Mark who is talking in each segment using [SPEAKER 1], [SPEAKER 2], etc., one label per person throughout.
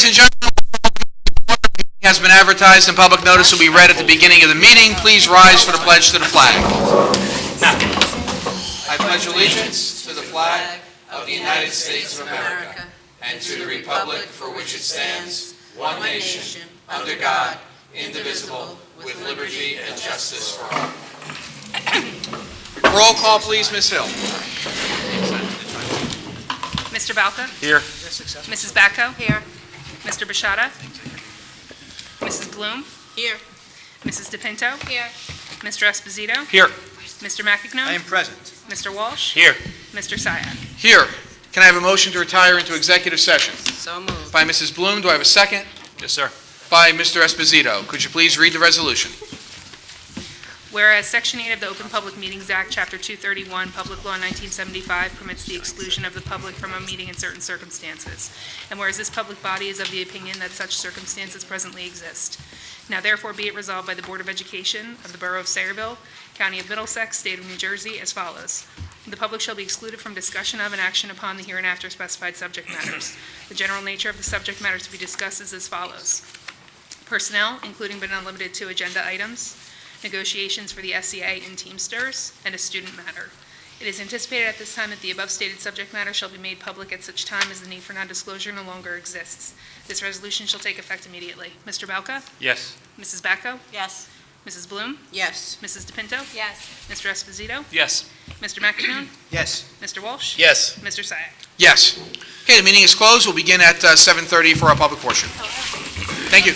[SPEAKER 1] Ladies and gentlemen, has been advertised and public notice will be read at the beginning of the meeting. Please rise for the pledge to the flag. I pledge allegiance to the flag of the United States of America and to the republic for which it stands, one nation, under God, indivisible, with liberty and justice for all. Roll call, please, Ms. Hill.
[SPEAKER 2] Mr. Balca?
[SPEAKER 1] Here.
[SPEAKER 2] Mrs. Bacco? Here. Mr. Bashada? Mrs. Bloom?
[SPEAKER 3] Here.
[SPEAKER 2] Mrs. DePinto?
[SPEAKER 3] Here.
[SPEAKER 2] Mr. Esposito?
[SPEAKER 1] Here.
[SPEAKER 2] Mr. McAgnone?
[SPEAKER 4] I am present.
[SPEAKER 2] Mr. Walsh?
[SPEAKER 1] Here.
[SPEAKER 2] Mr. Syak?
[SPEAKER 1] Here. Can I have a motion to retire into executive session?
[SPEAKER 3] So moved.
[SPEAKER 1] By Mrs. Bloom, do I have a second?
[SPEAKER 4] Yes, sir.
[SPEAKER 1] By Mr. Esposito. Could you please read the resolution?
[SPEAKER 2] Whereas Section 8 of the Open Public Meetings Act, Chapter 231, Public Law 1975, permits the exclusion of the public from a meeting in certain circumstances. And whereas this public body is of the opinion that such circumstances presently exist. Now therefore be it resolved by the Board of Education of the Borough of Sayreville, County of Middlesex, State of New Jersey, as follows. The public shall be excluded from discussion of and action upon the hereinafter specified subject matters. The general nature of the subject matters to be discussed is as follows. Personnel, including but not limited to agenda items, negotiations for the SEA and Teamsters, and a student matter. It is anticipated at this time that the above stated subject matter shall be made public at such time as the need for non-disclosure no longer exists. This resolution shall take effect immediately. Mr. Balca?
[SPEAKER 4] Yes.
[SPEAKER 2] Mrs. Bacco?
[SPEAKER 3] Yes.
[SPEAKER 2] Mrs. Bloom?
[SPEAKER 3] Yes.
[SPEAKER 2] Mrs. DePinto?
[SPEAKER 3] Yes.
[SPEAKER 2] Mr. Esposito?
[SPEAKER 4] Yes.
[SPEAKER 2] Mr. McAgnone?
[SPEAKER 4] Yes.
[SPEAKER 2] Mr. Walsh?
[SPEAKER 4] Yes.
[SPEAKER 2] Mr. Syak?
[SPEAKER 1] Yes. Okay, the meeting is closed. We'll begin at 7:30 for our public portion. Thank you.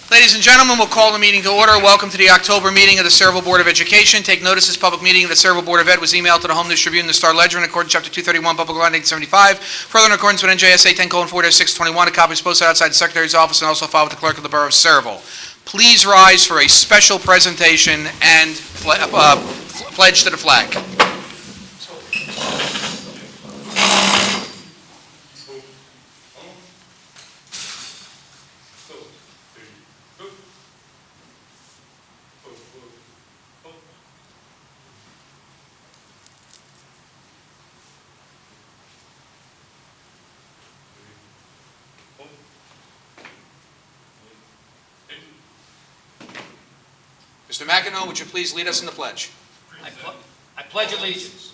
[SPEAKER 1] Ladies and gentlemen, we'll call the meeting to order. Welcome to the October meeting of the Sayreville Board of Education. Take notice, this public meeting of the Sayreville Board of Ed was emailed to the Home News Tribune and the Star Ledger in accordance with Chapter 231, Public Law 1975. Further, in accordance with NJSA 10:4-621, a copy is posted outside the Secretary's office and also filed with the Clerk of the Borough of Sayreville. Please rise for a special presentation and pledge to the flag. Mr. McAgnone, would you please lead us in the pledge?
[SPEAKER 4] I pledge allegiance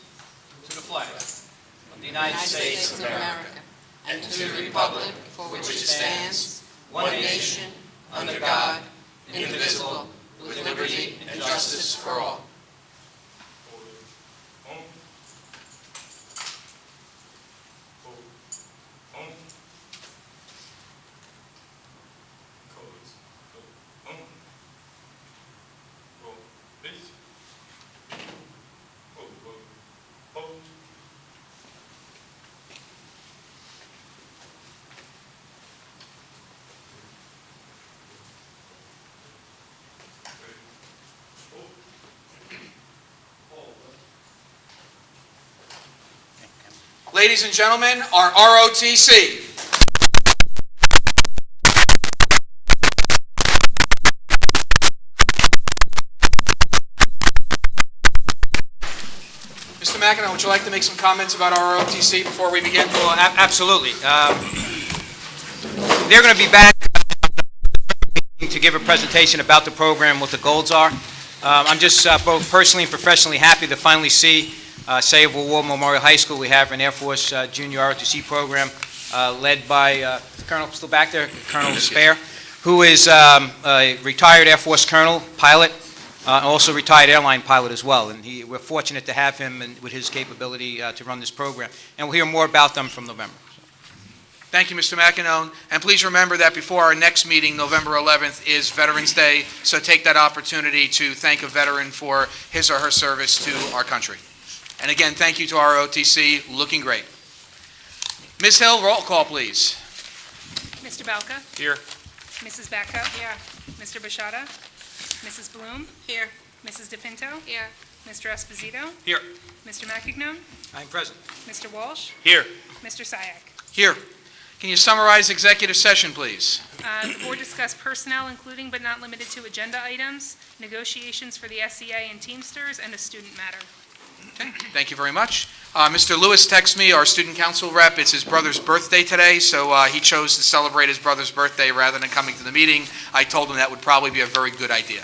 [SPEAKER 4] to the flag of the United States of America
[SPEAKER 3] and to the republic for which it stands, one nation, under God, indivisible, with liberty and justice for all.
[SPEAKER 1] Ladies and gentlemen, our ROTC. Mr. McAgnone, would you like to make some comments about our ROTC before we begin?
[SPEAKER 4] Well, absolutely. They're going to be back to give a presentation about the program, what the goals are. I'm just both personally and professionally happy to finally see Sayreville War Memorial High School. We have an Air Force Junior ROTC program led by Colonel, still back there, Colonel Spare, who is a retired Air Force colonel, pilot, also retired airline pilot as well. And we're fortunate to have him and with his capability to run this program. And we'll hear more about them from November.
[SPEAKER 1] Thank you, Mr. McAgnone. And please remember that before our next meeting, November 11th, is Veterans Day. So take that opportunity to thank a veteran for his or her service to our country. And again, thank you to our OTC. Looking great. Ms. Hill, roll call, please.
[SPEAKER 2] Mr. Balca?
[SPEAKER 4] Here.
[SPEAKER 2] Mrs. Bacco? Here. Mr. Bashada? Mrs. Bloom?
[SPEAKER 3] Here.
[SPEAKER 2] Mrs. DePinto?
[SPEAKER 3] Here.
[SPEAKER 2] Mr. Esposito?
[SPEAKER 4] Here.
[SPEAKER 2] Mr. McAgnone?
[SPEAKER 4] I'm present.
[SPEAKER 2] Mr. Walsh?
[SPEAKER 4] Here.
[SPEAKER 2] Mr. Syak?
[SPEAKER 1] Here. Can you summarize executive session, please?
[SPEAKER 2] The board discussed personnel, including but not limited to agenda items, negotiations for the SEA and Teamsters, and a student matter.
[SPEAKER 1] Okay, thank you very much. Mr. Lewis texted me, our student council rep, it's his brother's birthday today, so he chose to celebrate his brother's birthday rather than coming to the meeting. I told him that would probably be a very good idea.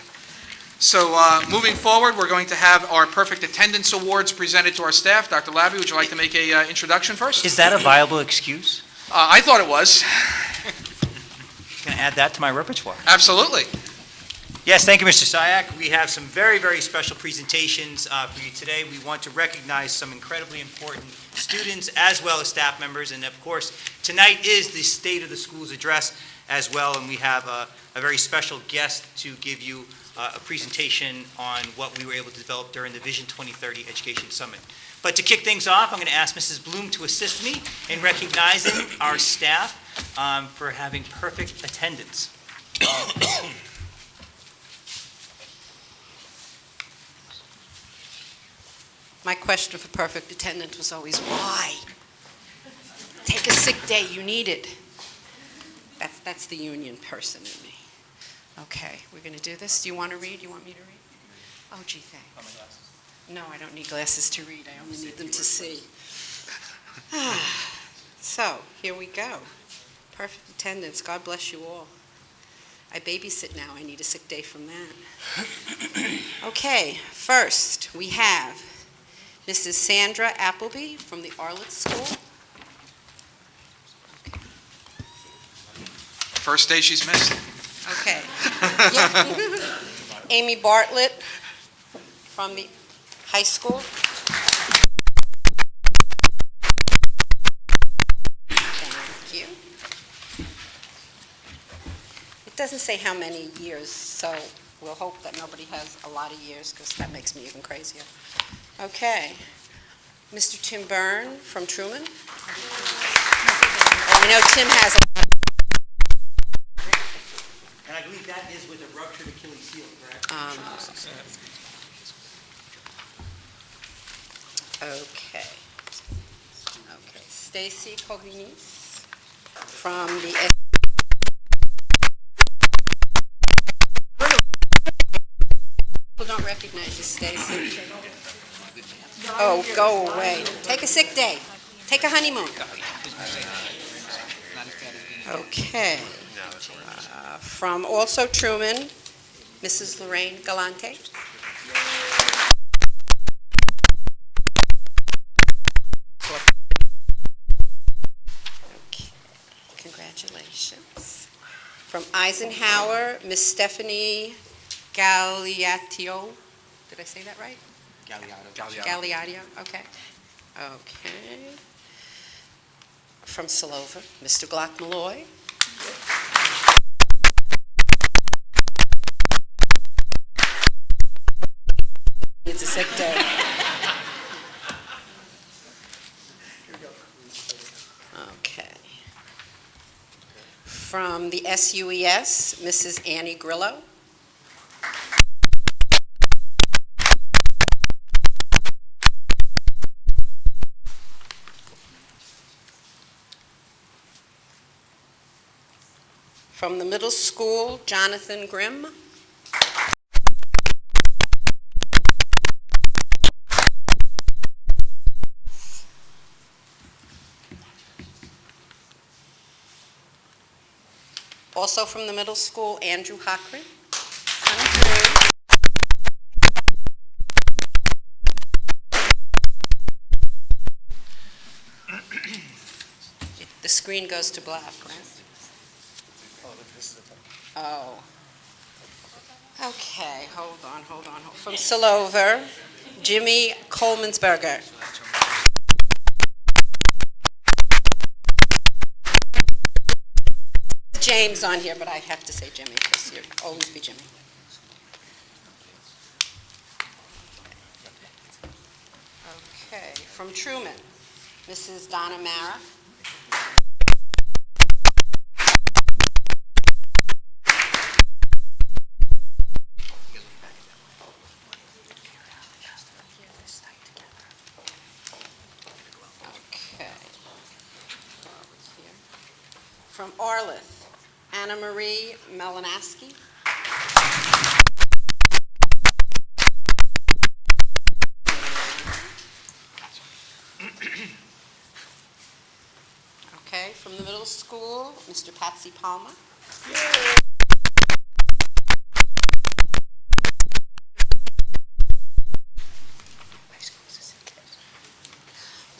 [SPEAKER 1] So moving forward, we're going to have our perfect attendance awards presented to our staff. Dr. Labby, would you like to make an introduction first?
[SPEAKER 5] Is that a viable excuse?
[SPEAKER 1] I thought it was.
[SPEAKER 5] Can I add that to my repertoire?
[SPEAKER 1] Absolutely.
[SPEAKER 5] Yes, thank you, Mr. Syak. We have some very, very special presentations for you today. We want to recognize some incredibly important students as well as staff members. And of course, tonight is the State of the Schools address as well. And we have a very special guest to give you a presentation on what we were able to develop during the Vision 2030 Education Summit. But to kick things off, I'm going to ask Mrs. Bloom to assist me in recognizing our staff for having perfect attendance.
[SPEAKER 3] My question for perfect attendance was always, why? Take a sick day, you need it. That's the union person in me. Okay, we're going to do this. Do you want to read? You want me to read? Oh, gee, thanks. No, I don't need glasses to read. I only need them to see. So, here we go. Perfect attendance. God bless you all. I babysit now. I need a sick day from that. Okay, first we have Mrs. Sandra Appleby from the Arlett School.
[SPEAKER 1] First day she's missed.
[SPEAKER 3] Okay. Yeah. Amy Bartlett from the high school. Thank you. It doesn't say how many years, so we'll hope that nobody has a lot of years, because that makes me even crazier. Okay. Mr. Tim Byrne from Truman. I know Tim has a
[SPEAKER 5] And I believe that is with a ruptured Achilles heel, correct?
[SPEAKER 3] Okay. Okay. Stacy Coglinis from the People don't recognize you, Stacy. Oh, go away. Take a sick day. Take a honeymoon. Okay. From also Truman, Mrs. Lorraine Galante. Okay. Congratulations. From Eisenhower, Miss Stephanie Gagliatio. Did I say that right? Gagliato, okay. Okay. From Silova, Mr. Glock Malloy. It's a sick day. Okay. From the SUES, Mrs. Annie Grillo. From the middle school, Jonathan Grimm. Also from the middle school, Andrew Hockren. The screen goes to black, right? Oh. Okay, hold on. From Sillover, Jimmy Colemansberger. James on here, but I have to say Jimmy because you'll always be Jimmy. Okay, from Truman, Mrs. Donna Mara. Okay. From Arlith, Anna Marie Melanaski. from the middle school, Mr. Patsy Palmer.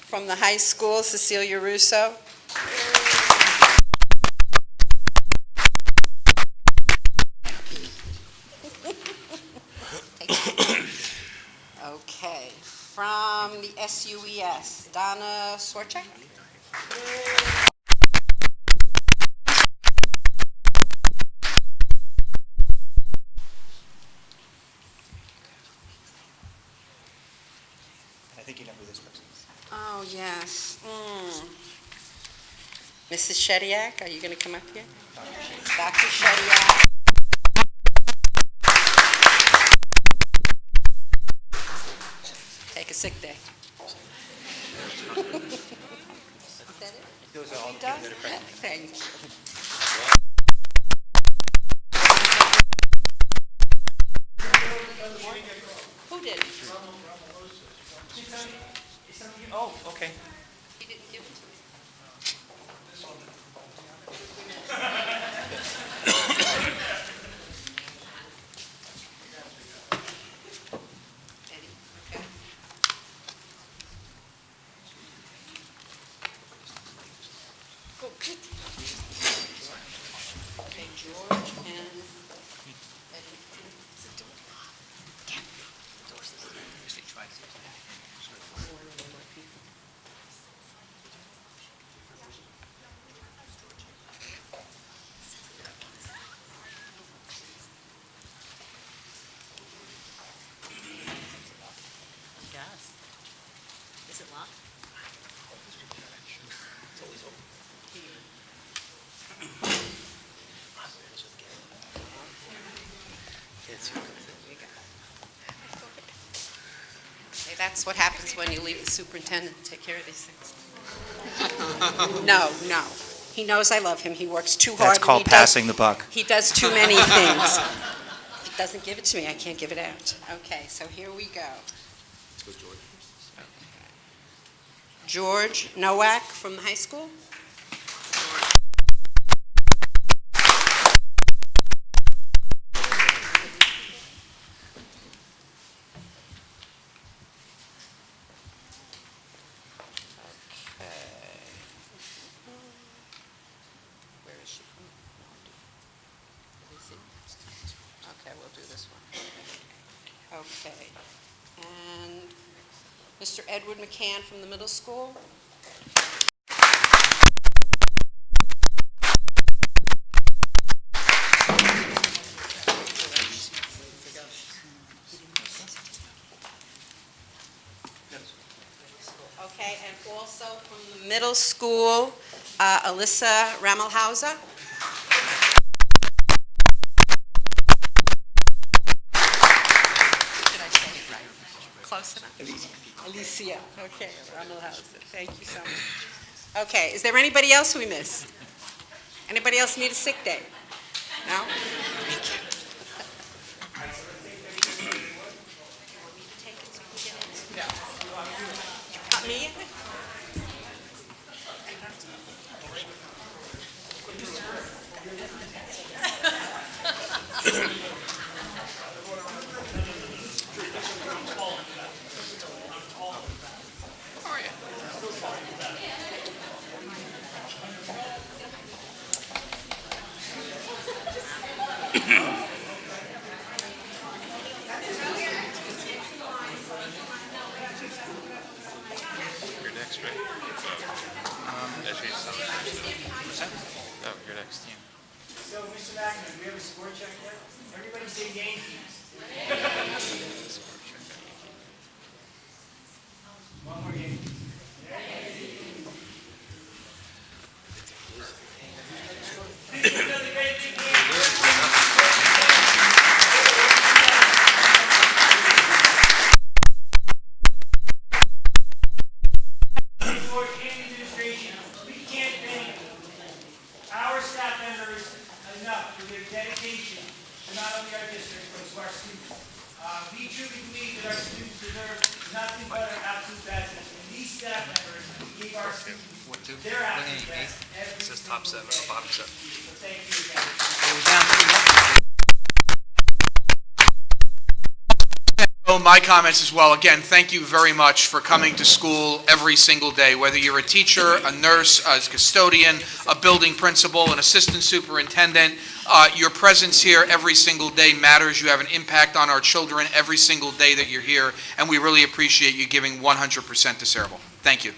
[SPEAKER 3] From the high school, Cecilia Russo. Okay, from the SUES, Donna Swarchek.
[SPEAKER 5] I think you know who this person is.
[SPEAKER 3] Oh, yes. Mrs. Shediak, are you going to come up here? Dr. Shediak. Take a sick day. Is that it?
[SPEAKER 5] Those are all
[SPEAKER 3] He
[SPEAKER 5] the people
[SPEAKER 3] does?
[SPEAKER 5] that are present.
[SPEAKER 3] Thank you. Who did?
[SPEAKER 5] Oh, okay.
[SPEAKER 3] He didn't give it to me. Eddie, okay. Go. Okay, George and Eddie.
[SPEAKER 6] Yes. Is it locked?
[SPEAKER 3] Okay, that's what happens when you leave the superintendent to take care of these things. No, no. He knows I love him. He works too hard.
[SPEAKER 5] That's
[SPEAKER 3] and
[SPEAKER 5] called
[SPEAKER 3] he does-
[SPEAKER 5] passing the buck.
[SPEAKER 3] He does too many things. If he doesn't give it to me, I can't give it out. Okay, so here we go. George Nowak from the high school. Where is she from? Let me see. Okay, we'll do this one. Okay. And Mr. Edward McCann from the middle school. Okay, and also from the middle school, Alyssa Ramelhauser. Did I say it right? Close enough? Alicia. Okay, Ramelhauser. Thank you so much. Okay, is there anybody else we missed? Anybody else need a sick day? No? Me?
[SPEAKER 7] You're next, right? Actually, it's not What's that? Oh, you're next.
[SPEAKER 5] So, Mr. McNamara, do we have a score check yet? Everybody say Yankees. One more Yankees. For administration, we can't thank our staff members enough for their dedication to not only our district, but to our students. We truly believe that our students deserve nothing but our absolute best, and
[SPEAKER 7] It says top 7 or bottom 7.
[SPEAKER 1] My comments as well. Again, thank you very much for coming to school every single day, whether you're a teacher, a nurse, a custodian, a building principal, an assistant superintendent. Your presence here every single day matters. You have an impact on our children every single day that you're here, and we really appreciate you giving 100% to Sayreville. Thank you.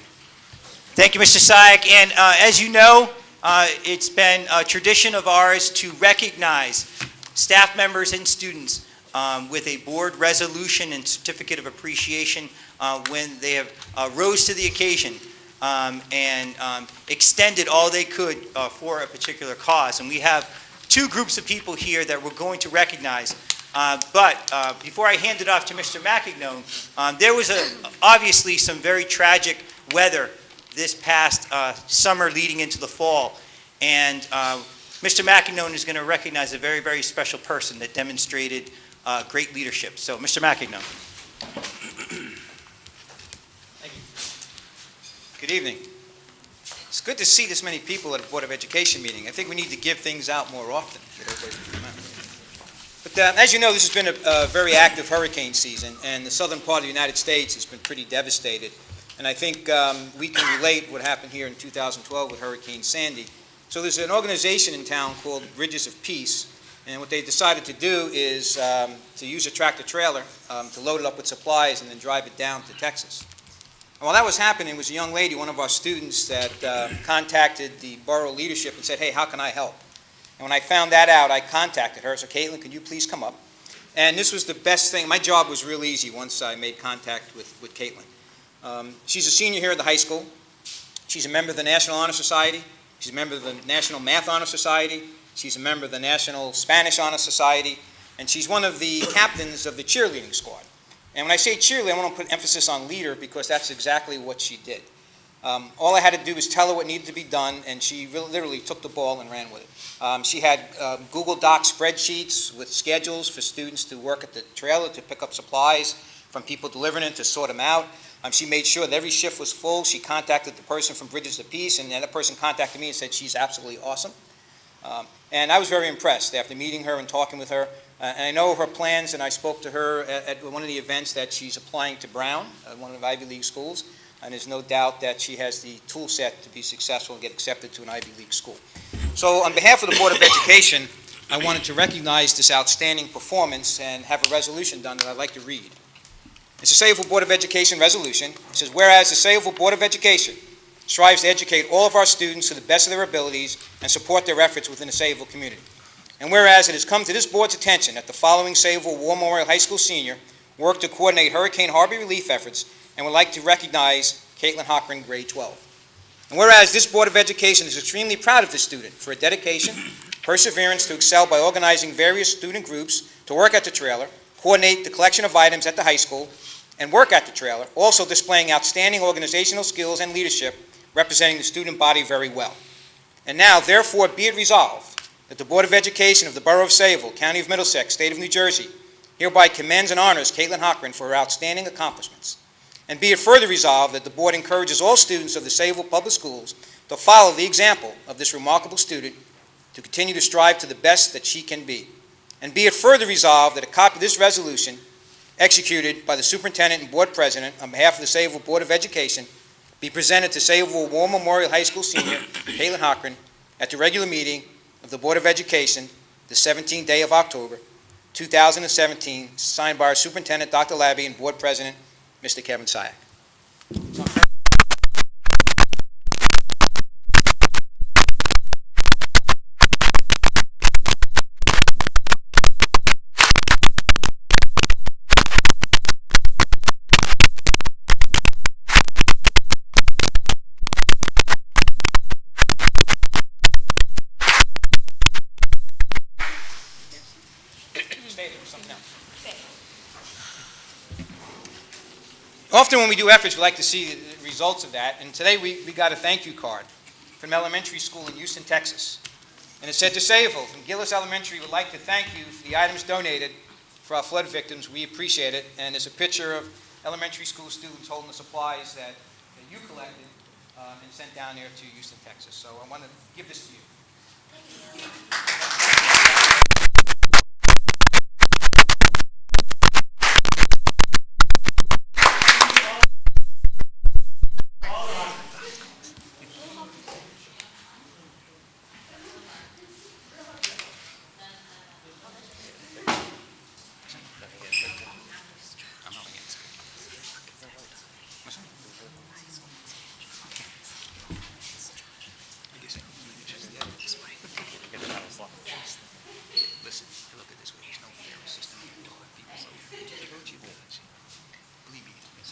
[SPEAKER 5] Thank you, Mr. Sayak. And as you know, it's been a tradition of ours to recognize staff members and students with a board resolution and certificate of appreciation when they have rose to the occasion and extended all they could for a particular cause. And we have two groups of people here that we're going to recognize. But before I hand it off to Mr. McAgnone, there was obviously some very tragic weather this past summer leading into the fall. And Mr. McAgnone is going to recognize a very, very special person that demonstrated great leadership. So, Mr. McAgnone.
[SPEAKER 4] Thank you. Good evening. It's good to see this many people at a Board of Education meeting. I think we need to give things out more often. But as you know, this has been a very active hurricane season, and the southern part of the United States has been pretty devastated. And I think we can relate what happened here in 2012 with Hurricane Sandy. So there's an organization in town called Bridges of Peace, and what they decided to do is to use a tractor trailer to load it up with supplies and then drive it down to Texas. And while that was happening, there was a young lady, one of our students, that contacted the borough leadership and said, "Hey, how can I help?" And when I found that out, I contacted her. So, "Caitlin, could you please come up?" And this was the best thing. My job was real easy once I made contact with Caitlin. She's a senior here at the high school. She's a member of the National Honor Society. She's a member of the National Math Honor Society. She's a member of the National Spanish Honor Society. And she's one of the captains of the cheerleading squad. And when I say cheerleader, I want to put emphasis on leader because that's exactly what she did. All I had to do was tell her what needed to be done, and she literally took the ball and ran with it. She had Google Doc spreadsheets with schedules for students to work at the trailer to pick up supplies from people delivering it, to sort them out. She made sure that every shift was full. She contacted the person from Bridges of Peace, and that person contacted me and said she's absolutely awesome. And I was very impressed after meeting her and talking with her. And I know her plans, and I spoke to her at one of the events that she's applying to Brown, one of the Ivy League schools. And there's no doubt that she has the tool set to be successful and get accepted to an Ivy League school. So on behalf of the Board of Education, I wanted to recognize this outstanding performance and have a resolution done that I'd like to read. It's a Sayreville Board of Education resolution. It says, whereas the Sayreville Board of Education strives to educate all of our students to the best of their abilities and support their efforts within the Sayreville community. And whereas it has come to this board's attention that the following Sayreville War Memorial High School senior worked to coordinate Hurricane Harvey relief efforts and would like to recognize Caitlin Hockren, grade 12. And whereas this Board of Education is extremely proud of this student for her dedication, perseverance to excel by organizing various student groups to work at the trailer, coordinate the collection of items at the high school, and work at the trailer, also displaying outstanding organizational skills and leadership, representing the student body very well. And now, therefore, be it resolved that the Board of Education of the Borough of Sayreville, County of Middlesex, State of New Jersey, hereby commends and honors Caitlin Hockren for her outstanding accomplishments. And be it further resolved that the Board encourages all students of the Sayreville Public Schools to follow the example of this remarkable student to continue to strive to the best that she can be. And be it further resolved that a copy of this resolution, executed by the Superintendent and Board President on behalf of the Sayreville Board of Education, be presented to Sayreville War Memorial High School senior Caitlin Hockren at the regular meeting of the Board of Education, the 17th day of October, 2017, signed by our Superintendent, Dr. Labby, and Board President, Mr. Kevin Sayak. Often when we do efforts, we like to see the results of that, and today we got a thank you card from elementary school in Houston, Texas. And it said to Sayreville, from Gillis Elementary, would like to thank you for the items donated for our flood victims. We appreciate it. And there's a picture of elementary school students holding the supplies that you collected and sent down there to Houston, Texas. So I want to give this to you.
[SPEAKER 1] Listen, look at this way. There's no fair system in people. So, believe me, it's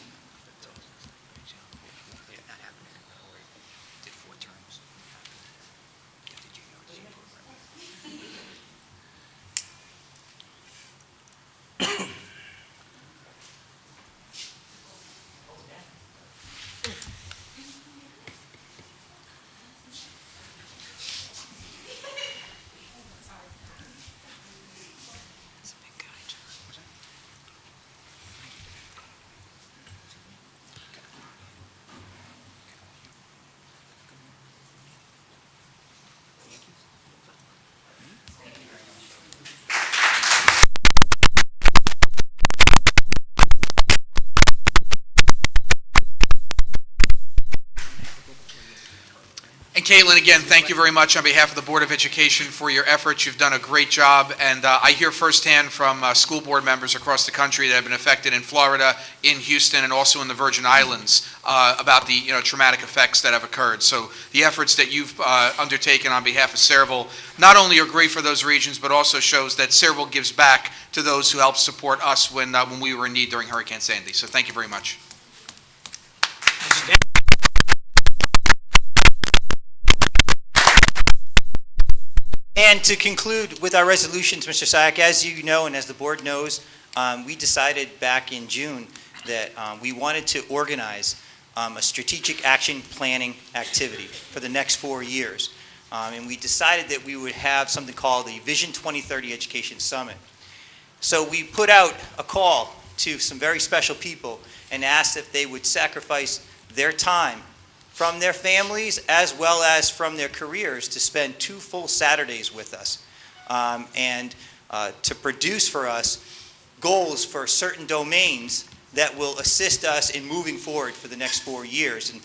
[SPEAKER 1] not happening. Did 4 terms. Got the junior program. And Caitlin, again, thank you very much on behalf of the Board of Education for your efforts. You've done a great job, and I hear firsthand from school board members across the country that have been affected in Florida, in Houston, and also in the Virgin Islands about the traumatic effects that have occurred. So the efforts that you've undertaken on behalf of Sayreville not only are great for those regions, but also shows that Sayreville gives back to those who helped support us when we were in need during Hurricane Sandy. So thank you very much.
[SPEAKER 5] And to conclude with our resolutions, Mr. Sayak, as you know and as the board knows, we decided back in June that we wanted to organize a strategic action planning activity for the next 4 years. And we decided that we would have something called the Vision 2030 Education Summit. So we put out a call to some very special people and asked if they would sacrifice their time from their families as well as from their careers to spend 2 full Saturdays with us and to produce for us goals for certain domains that will assist us in moving forward for the next 4 years. And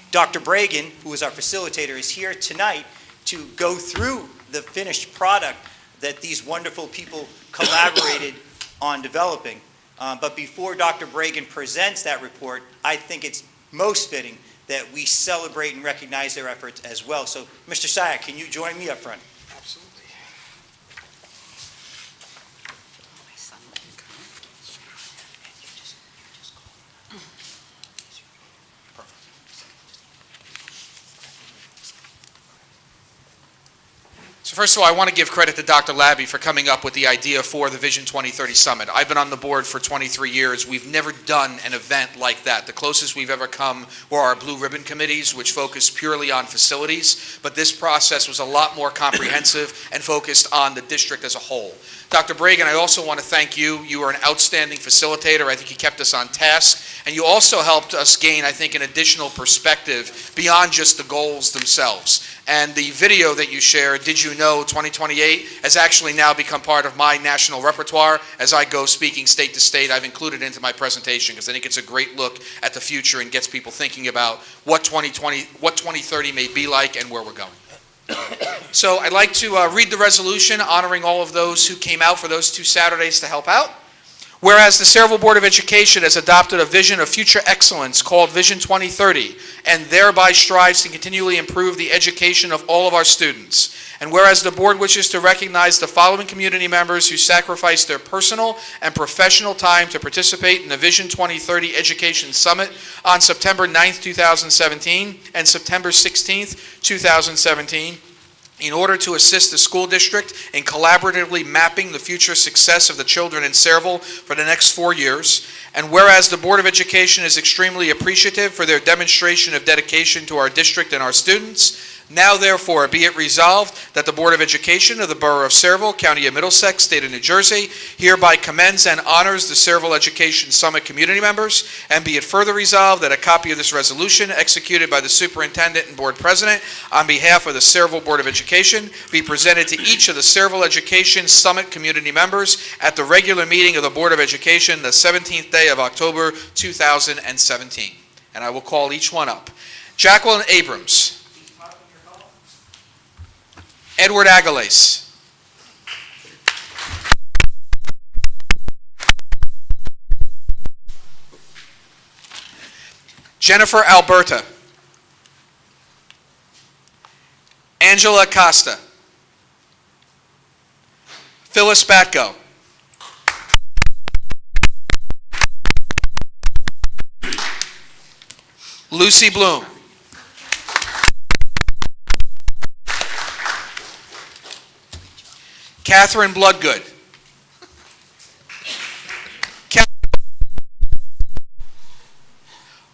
[SPEAKER 5] Dr. Bragan, who is our facilitator, is here tonight to go through the finished product that these wonderful people collaborated on developing. But before Dr. Bragan presents that report, I think it's most fitting that we celebrate and recognize their efforts as well. So, Mr. Sayak, can you join me up front?
[SPEAKER 1] Absolutely. So first of all, I want to give credit to Dr. Labby for coming up with the idea for the Vision 2030 Summit. I've been on the board for 23 years. We've never done an event like that. The closest we've ever come were our Blue Ribbon Committees, which focus purely on facilities, but this process was a lot more comprehensive and focused on the district as a whole. Dr. Bragan, I also want to thank you. You were an outstanding facilitator. I think you kept us on task, and you also helped us gain, I think, an additional perspective beyond just the goals themselves. And the video that you shared, Did You Know 2028, has actually now become part of my national repertoire. As I go speaking state to state, I've included it into my presentation because I think it's a great look at the future and gets people thinking about what 2030 may be like and where we're going. So I'd like to read the resolution honoring all of those who came out for those 2 Saturdays to help out. Whereas the Sayreville Board of Education has adopted a vision of future excellence called Vision 2030 and thereby strives to continually improve the education of all of our students. And whereas the board wishes to recognize the following community members who sacrificed their personal and professional time to participate in the Vision 2030 Education Summit on September 9th, 2017 and September 16th, 2017, in order to assist the school district in collaboratively mapping the future success of the children in Sayreville for the next 4 years. And whereas the Board of Education is extremely appreciative for their demonstration of dedication to our district and our students, Now therefore be it resolved that the Board of Education of the Borough of Sayreville, County of Middlesex, State of New Jersey, hereby commends and honors the Sayreville Education Summit community members, and be it further resolved that a copy of this resolution, executed by the Superintendent and Board President on behalf of the Sayreville Board of Education, be presented to each of the Sayreville Education Summit community members at the regular meeting of the Board of Education the 17th day of October 2017. And I will call each one up. Jacqueline Abrams. Edward Aguilés. Jennifer Alberta. Angela Costa. Phyllis Batko. Lucy Bloom. Catherine Bloodgood.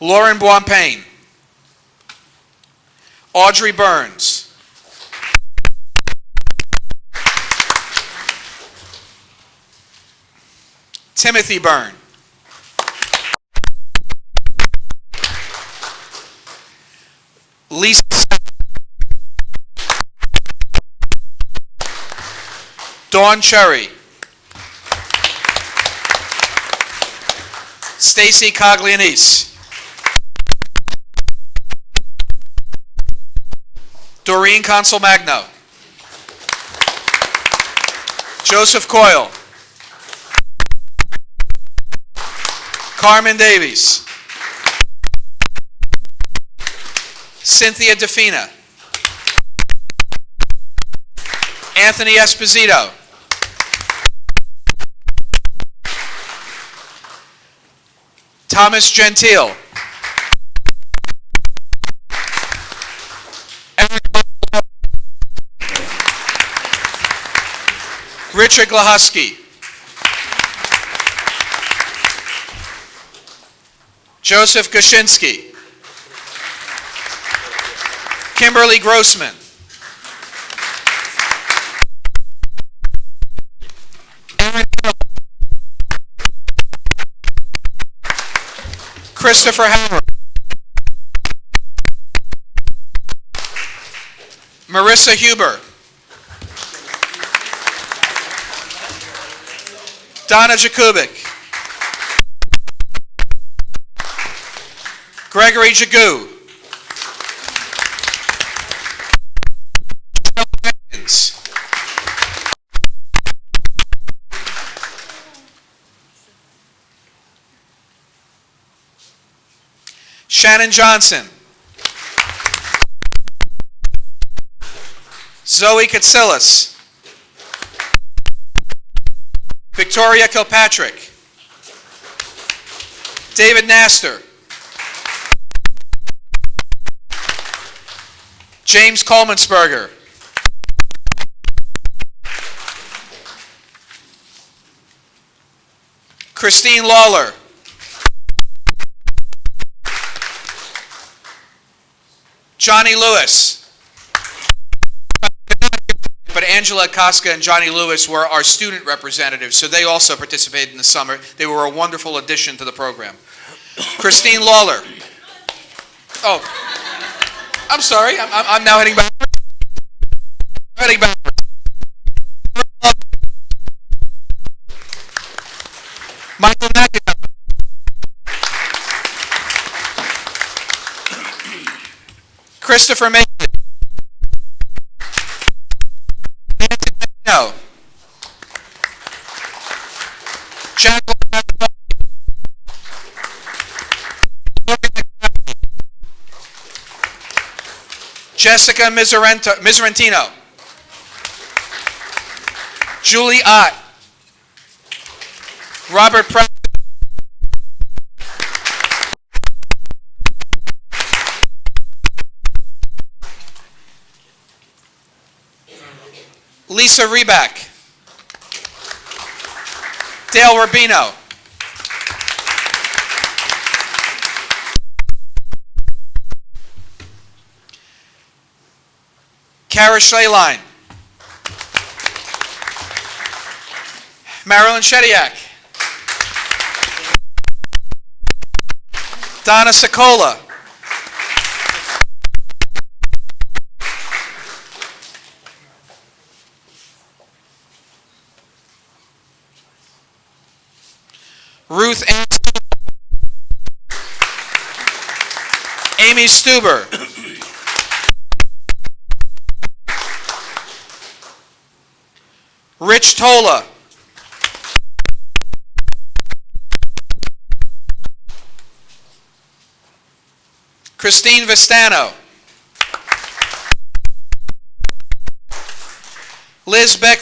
[SPEAKER 1] Lauren Boimpain. Audrey Burns. Timothy Byrne. Lisa. Dawn Cherry. Stacy Coglianese. Doreen Consolmagno. Joseph Coyle. Carmen Davies. Cynthia DeFina. Anthony Esposito. Thomas Gentile. Richard Glahusky. Joseph Goshinsky. Kimberly Grossman. Christopher Howard. Marissa Huber. Donna Jakubik. Gregory Jagoo. Shannon Johnson. Zoe Katsilas. Victoria Kilpatrick. David Nastor. James Colemansberger. Christine Lawler. Johnny Lewis. But Angela Koska and Johnny Lewis were our student representatives, so they also participated in the summer. They were a wonderful addition to the program. Christine Lawler. Oh, I'm sorry. I'm now heading backwards. I'm heading backwards. Michael McIntyre. Christopher Mason. Nancy Marino. Jack. Jessica Miserentino. Julie Ott. Robert Pratt. Lisa Reback. Dale Rubino. Tara Schleline. Marilyn Shediak. Donna Sokola. Ruth Ann. Amy Stuber. Rich Tola. Christine Vistano. Liz Beck.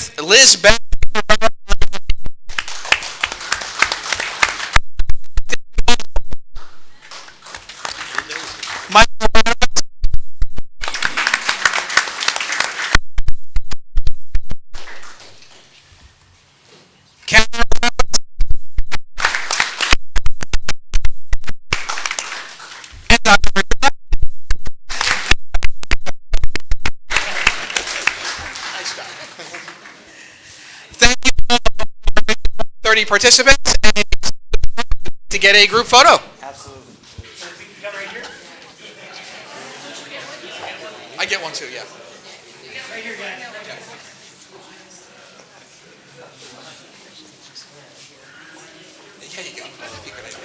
[SPEAKER 1] Thank you all, 30 participants, and to get a group photo.
[SPEAKER 5] Absolutely.
[SPEAKER 1] I get one too, yeah. Yeah, you go. That'd be a good idea.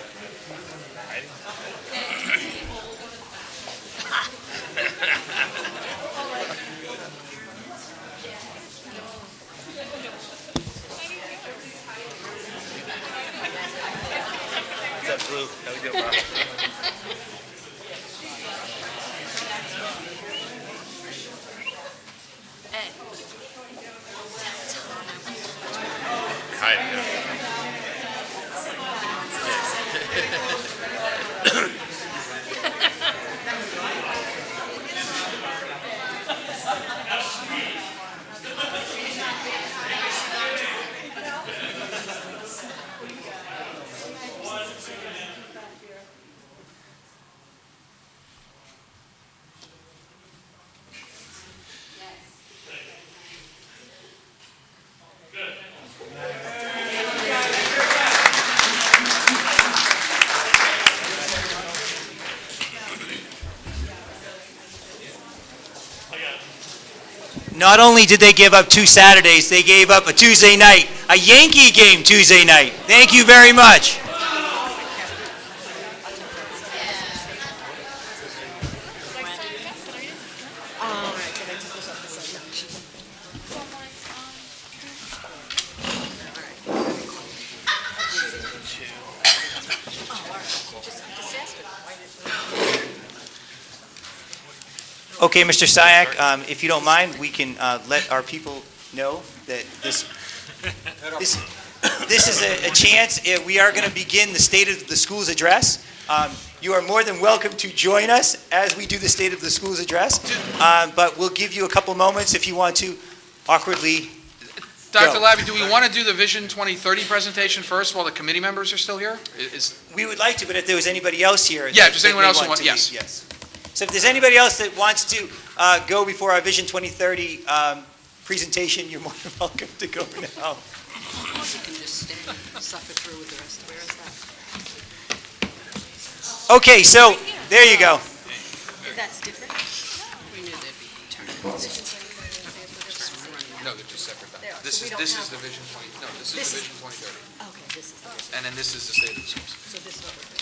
[SPEAKER 7] Is that blue? That would get well. Hi.
[SPEAKER 5] Not only did they give up 2 Saturdays, they gave up a Tuesday night, a Yankee game Tuesday night. Thank you very much. Okay, Mr. Sayak, if you don't mind, we can let our people know that this is a chance. We are going to begin the State of the Schools Address. You are more than welcome to join us as we do the State of the Schools Address, but we'll give you a couple moments if you want to awkwardly.
[SPEAKER 1] Dr.
[SPEAKER 5] Go.
[SPEAKER 1] Labby, do we want to do the Vision 2030 presentation first while the committee members are still here?
[SPEAKER 5] We would like to, but if there was anybody else here.
[SPEAKER 1] Yeah, if there's anyone
[SPEAKER 5] that may
[SPEAKER 1] else who
[SPEAKER 5] want
[SPEAKER 1] wants-
[SPEAKER 5] to,
[SPEAKER 1] yes.
[SPEAKER 5] So if there's anybody else that wants to go before our Vision 2030 presentation, you're more than welcome to go now.
[SPEAKER 3] You can just stay, suffer through with the rest. Where is that?
[SPEAKER 5] Okay, so there you go.
[SPEAKER 6] That's different.
[SPEAKER 3] We knew there'd be tournaments.
[SPEAKER 1] No, they're just separate.
[SPEAKER 6] This is
[SPEAKER 1] the Vision 20, no, this is the Vision 2030.
[SPEAKER 6] Okay, this is the,
[SPEAKER 1] And then this is the State of the Schools.
[SPEAKER 6] so this is what we're doing.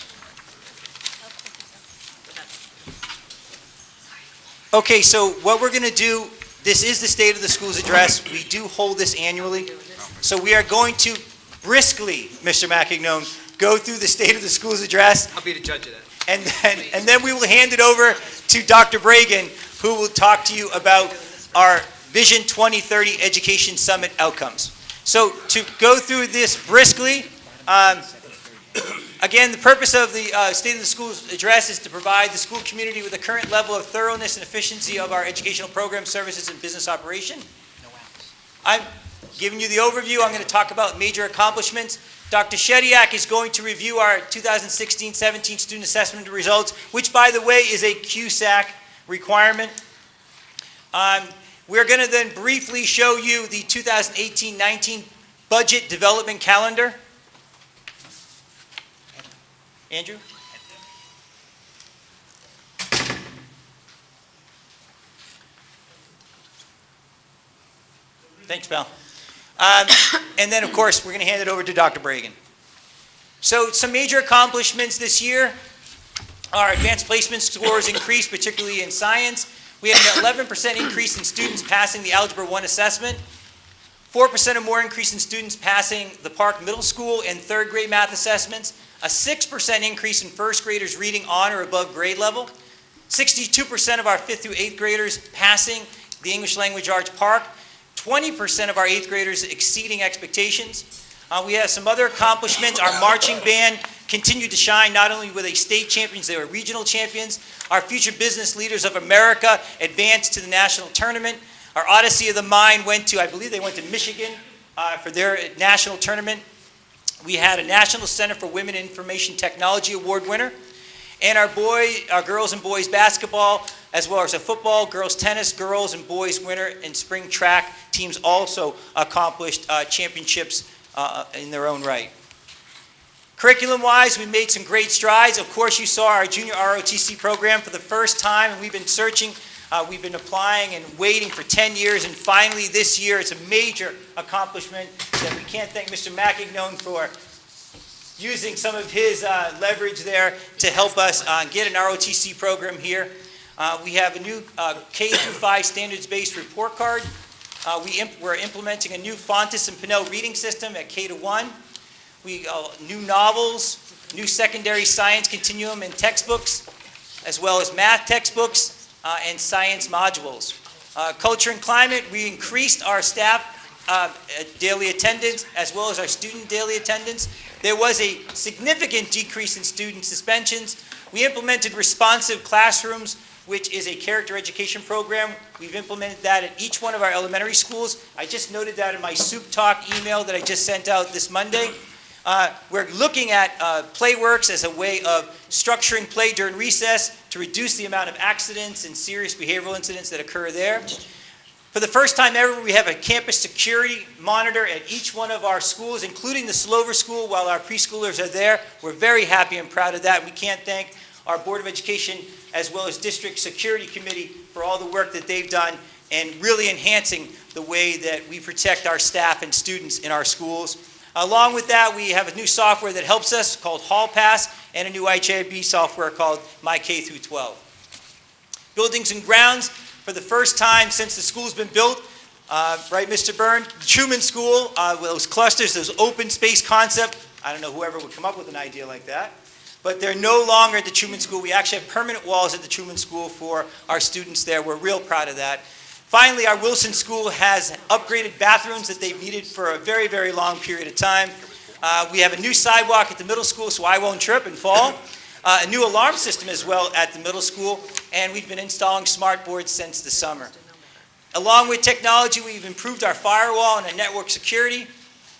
[SPEAKER 5] Okay, so what we're going to do, this is the State of the Schools Address. We do hold this annually. So we are going to briskly, Mr. McAgnone, go through the State of the Schools Address,
[SPEAKER 4] I'll be the judge of that.
[SPEAKER 5] and then we will hand it over to Dr. Bragan, who will talk to you about our Vision 2030 Education Summit outcomes. So to go through this briskly, again, the purpose of the State of the Schools Address is to provide the school community with a current level of thoroughness and efficiency of our educational programs, services, and business operation. I'm giving you the overview. I'm going to talk about major accomplishments. Dr. Shediak is going to review our 2016-17 student assessment results, which, by the way, is a QSAC requirement. We're going to then briefly show you the 2018-19 budget development calendar. Andrew? Thanks, pal. And then, of course, we're going to hand it over to Dr. Bragan. So some major accomplishments this year. Our advanced placement scores increased, particularly in science. We had an 11% increase in students passing the Algebra 1 assessment, 4% or more increase in students passing the Park Middle School and third grade math assessments, a 6% increase in first graders reading on or above grade level, 62% of our 5th through 8th graders passing the English Language Arts Park, 20% of our 8th graders exceeding expectations. We have some other accomplishments. Our marching band continued to shine. Not only were they state champions, they were regional champions. Our Future Business Leaders of America advanced to the national tournament. Our Odyssey of the Mind went to, I believe they went to Michigan for their national tournament. We had a National Center for Women in Information Technology Award winner. And our girls and boys basketball, as well as a football, girls tennis, girls and boys winner, and spring track teams also accomplished championships in their own right. Curriculum-wise, we made some great strides. Of course, you saw our junior ROTC program for the first time, and we've been searching, we've been applying and waiting for 10 years, and finally this year, it's a major accomplishment that we can't thank Mr. Macagnon for using some of his leverage there to help us get an ROTC program here. We have a new K-5 standards-based report card. We're implementing a new Fontes and Pinnell reading system at K-1. New novels, new secondary science continuum and textbooks, as well as math textbooks and science modules. Culture and climate, we increased our staff daily attendance as well as our student daily attendance. There was a significant decrease in student suspensions. We implemented responsive classrooms, which is a character education program. We've implemented that at each one of our elementary schools. I just noted that in my Soup Talk email that I just sent out this Monday. We're looking at PlayWorks as a way of structuring play during recess to reduce the amount of accidents and serious behavioral incidents that occur there. For the first time ever, we have a campus security monitor at each one of our schools, including the Slover School, while our preschoolers are there. We're very happy and proud of that. We can't thank our Board of Education as well as District Security Committee for all the work that they've done and really enhancing the way that we protect our staff and students in our schools. Along with that, we have a new software that helps us called Hall Pass and a new HIB software called My K through 12. Buildings and grounds, for the first time since the school's been built, right, Mr. Byrne? Truman School, those clusters, those open space concept, I don't know whoever would come up with an idea like that, but they're no longer at the Truman School. We actually have permanent walls at the Truman School for our students there. We're real proud of that. Finally, our Wilson School has upgraded bathrooms that they've needed for a very, very long period of time. We have a new sidewalk at the middle school so I won't trip and fall. A new alarm system as well at the middle school, and we've been installing smart boards since the summer. Along with technology, we've improved our firewall and our network security.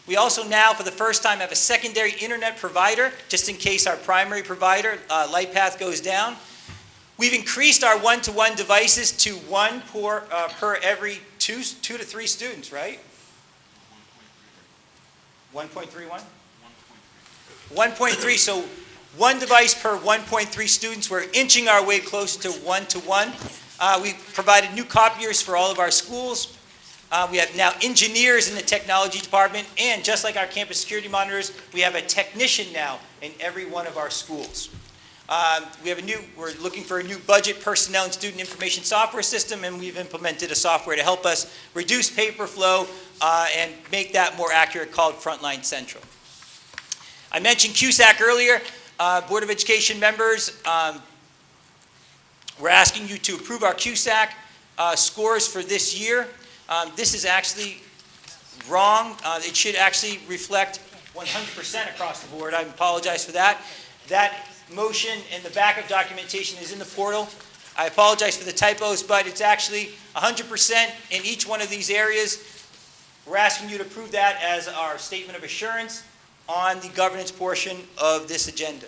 [SPEAKER 5] We also now, for the first time, have a secondary internet provider, just in case our primary provider, LightPath, goes down. We've increased our one-to-one devices to one per every two to three students, right? 1.31? 1.3, so one device per 1.3 students. We're inching our way closer to one-to-one. We provided new copiers for all of our schools. We have now engineers in the technology department, and just like our campus security monitors, we have a technician now in every one of our schools. We're looking for a new budget, personnel, and student information software system, and we've implemented a software to help us reduce paper flow and make that more accurate called Frontline Central. I mentioned CUSAC earlier. Board of Education members, we're asking you to approve our CUSAC scores for this year. This is actually wrong. It should actually reflect 100% across the board. I apologize for that. That motion and the backup documentation is in the portal. I apologize for the typos, but it's actually 100% in each one of these areas. We're asking you to approve that as our statement of assurance on the governance portion of this agenda.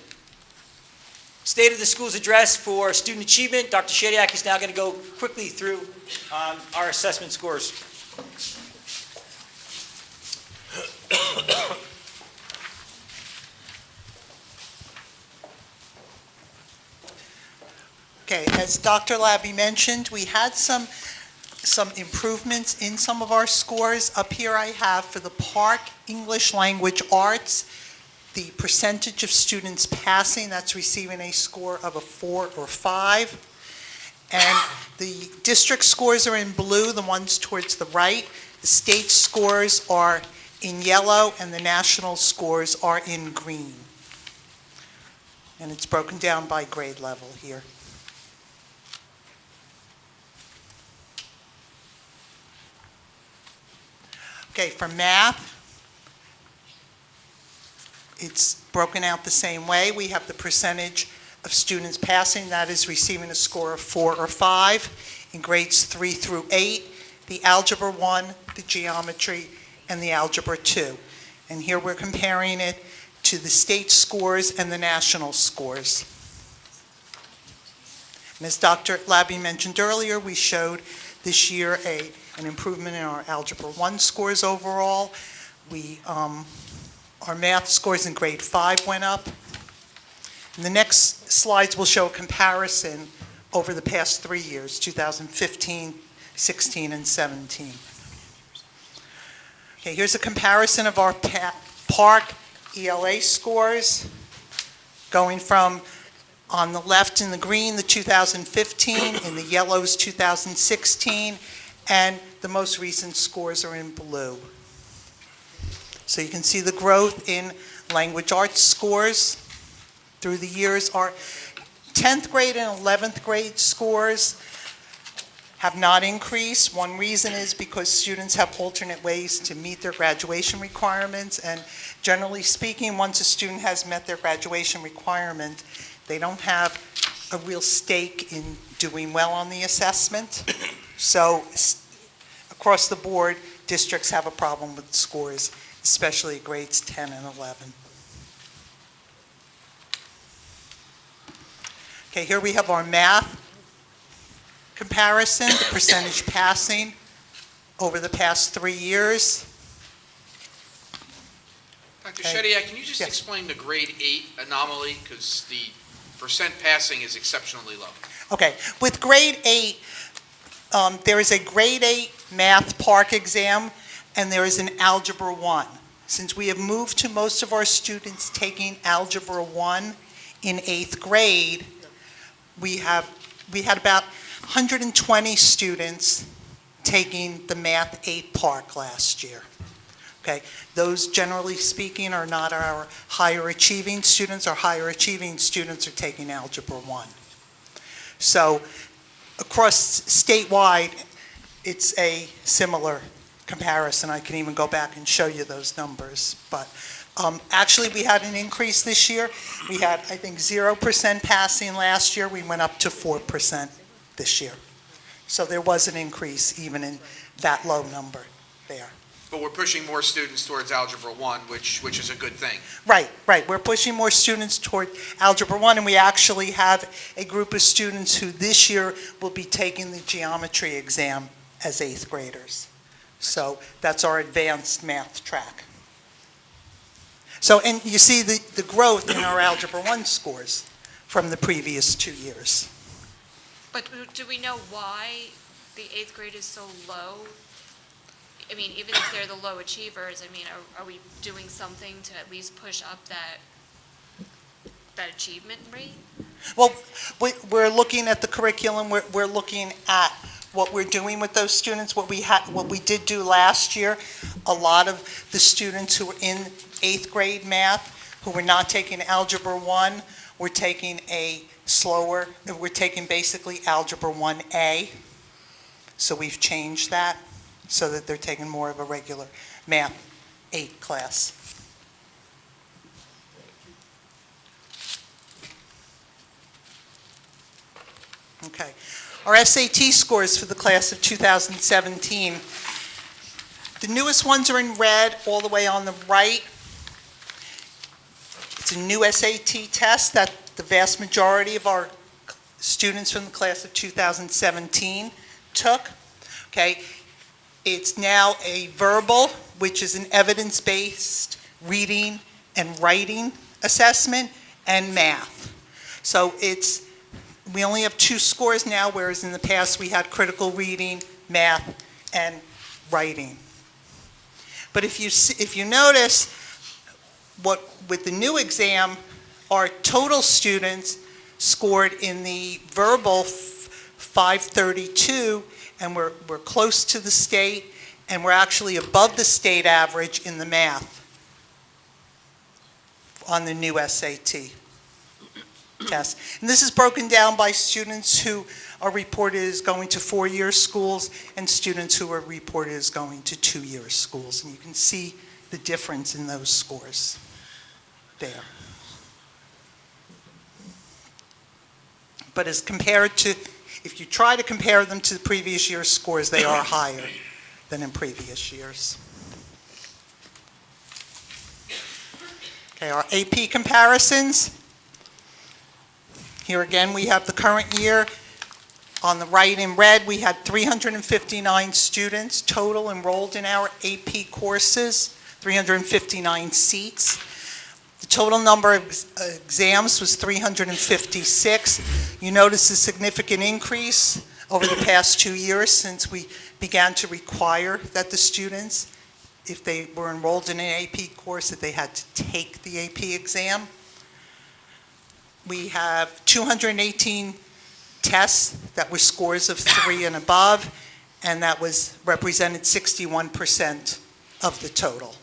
[SPEAKER 5] State of the Schools Address for Student Achievement. Dr. Shadyac is now going to go quickly through our assessment scores.
[SPEAKER 8] Okay, as Dr. Labby mentioned, we had some improvements in some of our scores. Up here I have for the Park English Language Arts, the percentage of students passing, that's receiving a score of a 4 or 5. And the district scores are in blue, the ones towards the right. The state scores are in yellow, and the national scores are in green. And it's broken down by grade level here. Okay, for math, it's broken out the same way. We have the percentage of students passing, that is receiving a score of 4 or 5 in grades 3 through 8, the Algebra 1, the Geometry, and the Algebra 2. And here we're comparing it to the state scores and the national scores. And as Dr. Labby mentioned earlier, we showed this year an improvement in our Algebra 1 scores overall. Our math scores in grade 5 went up. And the next slides will show a comparison over the past 3 years, 2015, 16, and 17. Okay, here's a comparison of our Park ELA scores, going from, on the left in the green, the 2015, in the yellows, 2016, and the most recent scores are in blue. So you can see the growth in language arts scores through the years. Our 10th grade and 11th grade scores have not increased. One reason is because students have alternate ways to meet their graduation requirements, and generally speaking, once a student has met their graduation requirement, they don't have a real stake in doing well on the assessment. So across the board, districts have a problem with scores, especially grades 10 and 11. Okay, here we have our math comparison, the percentage passing over the past 3 years.
[SPEAKER 1] Dr.
[SPEAKER 8] Okay.
[SPEAKER 1] Shadyac, can you just
[SPEAKER 8] Yes.
[SPEAKER 1] explain the grade 8 anomaly? Because the percent passing is exceptionally low.
[SPEAKER 8] Okay, with grade 8, there is a grade 8 math park exam, and there is an Algebra 1. Since we have moved to most of our students taking Algebra 1 in 8th grade, we had about 120 students taking the Math 8 Park last year. Okay, those, generally speaking, are not our higher achieving students. Our higher achieving students are taking Algebra 1. So across statewide, it's a similar comparison. I can even go back and show you those numbers. But actually, we had an increase this year. We had, I think, 0% passing last year. We went up to 4% this year. So there was an increase even in that low number there.
[SPEAKER 1] But we're pushing more students towards Algebra 1, which is a good thing.
[SPEAKER 8] Right. We're pushing more students toward Algebra 1, and we actually have a group of students who this year will be taking the geometry exam as 8th graders. So that's our advanced math track. So, and you see the growth in our Algebra 1 scores from the previous 2 years.
[SPEAKER 9] But do we know why the 8th grade is so low? I mean, even if they're the low achievers, I mean, are we doing something to at least push up that achievement rate?
[SPEAKER 8] Well, we're looking at the curriculum, we're looking at what we're doing with those students, what we did do last year. A lot of the students who were in 8th grade math, who were not taking Algebra 1, were taking we're taking basically Algebra 1A. So we've changed that so that they're taking more of a regular Math 8 class. Okay. Our SAT scores for the class of 2017. The newest ones are in red all the way on the right. It's a new SAT test that the vast majority of our students from the class of 2017 took. Okay, it's now a verbal, which is an evidence-based reading and writing assessment, and math. So we only have 2 scores now, whereas in the past we had critical reading, math, and writing. But if you notice, with the new exam, our total students scored in the verbal 532, and we're close to the state, and we're actually above the state average in the math on the new SAT test. And this is broken down by students who are reported as going to 4-year schools and students who are reported as going to 2-year schools. And you can see the difference in those scores there. But as compared to, if you try to compare them to the previous year's scores, they are higher than in previous years. Okay, our AP comparisons. Here again, we have the current year. On the right in red, we had 359 students total enrolled in our AP courses, 359 seats. The total number of exams was 356. You notice a significant increase over the past 2 years since we began to require that the students, if they were enrolled in an AP course, that they had to take the AP exam. We have 218 tests that were scores of 3 and above, and that represented 61% of the total.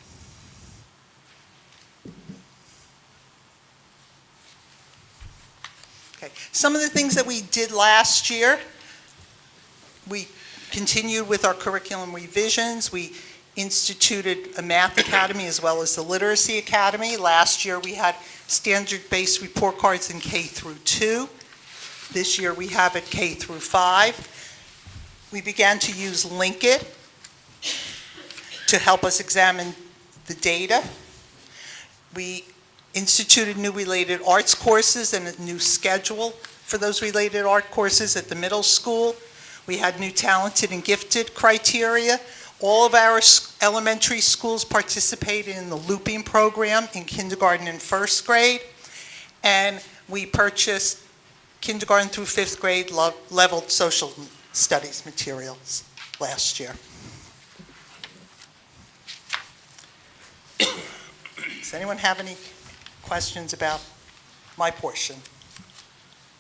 [SPEAKER 8] Okay. Some of the things that we did last year, we continued with our curriculum revisions. We instituted a math academy as well as the literacy academy. Last year we had standard-based report cards in K through 2. This year we have it K through 5. We began to use Linkit to help us examine the data. We instituted new related arts courses and a new schedule for those related art courses at the middle school. We had new talented and gifted criteria. All of our elementary schools participated in the looping program in kindergarten and first grade. And we purchased kindergarten through 5th grade leveled social studies materials last year. Does anyone have any questions about my portion?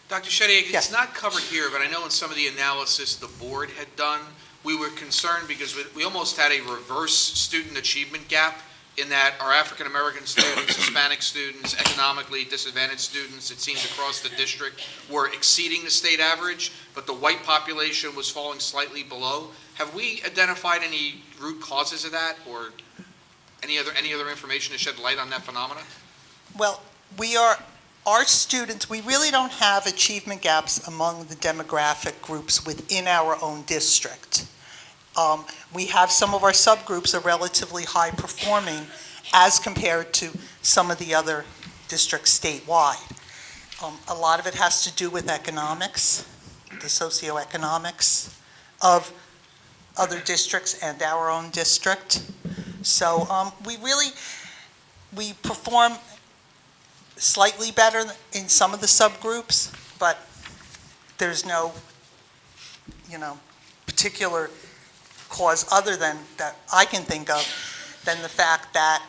[SPEAKER 1] Dr. Sheddy,
[SPEAKER 8] Yes.
[SPEAKER 1] it's not covered here, but I know in some of the analysis the board had done, we were concerned because we almost had a reverse student achievement gap in that our African-American students, Hispanic students, economically disadvantaged students, it seems across the district, were exceeding the state average, but the white population was falling slightly below. Have we identified any root causes of that, or any other information to shed light on that phenomena?
[SPEAKER 8] Well, our students, we really don't have achievement gaps among the demographic groups within our own district. We have some of our subgroups are relatively high performing as compared to some of the other districts statewide. A lot of it has to do with economics, the socioeconomics of other districts and our own district. So we perform slightly better in some of the subgroups, but there's no, particular cause other than that I can think of than the fact that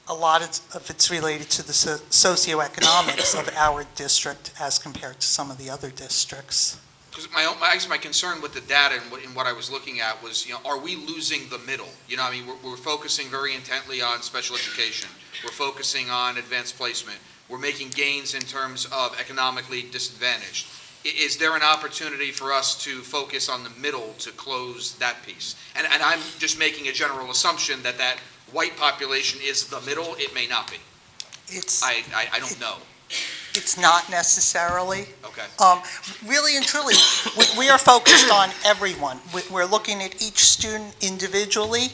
[SPEAKER 8] a lot of it's related to the socioeconomics of our district as compared to some of the other districts.
[SPEAKER 1] Because my concern with the data and what I was looking at was, are we losing the middle? We're focusing very intently on special education. We're focusing on advanced placement. We're making gains in terms of economically disadvantaged. Is there an opportunity for us to focus on the middle to close that piece? And I'm just making a general assumption that white population is the middle. It may not be. I don't know.
[SPEAKER 8] It's not necessarily.
[SPEAKER 1] Okay.
[SPEAKER 8] Really and truly, we are focused on everyone. We're looking at each student individually,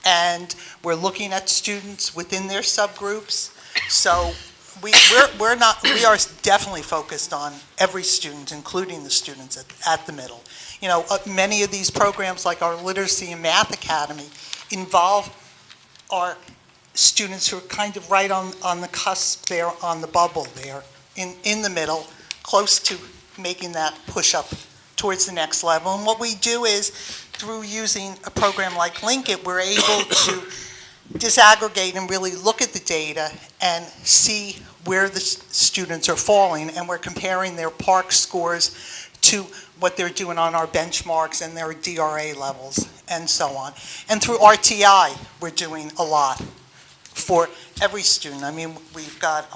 [SPEAKER 8] and we're looking at students within their subgroups. So we are definitely focused on every student, including the students at the middle. You know, many of these programs, like our Literacy and Math Academy, involve our students who are kind of right on the cusp there, on the bubble there, in the middle, close to making that push up towards the next level. And what we do is, through using a program like Link It, we're able to disaggregate and really look at the data and see where the students are falling, and we're comparing their PARCC scores to what they're doing on our benchmarks and their DRA levels and so on. And through RTI, we're doing a lot for every student. I mean, we've got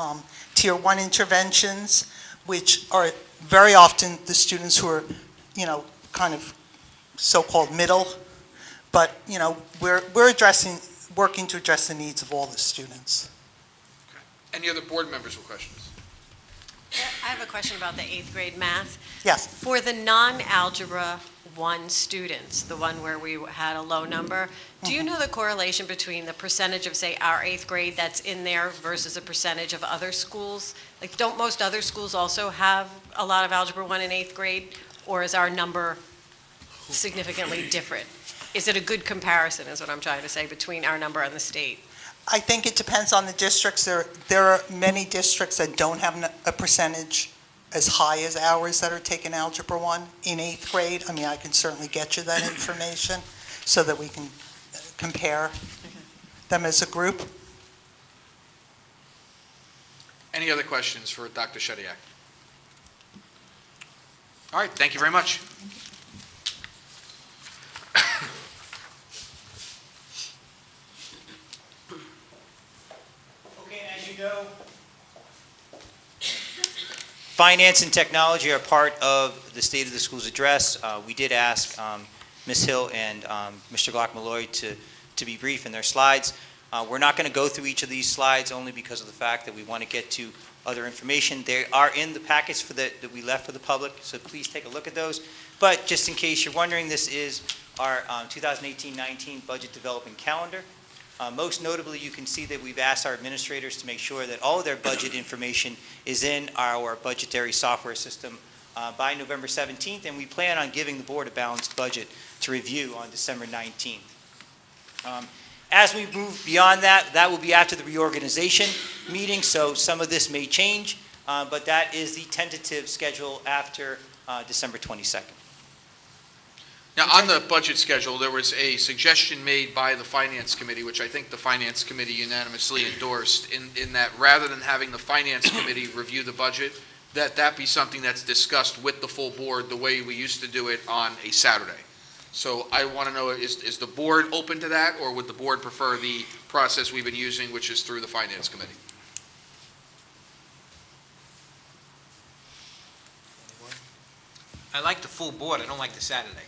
[SPEAKER 8] Tier 1 interventions, which are very often the students who are, you know, kind of so-called middle, but, you know, we're working to address the needs of all the students.
[SPEAKER 1] Any other board members with questions?
[SPEAKER 6] I have a question about the 8th grade math.
[SPEAKER 8] Yes.
[SPEAKER 6] For the non-Algebra 1 students, the one where we had a low number, do you know the correlation between the percentage of, say, our 8th grade that's in there versus a percentage of other schools? Like, don't most other schools also have a lot of Algebra 1 in 8th grade, or is our number significantly different? Is it a good comparison, is what I'm trying to say, between our number and the state?
[SPEAKER 8] I think it depends on the districts. There are many districts that don't have a percentage as high as ours that are taking Algebra 1 in 8th grade. I mean, I can certainly get you that information so that we can compare them as a group.
[SPEAKER 1] Any other questions for Dr. Shediak? All right, thank you very much.
[SPEAKER 5] Okay, and as you know, finance and technology are part of the State of the Schools address. We did ask Ms. Hill and Mr. Glock-Malloy to be brief in their slides. We're not going to go through each of these slides only because of the fact that we want to get to other information. They are in the packets that we left for the public, so please take a look at those. But just in case you're wondering, this is our 2018-19 budget development calendar. Most notably, you can see that we've asked our administrators to make sure that all of their budget information is in our budgetary software system by November 17th, and we plan on giving the board a balanced budget to review on December 19th. As we move beyond that, that will be after the reorganization meeting, so some of this may change, but that is the tentative schedule after December 22nd.
[SPEAKER 1] Now, on the budget schedule, there was a suggestion made by the Finance Committee, which I think the Finance Committee unanimously endorsed, in that rather than having the Finance Committee review the budget, that be something that's discussed with the full board the way we used to do it on a Saturday. So I want to know, is the board open to that, or would the board prefer the process we've been using, which is through the Finance Committee?
[SPEAKER 4] I like the full board, I don't like the Saturday.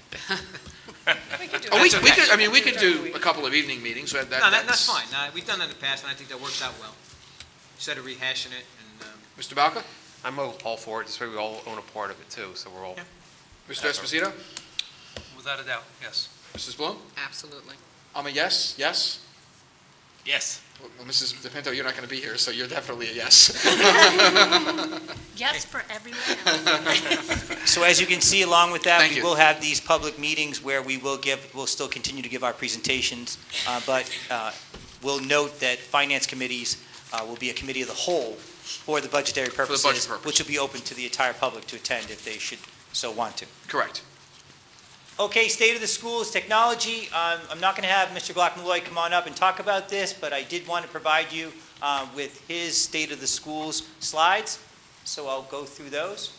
[SPEAKER 1] We could do a couple of evening meetings.
[SPEAKER 4] That's fine. We've done that in the past, and I think that works out well. Instead of rehashing it, and,
[SPEAKER 1] Mr. Balca?
[SPEAKER 7] I'm all for it. This way we all own a part of it too, so we're all.
[SPEAKER 4] Yeah.
[SPEAKER 1] Mr. Esposito?
[SPEAKER 10] Without a doubt, yes.
[SPEAKER 1] Mrs. Bloom?
[SPEAKER 11] Absolutely.
[SPEAKER 1] I'm a yes, yes?
[SPEAKER 10] Yes.
[SPEAKER 1] Well, Mrs. DePinto, you're not going to be here, so you're definitely a yes.
[SPEAKER 2] Yes for everyone else.
[SPEAKER 5] So as you can see, along with that,
[SPEAKER 1] Thank
[SPEAKER 5] we
[SPEAKER 1] you.
[SPEAKER 5] will have these public meetings where we'll still continue to give our presentations, but we'll note that finance committees will be a committee of the whole for the budgetary purposes,
[SPEAKER 1] purpose.
[SPEAKER 5] which will be open to the entire public to attend if they should so want to.
[SPEAKER 1] Correct.
[SPEAKER 5] Okay, State of the Schools technology. I'm not going to have Mr. Glock-Malloy come on up and talk about this, but I did want to provide you with his State of the Schools slides, so I'll go through those.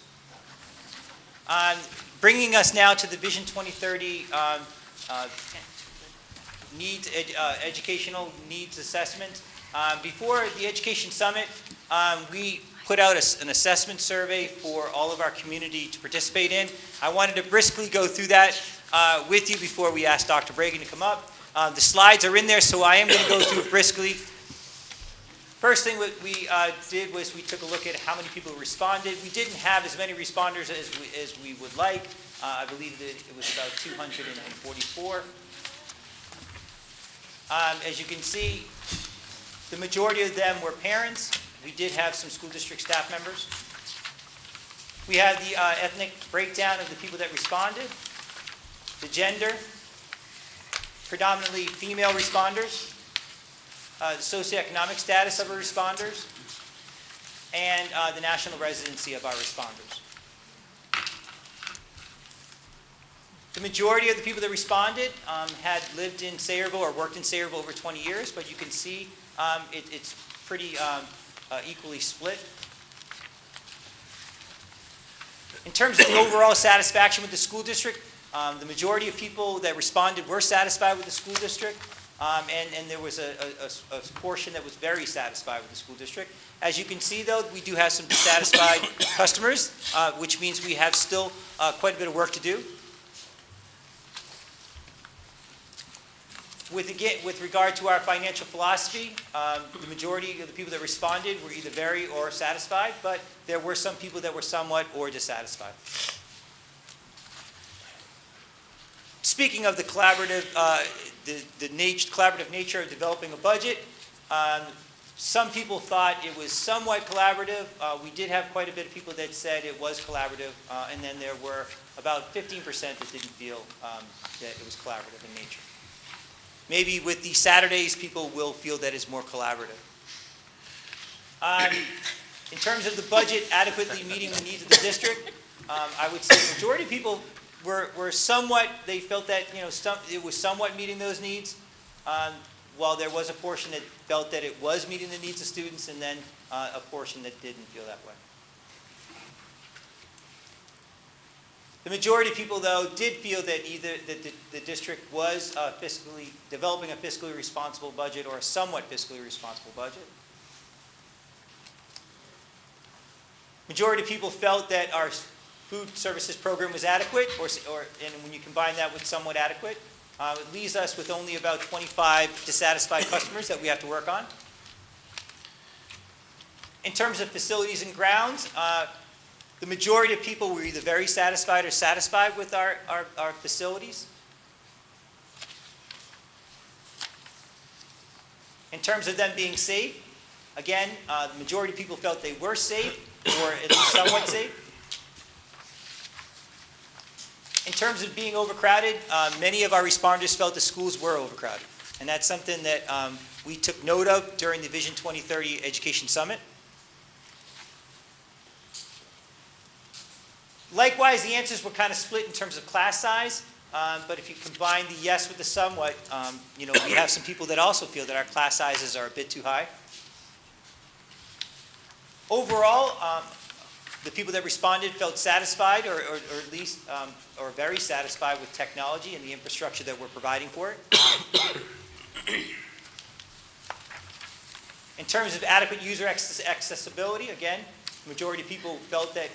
[SPEAKER 5] Bringing us now to the Vision 2030 educational needs assessment. Before the Education Summit, we put out an assessment survey for all of our community to participate in. I wanted to briskly go through that with you before we ask Dr. Bragan to come up. The slides are in there, so I am going to go through it briskly. First thing we did was we took a look at how many people responded. We didn't have as many responders as we would like. I believe that it was about 244. As you can see, the majority of them were parents. we did have some school district staff members. We have the ethnic breakdown of the people that responded, the gender, predominantly female responders, the socioeconomic status of our responders, and the national residency of our responders. The majority of the people that responded had lived in Sayreville or worked in Sayreville over 20 years, but you can see it's pretty equally split. In terms of the overall satisfaction with the school district, the majority of people that responded were satisfied with the school district, and there was a portion that was very satisfied with the school district. As you can see, though, we do have some dissatisfied customers, which means we have still quite a bit of work to do. With regard to our financial philosophy, the majority of the people that responded were either very or satisfied, but there were some people that were somewhat or dissatisfied. Speaking of the collaborative, collaborative nature of developing a budget, some people thought it was somewhat collaborative. We did have quite a bit of people that said it was collaborative, and then there were about 15% that didn't feel that it was collaborative in nature. Maybe with the Saturdays, people will feel that it's more collaborative. In terms of the budget adequately meeting the needs of the district, I would say the majority of people were somewhat, they felt that it was somewhat meeting those needs, while there was a portion that felt that it was meeting the needs of students, and then a portion that didn't feel that way. The majority of people, though, did feel that either the district was developing a fiscally responsible budget or a somewhat fiscally responsible budget. Majority of people felt that our food services program was adequate, and when you combine that with somewhat adequate, it leaves us with only about 25 dissatisfied customers that we have to work on. In terms of facilities and grounds, the majority of people were either very satisfied or satisfied with our facilities. In terms of them being safe, again, the majority of people felt they were safe or at least somewhat safe. In terms of being overcrowded, many of our responders felt the schools were overcrowded. And that's something that we took note of during the Vision 2030 Education Summit. Likewise, the answers were kind of split in terms of class size, but if you combine the yes with the somewhat, we have some people that also feel that our class sizes are a bit too high. Overall, the people that responded felt satisfied or at least or very satisfied with technology and the infrastructure that we're providing for it. In terms of adequate user accessibility, again, the majority of people felt that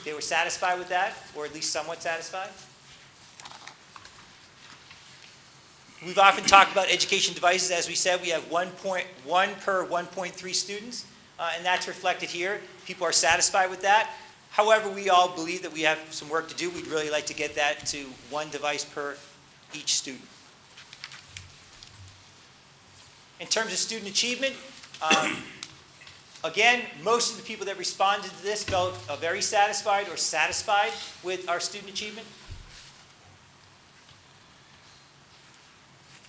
[SPEAKER 5] they were satisfied with that, or at least somewhat satisfied. We've often talked about education devices. As we said, we have 1 per 1.3 students, and that's reflected here. People are satisfied with that. However, we all believe that we have some work to do. We'd really like to get that to 1 device per each student. In terms of student achievement, again, most of the people that responded to this felt very satisfied or satisfied with our student achievement.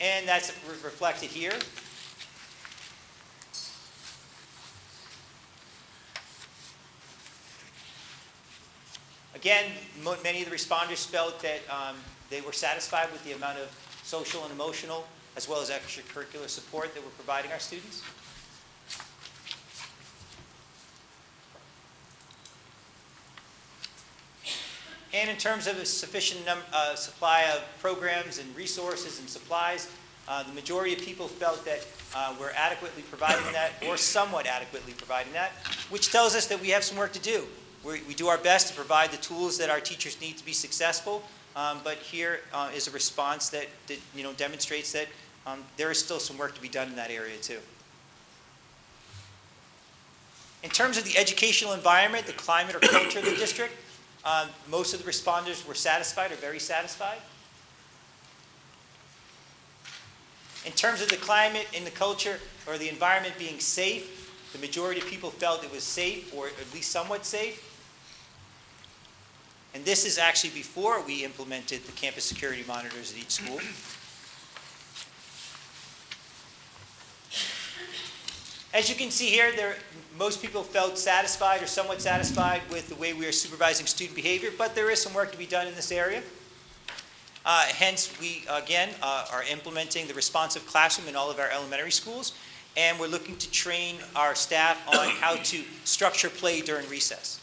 [SPEAKER 5] And that's reflected here. Again, many of the responders felt that they were satisfied with the amount of social and emotional, as well as extracurricular support that we're providing our students. And in terms of a sufficient supply of programs and resources and supplies, the majority of people felt that we're adequately providing that or somewhat adequately providing that, which tells us that we have some work to do. We do our best to provide the tools that our teachers need to be successful, but here is a response that demonstrates that there is still some work to be done in that area too. In terms of the educational environment, the climate or culture of the district, most of the responders were satisfied or very satisfied. In terms of the climate and the culture or the environment being safe, The majority of people felt it was safe, or at least somewhat safe. And this is actually before we implemented the campus security monitors at each school. As you can see here, most people felt satisfied or somewhat satisfied with the way we are supervising student behavior, but there is some work to be done in this area. Hence, we, again, are implementing the responsive classroom in all of our elementary schools, and we're looking to train our staff on how to structure play during recess.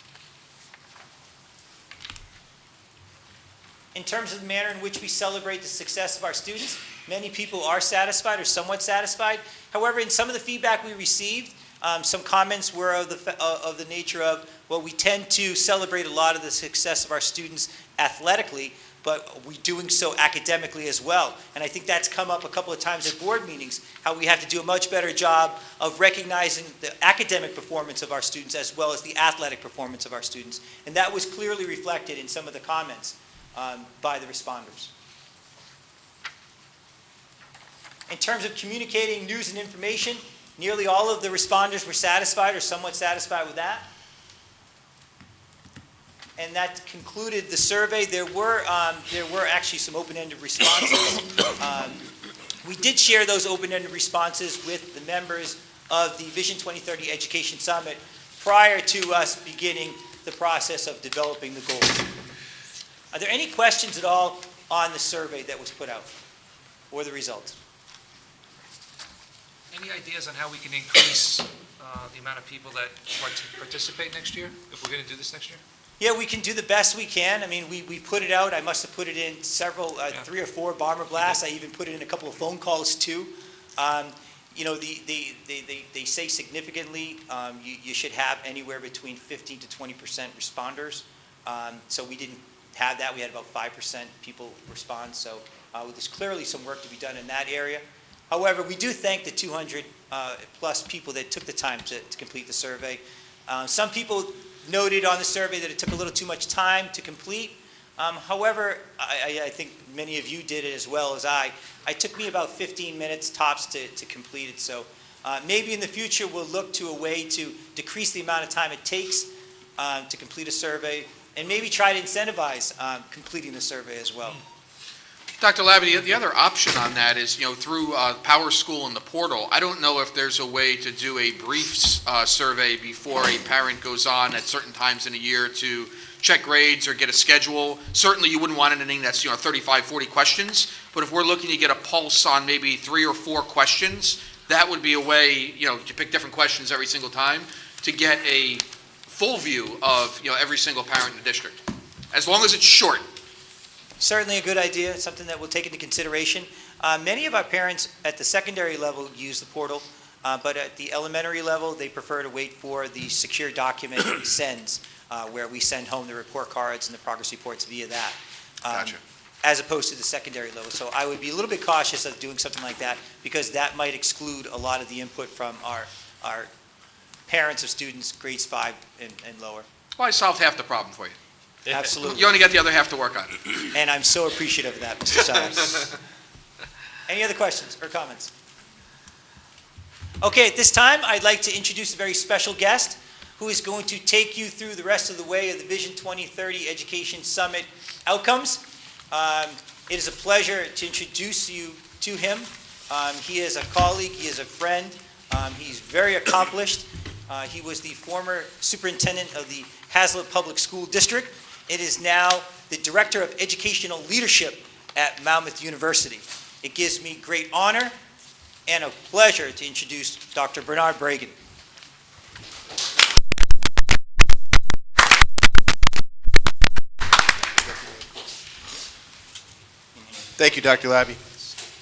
[SPEAKER 5] In terms of the manner in which we celebrate the success of our students, many people are satisfied or somewhat satisfied. However, in some of the feedback we received, some comments were of the nature of, well, we tend to celebrate a lot of the success of our students athletically, but we're doing so academically as well. And I think that's come up a couple of times at board meetings, how we have to do a much better job of recognizing the academic performance of our students as well as the athletic performance of our students. And that was clearly reflected in some of the comments by the responders. In terms of communicating news and information, nearly all of the responders were satisfied or somewhat satisfied with that. And that concluded the survey. There were actually some open-ended responses. We did share those open-ended responses with the members of the Vision 2030 Education Summit prior to us beginning the process of developing the goals. Are there any questions at all on the survey that was put out or the results?
[SPEAKER 10] Any ideas on how we can increase the amount of people that participate next year, if we're going to do this next year?
[SPEAKER 5] Yeah, we can do the best we can. I mean, we put it out. I must have put it in several, 3 or 4 bomber blasts. I even put it in a couple of phone calls too. You know, they say significantly you should have anywhere between 15 to 20% responders. So we didn't have that. We had about 5% people respond. So there's clearly some work to be done in that area. However, we do thank the 200 plus people that took the time to complete the survey. Some people noted on the survey that it took a little too much time to complete. However, I think many of you did it as well as I. It took me about 15 minutes tops to complete it. So maybe in the future we'll look to a way to decrease the amount of time it takes to complete a survey, and maybe try to incentivize completing the survey as well.
[SPEAKER 1] Dr. Labby, the other option on that is, you know, through Power School and the portal, I don't know if there's a way to do a brief survey before a parent goes on at certain times in a year to check grades or get a schedule. Certainly you wouldn't want anything that's, 35, 40 questions, but if we're looking to get a pulse on maybe 3 or 4 questions, that would be a way, to pick different questions every single time to get a full view of, every single parent in the district, as long as it's short.
[SPEAKER 5] Certainly a good idea, something that we'll take into consideration. Many of our parents at the secondary level use the portal, but at the elementary level, they prefer to wait for the secure document sends, where we send home the report cards and the progress reports via that,
[SPEAKER 1] Gotcha.
[SPEAKER 5] as opposed to the secondary level. So I would be a little bit cautious of doing something like that, because that might exclude a lot of the input from our parents of students grades 5 and lower.
[SPEAKER 1] Well, I solved half the problem for you.
[SPEAKER 5] Absolutely.
[SPEAKER 1] You only got the other half to work on.
[SPEAKER 5] And I'm so appreciative of that, Mr. Sires. Any other questions or comments? Okay, at this time, I'd like to introduce a very special guest who is going to take you through the rest of the way of the Vision 2030 Education Summit outcomes. It is a pleasure to introduce you to him. He is a colleague, he is a friend, he's very accomplished. He was the former superintendent of the Hazlet Public School District. It is now the Director of Educational Leadership at Monmouth University. It gives me great honor and a pleasure to introduce Dr. Bernard Bragan.
[SPEAKER 11] Thank you, Dr. Labby.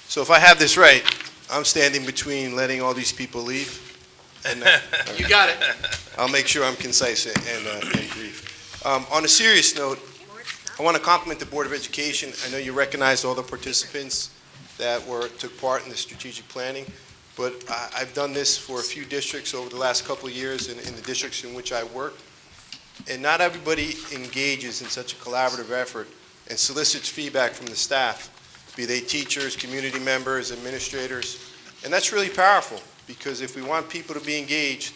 [SPEAKER 11] So if I have this right, I'm standing between letting all these people leave and
[SPEAKER 1] You got it.
[SPEAKER 11] I'll make sure I'm concise and brief. On a serious note, I want to compliment the Board of Education. I know you recognized all the participants that took part in the strategic planning, but I've done this for a few districts over the last couple of years in the districts in which I work, and not everybody engages in such a collaborative effort and solicits feedback from the staff, be they teachers, community members, administrators, and that's really powerful, because if we want people to be engaged,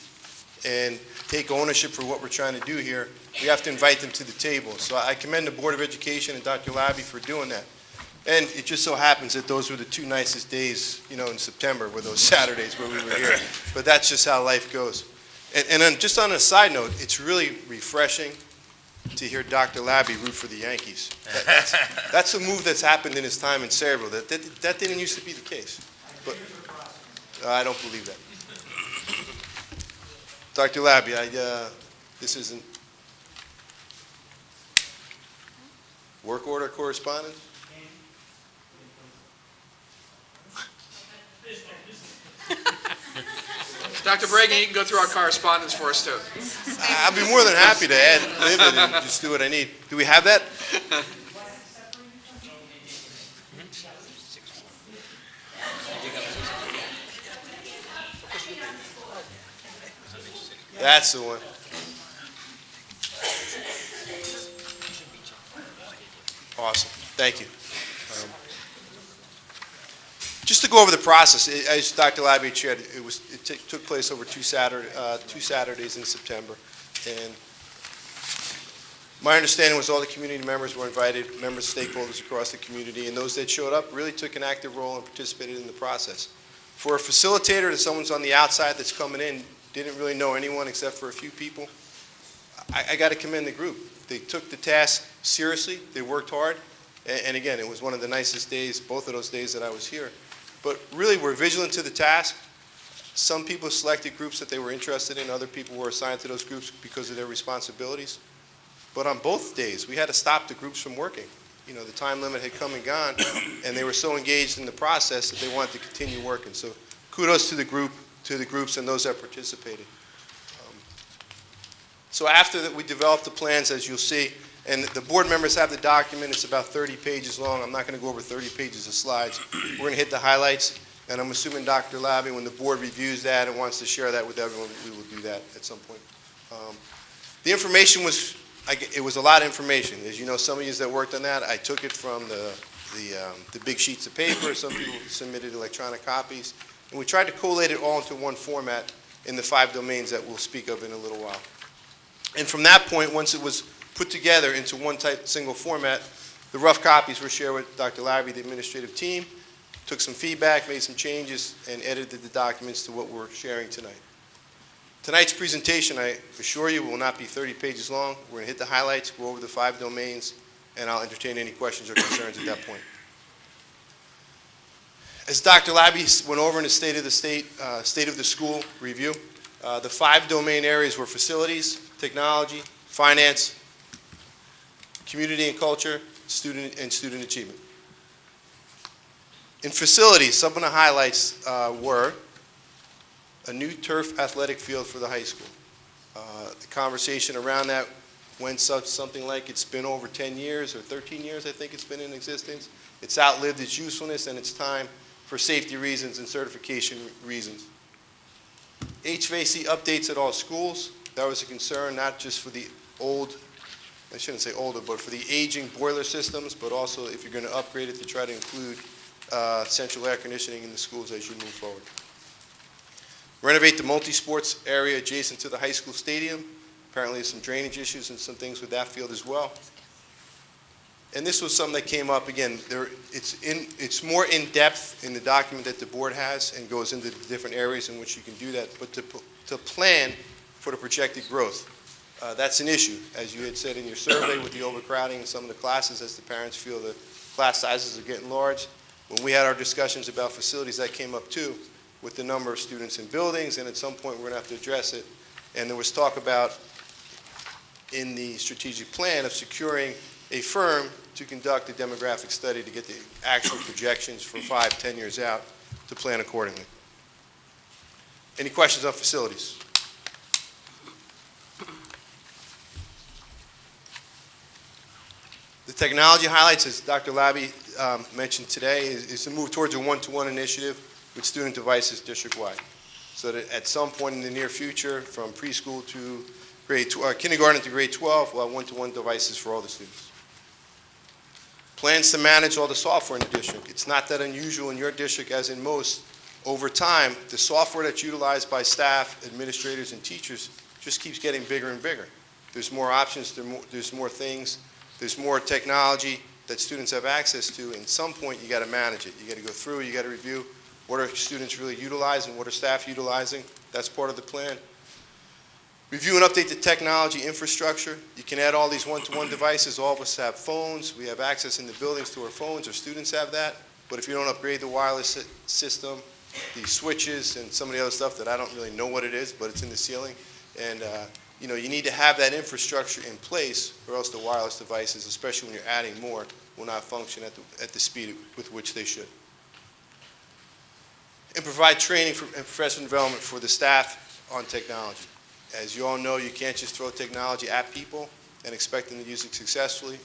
[SPEAKER 11] and take ownership for what we're trying to do here, we have to invite them to the table. So I commend the Board of Education and Dr. Labby for doing that. And it just so happens that those were the two nicest days, in September, were those Saturdays where we were here. But that's just how life goes. And then just on a side note, it's really refreshing to hear Dr. Labby root for the Yankees. That's a move that's happened in his time in Sayreville. That didn't used to be the case. But I don't believe that. Dr. Labby, this isn't work order correspondence?
[SPEAKER 1] Dr. Bragan, you can go through our correspondence for us, too.
[SPEAKER 11] I'd be more than happy to add it and just do what I need. Do we have that? That's the one. Awesome. Thank you. Just to go over the process, as Dr. Labby shared, it took place over two Saturdays in September. And my understanding was all the community members were invited, members, stakeholders across the community, and those that showed up really took an active role and participated in the process. For a facilitator, that someone's on the outside that's coming in, didn't really know anyone except for a few people, I got to commend the group. They took the task seriously, they worked hard, and again, it was one of the nicest days, both of those days that I was here. But really, we're vigilant to the task. Some people selected groups that they were interested in, other people were assigned to those groups because of their responsibilities. But on both days, we had to stop the groups from working. The time limit had come and gone, and they were so engaged in the process that they wanted to continue working. So kudos to the groups and those that participated. So after that, we developed the plans, as you'll see, and the board members have the document. It's about 30 pages long. I'm not going to go over 30 pages of slides. We're going to hit the highlights, and I'm assuming Dr. Labby, when the board reviews that and wants to share that with everyone, we will do that at some point. The information was, it was a lot of information. As you know, some of you that worked on that, I took it from the big sheets of paper. Some people submitted electronic copies, and we tried to collate it all into one format in the 5 domains that we'll speak of in a little while. And from that point, once it was put together into one single format, the rough copies were shared with Dr. Labby, the administrative team, took some feedback, made some changes, and edited the documents to what we're sharing tonight. Tonight's presentation, I assure you, will not be 30 pages long. We're going to hit the highlights, go over the 5 domains, and I'll entertain any questions or concerns at that point. As Dr. Labby went over in the State of the School review, the 5 domain areas were facilities, technology, finance, community and culture, student achievement. In facilities, some of the highlights were a new turf athletic field for the high school. The conversation around that went something like it's been over 10 years or 13 years, I think it's been in existence. It's outlived its usefulness and it's time for safety reasons and certification reasons. HVAC updates at all schools. That was a concern not just for the old, I shouldn't say older, but for the aging boiler systems, but also if you're going to upgrade it to try to include central air conditioning in the schools as you move forward. Renovate the multi-sports area adjacent to the high school stadium. Apparently there's some drainage issues and some things with that field as well. And this was something that came up, again, it's more in-depth in the document that the board has and goes into the different areas in which you can do that, but to plan for the projected growth. That's an issue, as you had said in your survey with the overcrowding in some of the classes as the parents feel the class sizes are getting large. When we had our discussions about facilities, that came up too, with the number of students in buildings, and at some point we're going to have to address it. And there was talk about, in the strategic plan, of securing a firm to conduct a demographic study to get the actual projections for 5-10 years out to plan accordingly. Any questions on facilities? The technology highlights, as Dr. Labby mentioned today, is to move towards a one-to-one initiative with student devices district-wide. So that at some point in the near future, from preschool to kindergarten to grade 12, we'll have one-to-one devices for all the students. Plans to manage all the software in the district. It's not that unusual in your district, as in most, over time, the software that's utilized by staff, administrators, and teachers just keeps getting bigger and bigger. There's more options, there's more things, there's more technology that students have access to, and at some point you got to manage it. You got to go through, you got to review what are students really utilizing, what are staff utilizing. That's part of the plan. Review and update the technology infrastructure. You can add all these one-to-one devices. All of us have phones. We have access in the buildings to our phones. Our students have that. But if you don't upgrade the wireless system, the switches, and some of the other stuff that I don't really know what it is, but it's in the ceiling, and you know, you need to have that infrastructure in place, or else the wireless devices, especially when you're adding more, will not function at the speed with which they should. And provide training and professional development for the staff on technology. As you all know, you can't just throw technology at people and expect them to use it successfully.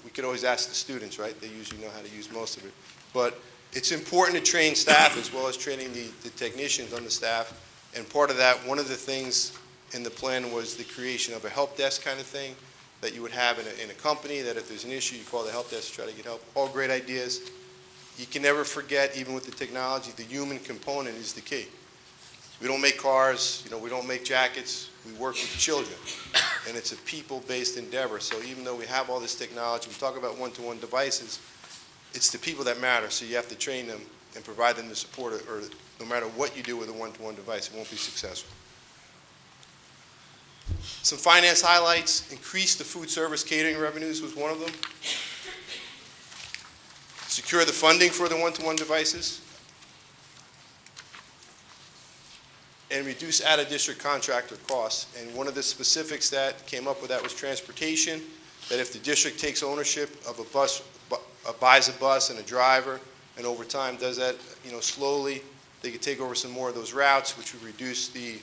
[SPEAKER 11] We could always ask the students, right? They usually know how to use most of it. But it's important to train staff as well as training the technicians on the staff. And part of that, one of the things in the plan was the creation of a help desk kind of thing that you would have in a company, that if there's an issue, you call the help desk to try to get help. All great ideas. You can never forget, even with the technology, the human component is the key. We don't make cars, you know, we don't make jackets, we work with children. And it's a people-based endeavor. So even though we have all this technology, we talk about one-to-one devices, it's the people that matter. So you have to train them and provide them the support, or no matter what you do with a one-to-one device, it won't be successful. Some finance highlights: increase the food service catering revenues was one of them. Secure the funding for the one-to-one devices. And reduce out-of-district contractor costs. And one of the specifics that came up with that was transportation, that if the district takes ownership of a bus, buys a bus and a driver, and over time does that, you know, slowly, they could take over some more of those routes, which would reduce the,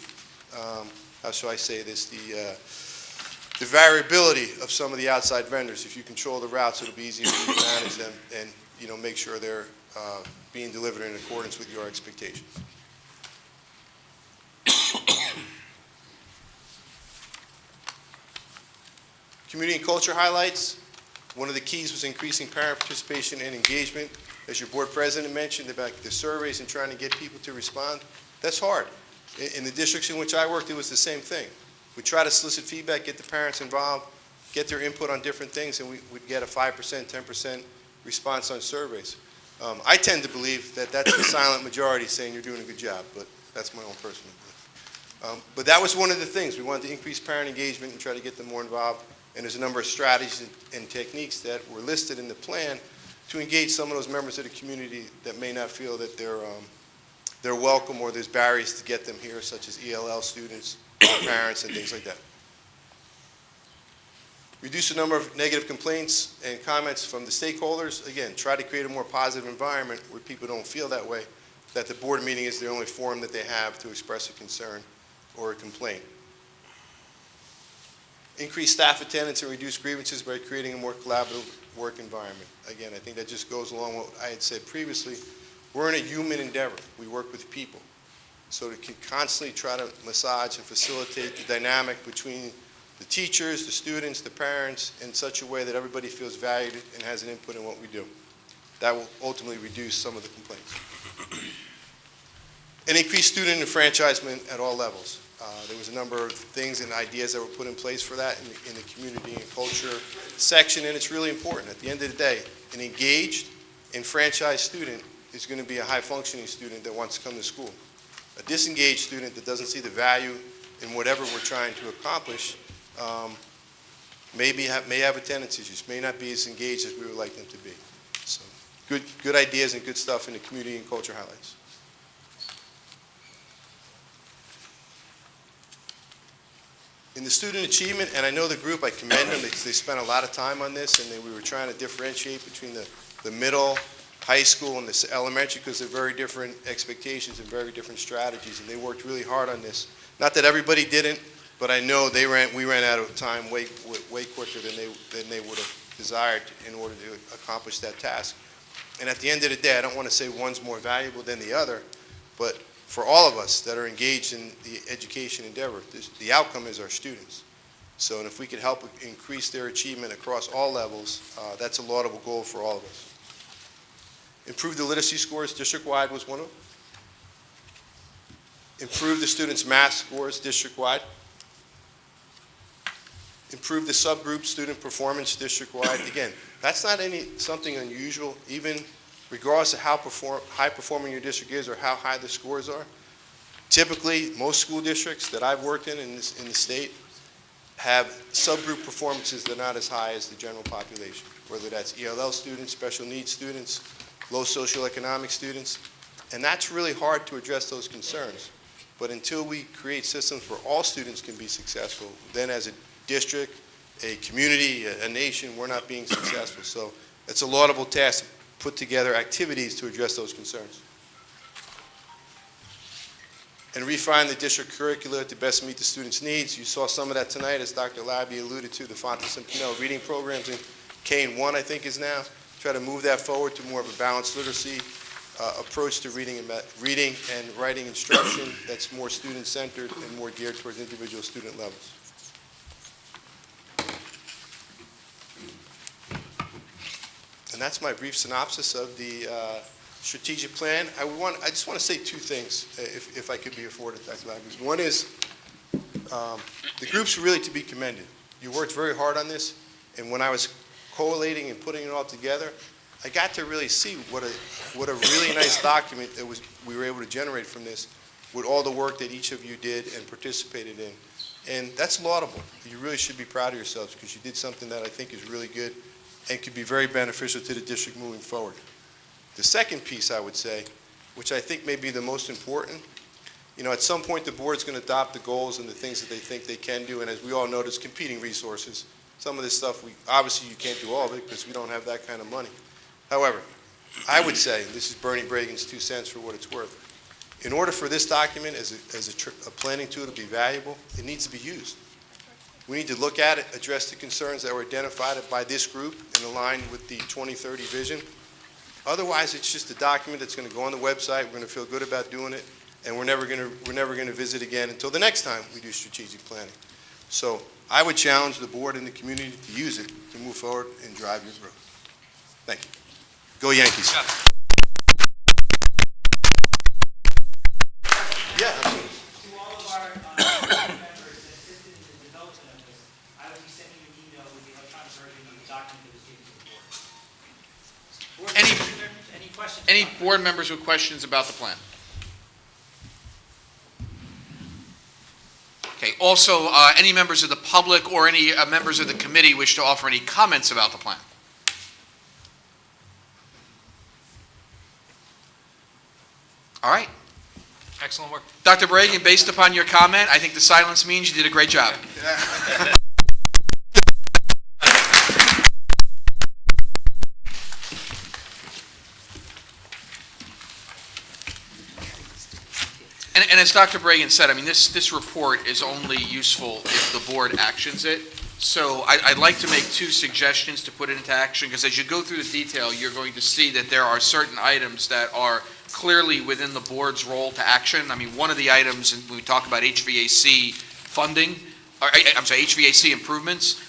[SPEAKER 11] how shall I say this, the variability of some of the outside vendors. If you control the routes, it'll be easier for you to manage them and, you know, make sure they're being delivered in accordance with your expectations. Community and culture highlights. One of the keys was increasing parent participation and engagement. As your board president mentioned about the surveys and trying to get people to respond, that's hard. In the districts in which I worked, it was the same thing. We try to solicit feedback, get the parents involved, get their input on different things, and we'd get a 5%, 10% response on surveys. I tend to believe that that's the silent majority saying you're doing a good job, but that's my own personal belief. But that was one of the things. We wanted to increase parent engagement and try to get them more involved. And there's a number of strategies and techniques that were listed in the plan to engage some of those members of the community that may not feel that they're welcome, or there's barriers to get them here, such as ELL students, parents, and things like that. Reduce the number of negative complaints and comments from the stakeholders. Again, try to create a more positive environment where people don't feel that way, that the board meeting is the only forum that they have to express a concern or a complaint. Increase staff attendance and reduce grievances by creating a more collaborative work environment. Again, I think that just goes along with what I had said previously. We're in a human endeavor. We work with people. So to constantly try to massage and facilitate the dynamic between the teachers, the students, the parents, in such a way that everybody feels valued and has an input in what we do. That will ultimately reduce some of the complaints. And increase student enfranchisement at all levels. There was a number of things and ideas that were put in place for that in the community and culture section, and it's really important. At the end of the day, an engaged, enfranchised student is going to be a high-functioning student that wants to come to school. A disengaged student that doesn't see the value in whatever we're trying to accomplish may have attendance issues, may not be as engaged as we would like them to be. So good ideas and good stuff in the community and culture highlights. In the student achievement, and I know the group, I commend them, they spent a lot of time on this, and we were trying to differentiate between the middle, high school, and the elementary, because they're very different expectations and very different strategies, and they worked really hard on this. Not that everybody didn't, but I know we ran out of time way quicker than they would have desired in order to accomplish that task. And at the end of the day, I don't want to say one's more valuable than the other, but for all of us that are engaged in the education endeavor, the outcome is our students. So, and if we could help increase their achievement across all levels, that's a laudable goal for all of us. Improve the literacy scores district-wide was one of them. improve the students' math scores district-wide, improve the subgroup student performance district-wide. Again, that's not something unusual, even regardless of how high-performing your district is or how high the scores are. Typically, most school districts that I've worked in the state have subgroup performances that are not as high as the general population, whether that's ELL students, special needs students, low socioeconomic students, and that's really hard to address those concerns. But until we create systems where all students can be successful, then as a district, a community, a nation, we're not being successful. So it's a laudable task to put together activities to address those concerns. And refine the district curricula to best meet the students' needs. You saw some of that tonight, as Dr. Labby alluded to, the Fontes and Pinnell reading programs in K-1, I think, is now. Try to move that forward to more of a balanced literacy approach to reading and writing instruction that's more student-centered and more geared towards individual student levels. And that's my brief synopsis of the strategic plan. I just want to say two things, if I could be afforded, Dr. Labby. One is the group's really to be commended. You worked very hard on this, and when I was collating and putting it all together, I got to really see what a really nice document that we were able to generate from this with all the work that each of you did and participated in. And that's laudable. You really should be proud of yourselves because you did something that I think is really good and could be very beneficial to the district moving forward. The second piece, I would say, which I think may be the most important, at some point the board's going to adopt the goals and the things that they think they can do, and as we all know, there's competing resources. Some of this stuff, obviously you can't do all of it because we don't have that kind of money. However, I would say, this is Bernie Bragan's 2 cents for what it's worth, in order for this document as a planning tool to be valuable, it needs to be used. We need to look at it, address the concerns that were identified by this group and aligned with the 2030 vision. Otherwise, it's just a document that's going to go on the website, we're going to feel good about doing it, and we're never going to visit again until the next time we do strategic planning. So I would challenge the board and the community to use it to move forward and drive your growth. Thank you. Go Yankees. Yeah.
[SPEAKER 5] To all of our members that assisted in the development of this, I will be sending you an email with the electronic version of the document that was given to the board. Any questions?
[SPEAKER 1] Any board members with questions about the plan? Okay, also, any members of the public or any members of the committee wish to offer any comments about the plan? All right.
[SPEAKER 10] Excellent work.
[SPEAKER 1] Dr. Bragan, based upon your comment, I think the silence means you did a great job. And as Dr. Bragan said, I mean, this report is only useful if the board actions it. So I'd like to make 2 suggestions to put it into action, because as you go through the detail, you're going to see that there are certain items that are clearly within the board's role to action. I mean, one of the items, and when we talk about HVAC funding, HVAC improvements,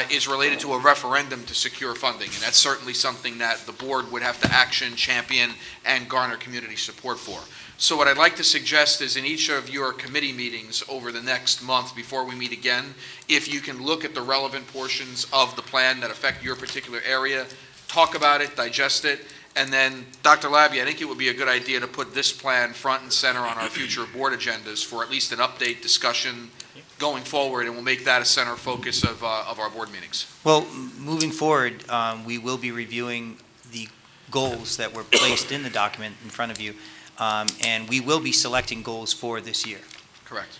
[SPEAKER 1] is related to a referendum to secure funding. And that's certainly something that the board would have to action, champion, and garner community support for. So what I'd like to suggest is in each of your committee meetings over the next month before we meet again, if you can look at the relevant portions of the plan that affect your particular area, talk about it, digest it, and then, Dr. Labby, I think it would be a good idea to put this plan front and center on our future board agendas for at least an update discussion going forward, and we'll make that a center focus of our board meetings.
[SPEAKER 12] Well, moving forward, we will be reviewing the goals that were placed in the document in front of you, and we will be selecting goals for this year.
[SPEAKER 1] Correct.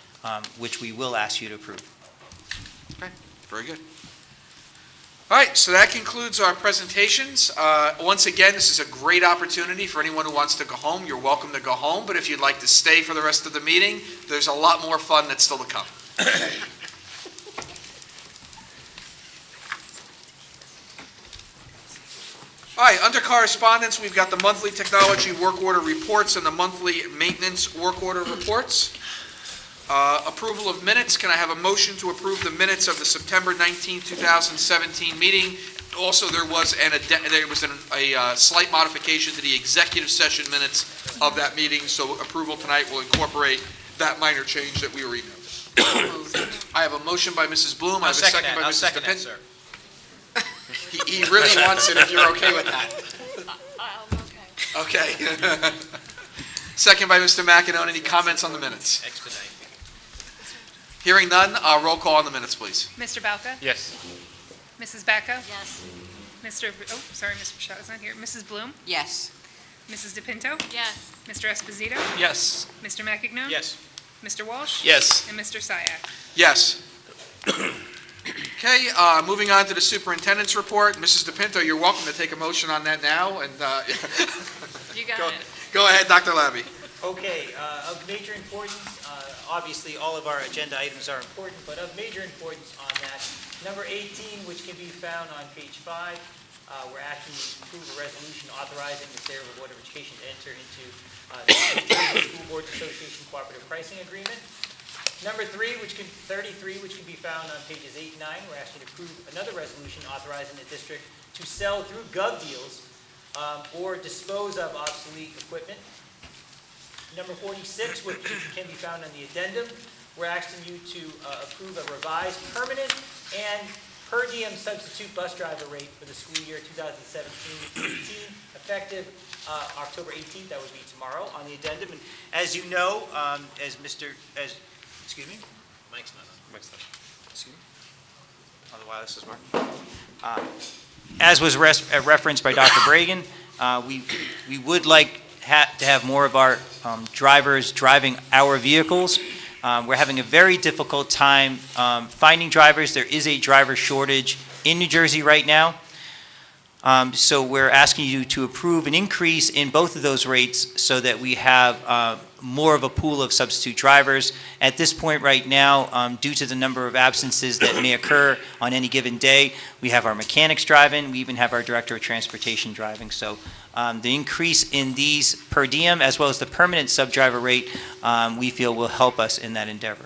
[SPEAKER 12] Which we will ask you to approve.
[SPEAKER 1] Okay, very good. All right, so that concludes our presentations. Once again, this is a great opportunity for anyone who wants to go home. You're welcome to go home, but if you'd like to stay for the rest of the meeting, there's a lot more fun that's still to come. All right, under correspondence, we've got the monthly technology work order reports and the monthly maintenance work order reports. Approval of minutes. Can I have a motion to approve the minutes of the September 19, 2017 meeting? Also, there was a slight modification to the executive session minutes of that meeting, so approval tonight will incorporate that minor change that we were emailed. I have a motion by Mrs. Bloom. I have a second by
[SPEAKER 4] I'll
[SPEAKER 1] Mrs.
[SPEAKER 4] second that,
[SPEAKER 1] DePin-
[SPEAKER 4] sir.
[SPEAKER 1] He really wants it if you're okay with that.
[SPEAKER 9] Okay.
[SPEAKER 1] Okay. Second by Mr. McEnone. Any comments on the minutes?
[SPEAKER 4] Expedite.
[SPEAKER 1] Hearing none, roll call on the minutes, please.
[SPEAKER 2] Mr. Balca?
[SPEAKER 7] Yes.
[SPEAKER 2] Mrs. Becca?
[SPEAKER 6] Yes.
[SPEAKER 2] Mr. Mr. Bishot's not here. Mrs. Bloom?
[SPEAKER 3] Yes.
[SPEAKER 2] Mrs. DePinto?
[SPEAKER 9] Yes.
[SPEAKER 2] Mr. Esposito?
[SPEAKER 1] Yes.
[SPEAKER 2] Mr. McEnone?
[SPEAKER 4] Yes.
[SPEAKER 2] Mr. Walsh?
[SPEAKER 1] Yes.
[SPEAKER 2] And Mr. Syak?
[SPEAKER 1] Yes. Okay, moving on to the superintendent's report. Mrs. DePinto, you're welcome to take a motion on that now, and
[SPEAKER 9] You got
[SPEAKER 1] Go-
[SPEAKER 9] it.
[SPEAKER 1] go ahead, Dr. Labby.
[SPEAKER 5] Okay, of major importance, obviously, all of our agenda items are important, but of major importance on that, number 18, which can be found on page 5, we're asking you to approve a resolution authorizing the Sayreville Board of Education to enter into the New Jersey School Boards Association Cooperative Pricing Agreement. Number 33, which can be found on pages 8 and 9, we're asking you to approve another resolution authorizing the district to sell through gov deals or dispose of obsolete equipment. Number 46, which can be found on the addendum, we're asking you to approve a revised permanent and per diem substitute bus driver rate for the school year 2017-18, effective October 18th, that would be tomorrow, on the addendum. And as you know, excuse me? Mike's not on.
[SPEAKER 7] Mike's not.
[SPEAKER 5] Excuse me?
[SPEAKER 12] Otherwise, this is working. As was referenced by Dr. Bragan, we would like to have more of our drivers driving our vehicles. We're having a very difficult time finding drivers. There is a driver shortage in New Jersey right now. So we're asking you to approve an increase in both of those rates so that we have more of a pool of substitute drivers. At this point right now, due to the number of absences that may occur on any given day, we have our mechanics driving, we even have our director of transportation driving. So the increase in these per diem as well as the permanent sub-driver rate, we feel will help us in that endeavor.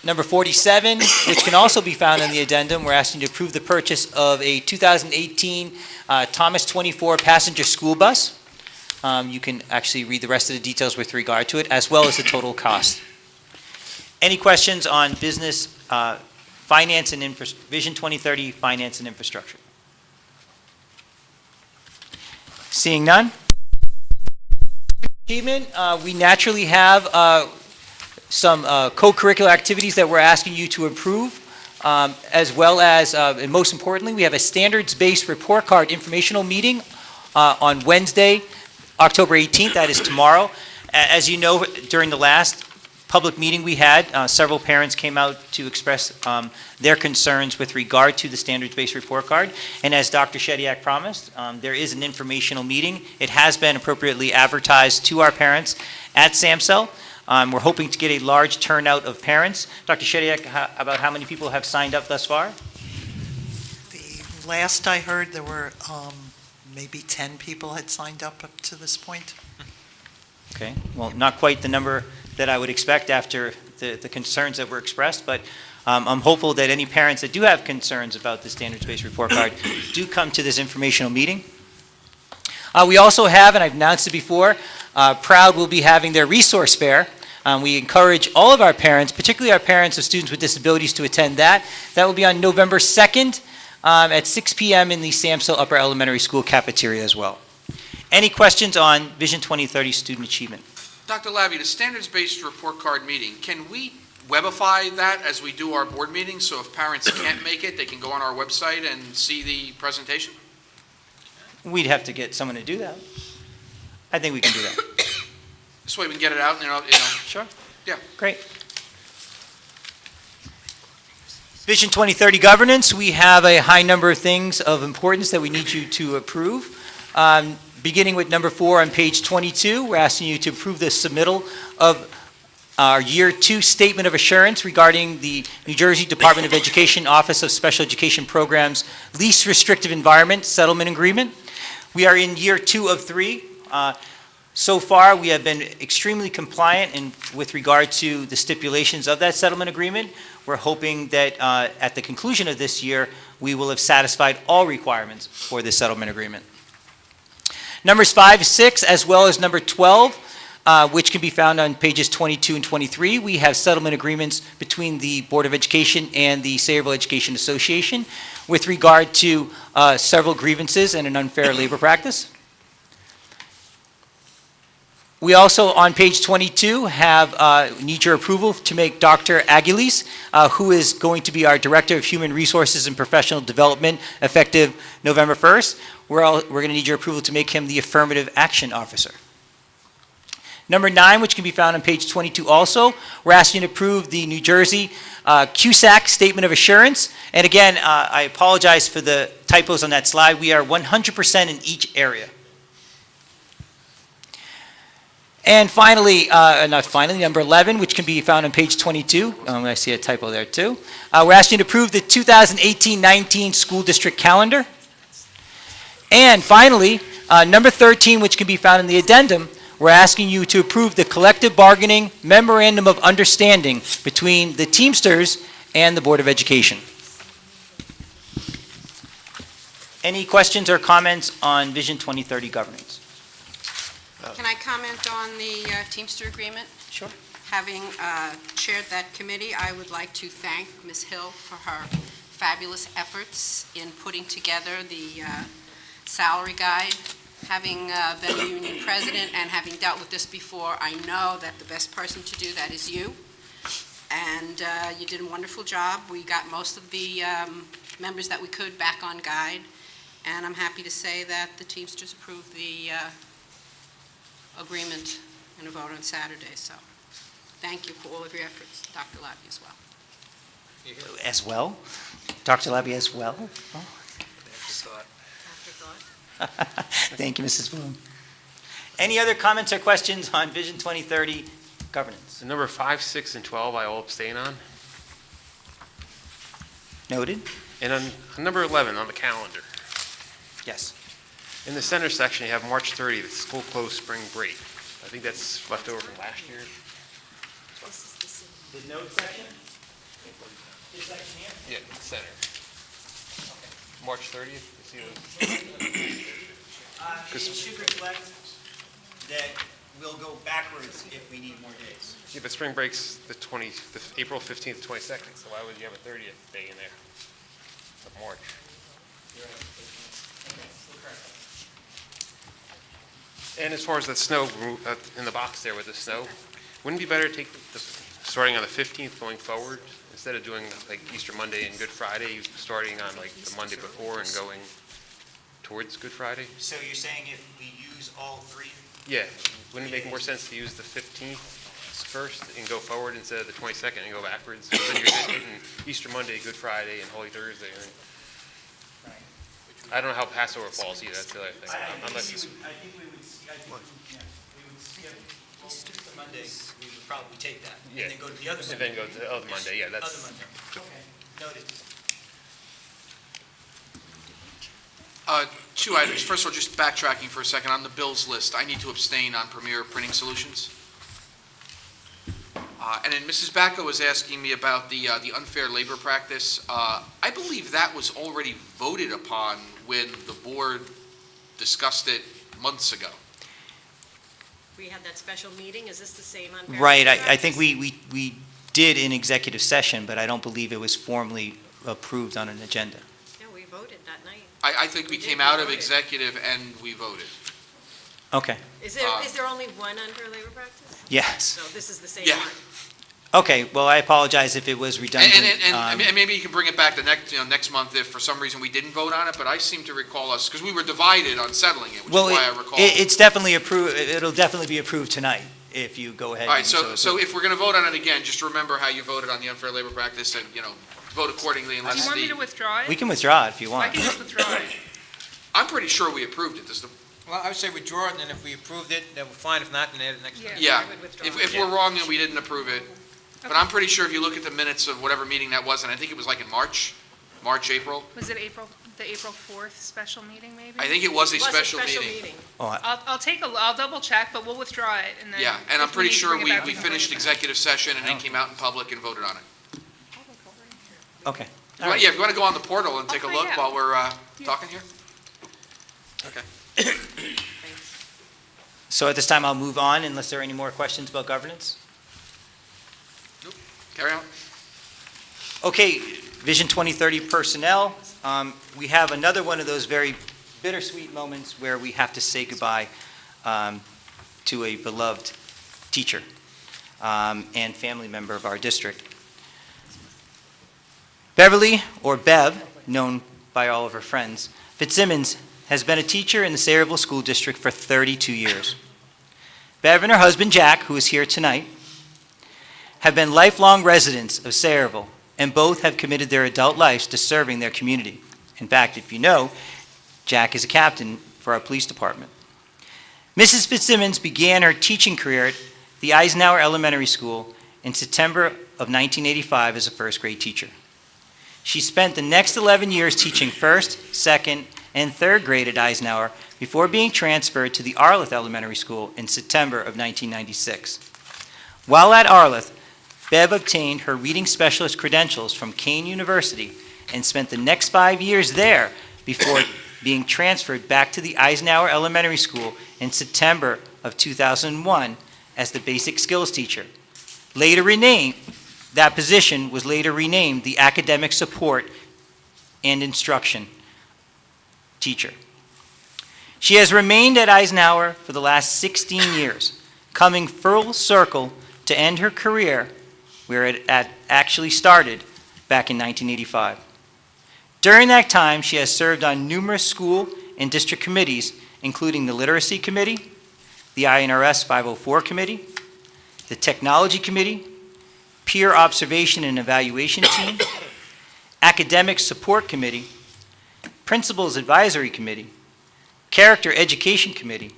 [SPEAKER 12] Number 47, which can also be found in the addendum, we're asking you to approve the purchase of a 2018 Thomas 24 passenger school bus. You can actually read the rest of the details with regard to it, as well as the total cost. Any questions on business, finance and Vision 2030, finance and infrastructure? Seeing none? Achievement, we naturally have some co-curricular activities that we're asking you to approve, as well as, and most importantly, we have a standards-based report card informational meeting on Wednesday, October 18th, that is tomorrow. As you know, during the last public meeting we had, several parents came out to express their concerns with regard to the standards-based report card. And as Dr. Shediak promised, there is an informational meeting. It has been appropriately advertised to our parents at SAMCEL. We're hoping to get a large turnout of parents. Dr. Shediak, about how many people have signed up thus far?
[SPEAKER 8] The last I heard, there were maybe 10 people had signed up to this point.
[SPEAKER 12] Okay, well, not quite the number that I would expect after the concerns that were expressed, but I'm hopeful that any parents that do have concerns about the standards-based report card do come to this informational meeting. We also have, and I've announced it before, Proud will be having their resource fair. We encourage all of our parents, particularly our parents of students with disabilities, to attend that. That will be on November 2nd at 6 p.m. in the SAMCEL Upper Elementary School cafeteria as well. Any questions on Vision 2030 student achievement?
[SPEAKER 1] Dr. Labby, the standards-based report card meeting, can we webify that as we do our board meetings? So if parents can't make it, they can go on our website and see the presentation?
[SPEAKER 12] We'd have to get someone to do that. I think we can do that.
[SPEAKER 1] This way we can get it out, and,
[SPEAKER 12] Sure.
[SPEAKER 1] Yeah.
[SPEAKER 12] Great. Vision 2030 governance, we have a high number of things of importance that we need you to approve. Beginning with number 4 on page 22, we're asking you to approve the submittal of our Year 2 Statement of Assurance regarding the New Jersey Department of Education Office of Special Education Programs Least Restrictive Environment Settlement Agreement. We are in Year 2 of 3. So far, we have been extremely compliant with regard to the stipulations of that settlement agreement. We're hoping that at the conclusion of this year, we will have satisfied all requirements for this settlement agreement. Numbers 5, 6, as well as number 12, which can be found on pages 22 and 23, we have settlement agreements between the Board of Education and the Sayreville Education Association with regard to several grievances and an unfair labor practice. We also, on page 22, need your approval to make Dr. Aguilis, who is going to be our Director of Human Resources and Professional Development, effective November 1st. We're going to need your approval to make him the Affirmative Action Officer. Number 9, which can be found on page 22 also, we're asking you to approve the New Jersey CUSAC Statement of Assurance. And again, I apologize for the typos on that slide. We are 100% in each area. And finally, number 11, which can be found on page 22. I see a typo there too. We're asking you to approve the 2018-19 school district calendar. And finally, number 13, which can be found in the addendum, we're asking you to approve the collective bargaining memorandum of understanding between the Teamsters and the Board of Education. Any questions or comments on Vision 2030 governance?
[SPEAKER 3] Can I comment on the Teamster agreement?
[SPEAKER 12] Sure.
[SPEAKER 3] Having chaired that committee, I would like to thank Ms. Hill for her fabulous efforts in putting together the salary guide. Having been a union president and having dealt with this before, I know that the best person to do that is you. And you did a wonderful job. We got most of the members that we could back on guide. And I'm happy to say that the Teamsters approved the agreement in a vote on Saturday. So thank you for all of your efforts, Dr. Labby, as well.
[SPEAKER 12] As well? Dr. Labby as well? Oh. Thank you, Mrs. Bloom. Any other comments or questions on Vision 2030 governance?
[SPEAKER 7] So number 5, 6, and 12, I will abstain on.
[SPEAKER 12] Noted?
[SPEAKER 7] And on number 11, on the calendar,
[SPEAKER 12] Yes.
[SPEAKER 7] in the center section, you have March 30th, school closed spring break. I think that's left over from last year.
[SPEAKER 12] The note section? This section here?
[SPEAKER 7] Yeah, center. March 30th, you see those?
[SPEAKER 12] It should reflect that we'll go backwards if we need more days.
[SPEAKER 7] Yeah, but spring break's the April 15th to 22nd, so why would you have a 30th day in there of March? And as far as the snow, in the box there with the snow, wouldn't it be better to take starting on the 15th going forward, instead of doing like Easter Monday and Good Friday, starting on like the Monday before and going towards Good Friday?
[SPEAKER 12] So you're saying if we use all three?
[SPEAKER 7] Yeah, wouldn't it make more sense to use the 15th first and go forward instead of the 22nd and go backwards? Because then you're hitting Easter Monday, Good Friday, and Holy Thursday. I don't know how Passover falls either, that's the other thing.
[SPEAKER 12] I think we would skip the Monday, we would probably take that,
[SPEAKER 7] Yeah.
[SPEAKER 12] and then go to the other
[SPEAKER 7] And
[SPEAKER 12] Monday.
[SPEAKER 7] then go to the other Monday, yeah, that's.
[SPEAKER 12] Other Monday, okay, noted.
[SPEAKER 1] Two items. First of all, just backtracking for a second, on the bills list, I need to abstain on Premier Printing Solutions. And then Mrs. Bacco was asking me about the unfair labor practice. I believe that was already voted upon when the board discussed it months ago.
[SPEAKER 6] We had that special meeting, is this the same unfair?
[SPEAKER 12] Right,
[SPEAKER 6] labor
[SPEAKER 12] I think
[SPEAKER 6] practice?
[SPEAKER 12] we did in executive session, but I don't believe it was formally approved on an agenda.
[SPEAKER 6] Yeah, we voted that night.
[SPEAKER 1] I think we came out of executive and we voted.
[SPEAKER 12] Okay,
[SPEAKER 6] Is there only one unfair labor practice?
[SPEAKER 12] yes.
[SPEAKER 6] So this is the same
[SPEAKER 1] Yeah.
[SPEAKER 6] one?
[SPEAKER 12] Okay, well, I apologize if it was redundant.
[SPEAKER 1] And maybe you can bring it back the next month if for some reason we didn't vote on it, but I seem to recall us, because we were divided on settling it, which is
[SPEAKER 12] Well,
[SPEAKER 1] why I recall.
[SPEAKER 12] it's definitely approved, it'll definitely be approved tonight if you go ahead.
[SPEAKER 1] All right,
[SPEAKER 12] and
[SPEAKER 1] so if we're going to vote on it again, just remember how you voted on the unfair labor practice and, vote accordingly
[SPEAKER 2] Do
[SPEAKER 1] unless
[SPEAKER 2] you want me to withdraw it?
[SPEAKER 12] We can withdraw it if you
[SPEAKER 2] I
[SPEAKER 12] want.
[SPEAKER 2] can just withdraw it.
[SPEAKER 1] I'm pretty sure we approved it.
[SPEAKER 4] Well, I would say withdraw it, and then if we approved it, then we're fine. If not, then add it next time.
[SPEAKER 1] Yeah,
[SPEAKER 6] I would withdraw
[SPEAKER 1] if we're wrong and we didn't approve it, but I'm pretty sure if you look at the minutes of whatever meeting that was, and I think it was like in March, April,
[SPEAKER 2] Was it the April 4th special meeting, maybe?
[SPEAKER 1] I think it was a
[SPEAKER 6] It was
[SPEAKER 1] special meeting.
[SPEAKER 2] I'll double check, but we'll withdraw it, and then.
[SPEAKER 1] Yeah, and I'm
[SPEAKER 2] if we
[SPEAKER 1] pretty
[SPEAKER 2] need to
[SPEAKER 1] sure
[SPEAKER 2] bring it
[SPEAKER 1] we
[SPEAKER 2] back,
[SPEAKER 1] we
[SPEAKER 2] can
[SPEAKER 1] finished
[SPEAKER 2] bring it back.
[SPEAKER 1] executive session and then came out in public and voted on it.
[SPEAKER 12] Okay.
[SPEAKER 1] Yeah, if you want to go on the portal and take a
[SPEAKER 2] Okay,
[SPEAKER 1] look
[SPEAKER 2] yeah.
[SPEAKER 1] while we're talking here? Okay.
[SPEAKER 12] So at this time, I'll move on unless there are any more questions about governance.
[SPEAKER 1] Carry on.
[SPEAKER 12] Okay, Vision 2030 personnel. We have another one of those very bittersweet moments where we have to say goodbye to a beloved teacher and family member of our district. Beverly, or Bev, known by all of her friends, Fitzsimmons has been a teacher in the Sayreville School District for 32 years. Bev and her husband, Jack, who is here tonight, have been lifelong residents of Sayreville, and both have committed their adult lives to serving their community. In fact, if you know, Jack is a captain for our police department. Mrs. Fitzsimmons began her teaching career at the Eisenhower Elementary School in September of 1985 as a first grade teacher. She spent the next 11 years teaching first, second, and third grade at Eisenhower before being transferred to the Arleth Elementary School in September of 1996. While at Arleth, Bev obtained her reading specialist credentials from Kean University and spent the next 5 years there before being transferred back to the Eisenhower Elementary School in September of 2001 as the basic skills teacher. That position was later renamed the academic support and instruction teacher. She has remained at Eisenhower for the last 16 years, coming full circle to end her career where it actually started back in 1985. During that time, she has served on numerous school and district committees, including the Literacy Committee, the INRS 504 Committee, the Technology Committee, Peer Observation and Evaluation Team, Academic Support Committee, Principals Advisory Committee, Character Education Committee,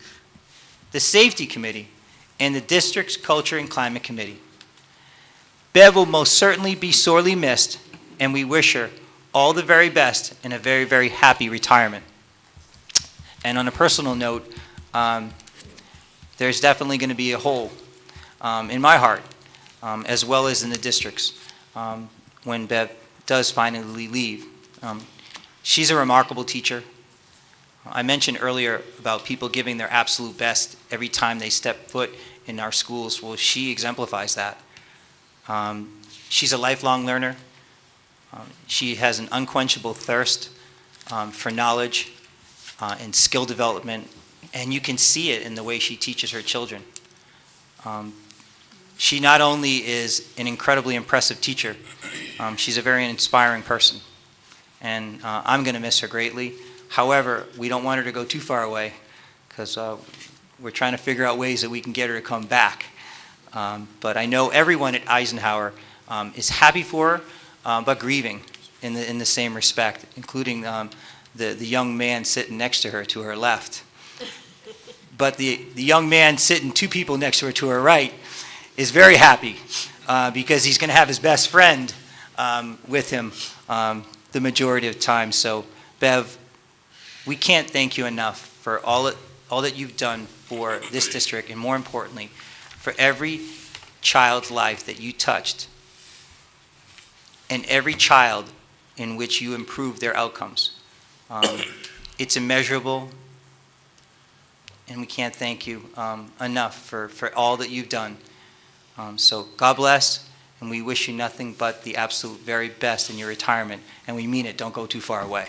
[SPEAKER 12] the Safety Committee, and the District's Culture and Climate Committee. Bev will most certainly be sorely missed, and we wish her all the very best and a very, very happy retirement. And on a personal note, there's definitely going to be a hole in my heart, as well as in the district's, when Bev does finally leave. She's a remarkable teacher. I mentioned earlier about people giving their absolute best every time they step foot in our schools. Well, she exemplifies that. She's a lifelong learner. She has an unquenchable thirst for knowledge and skill development, and you can see it in the way she teaches her children. She not only is an incredibly impressive teacher, she's a very inspiring person, and I'm going to miss her greatly. However, we don't want her to go too far away because we're trying to figure out ways that we can get her to come back. But I know everyone at Eisenhower is happy for her, but grieving in the same respect, including the young man sitting next to her to her left. But the young man sitting two people next to her to her right is very happy because he's going to have his best friend with him the majority of the time. So, Bev, we can't thank you enough for all that you've done for this district, and more importantly, for every child's life that you touched and every child in which you improved their outcomes. It's immeasurable, and we can't thank you enough for all that you've done. So God bless, and we wish you nothing but the absolute very best in your retirement, and we mean it. Don't go too far away.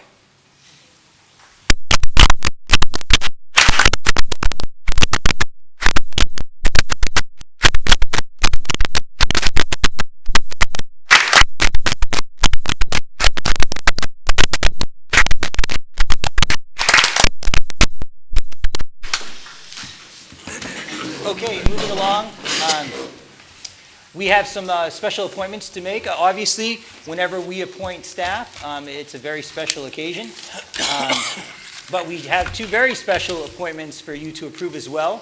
[SPEAKER 12] Okay, moving along. We have some special appointments to make. Obviously, whenever we appoint staff, it's a very special occasion. But we have two very special appointments for you to approve as well.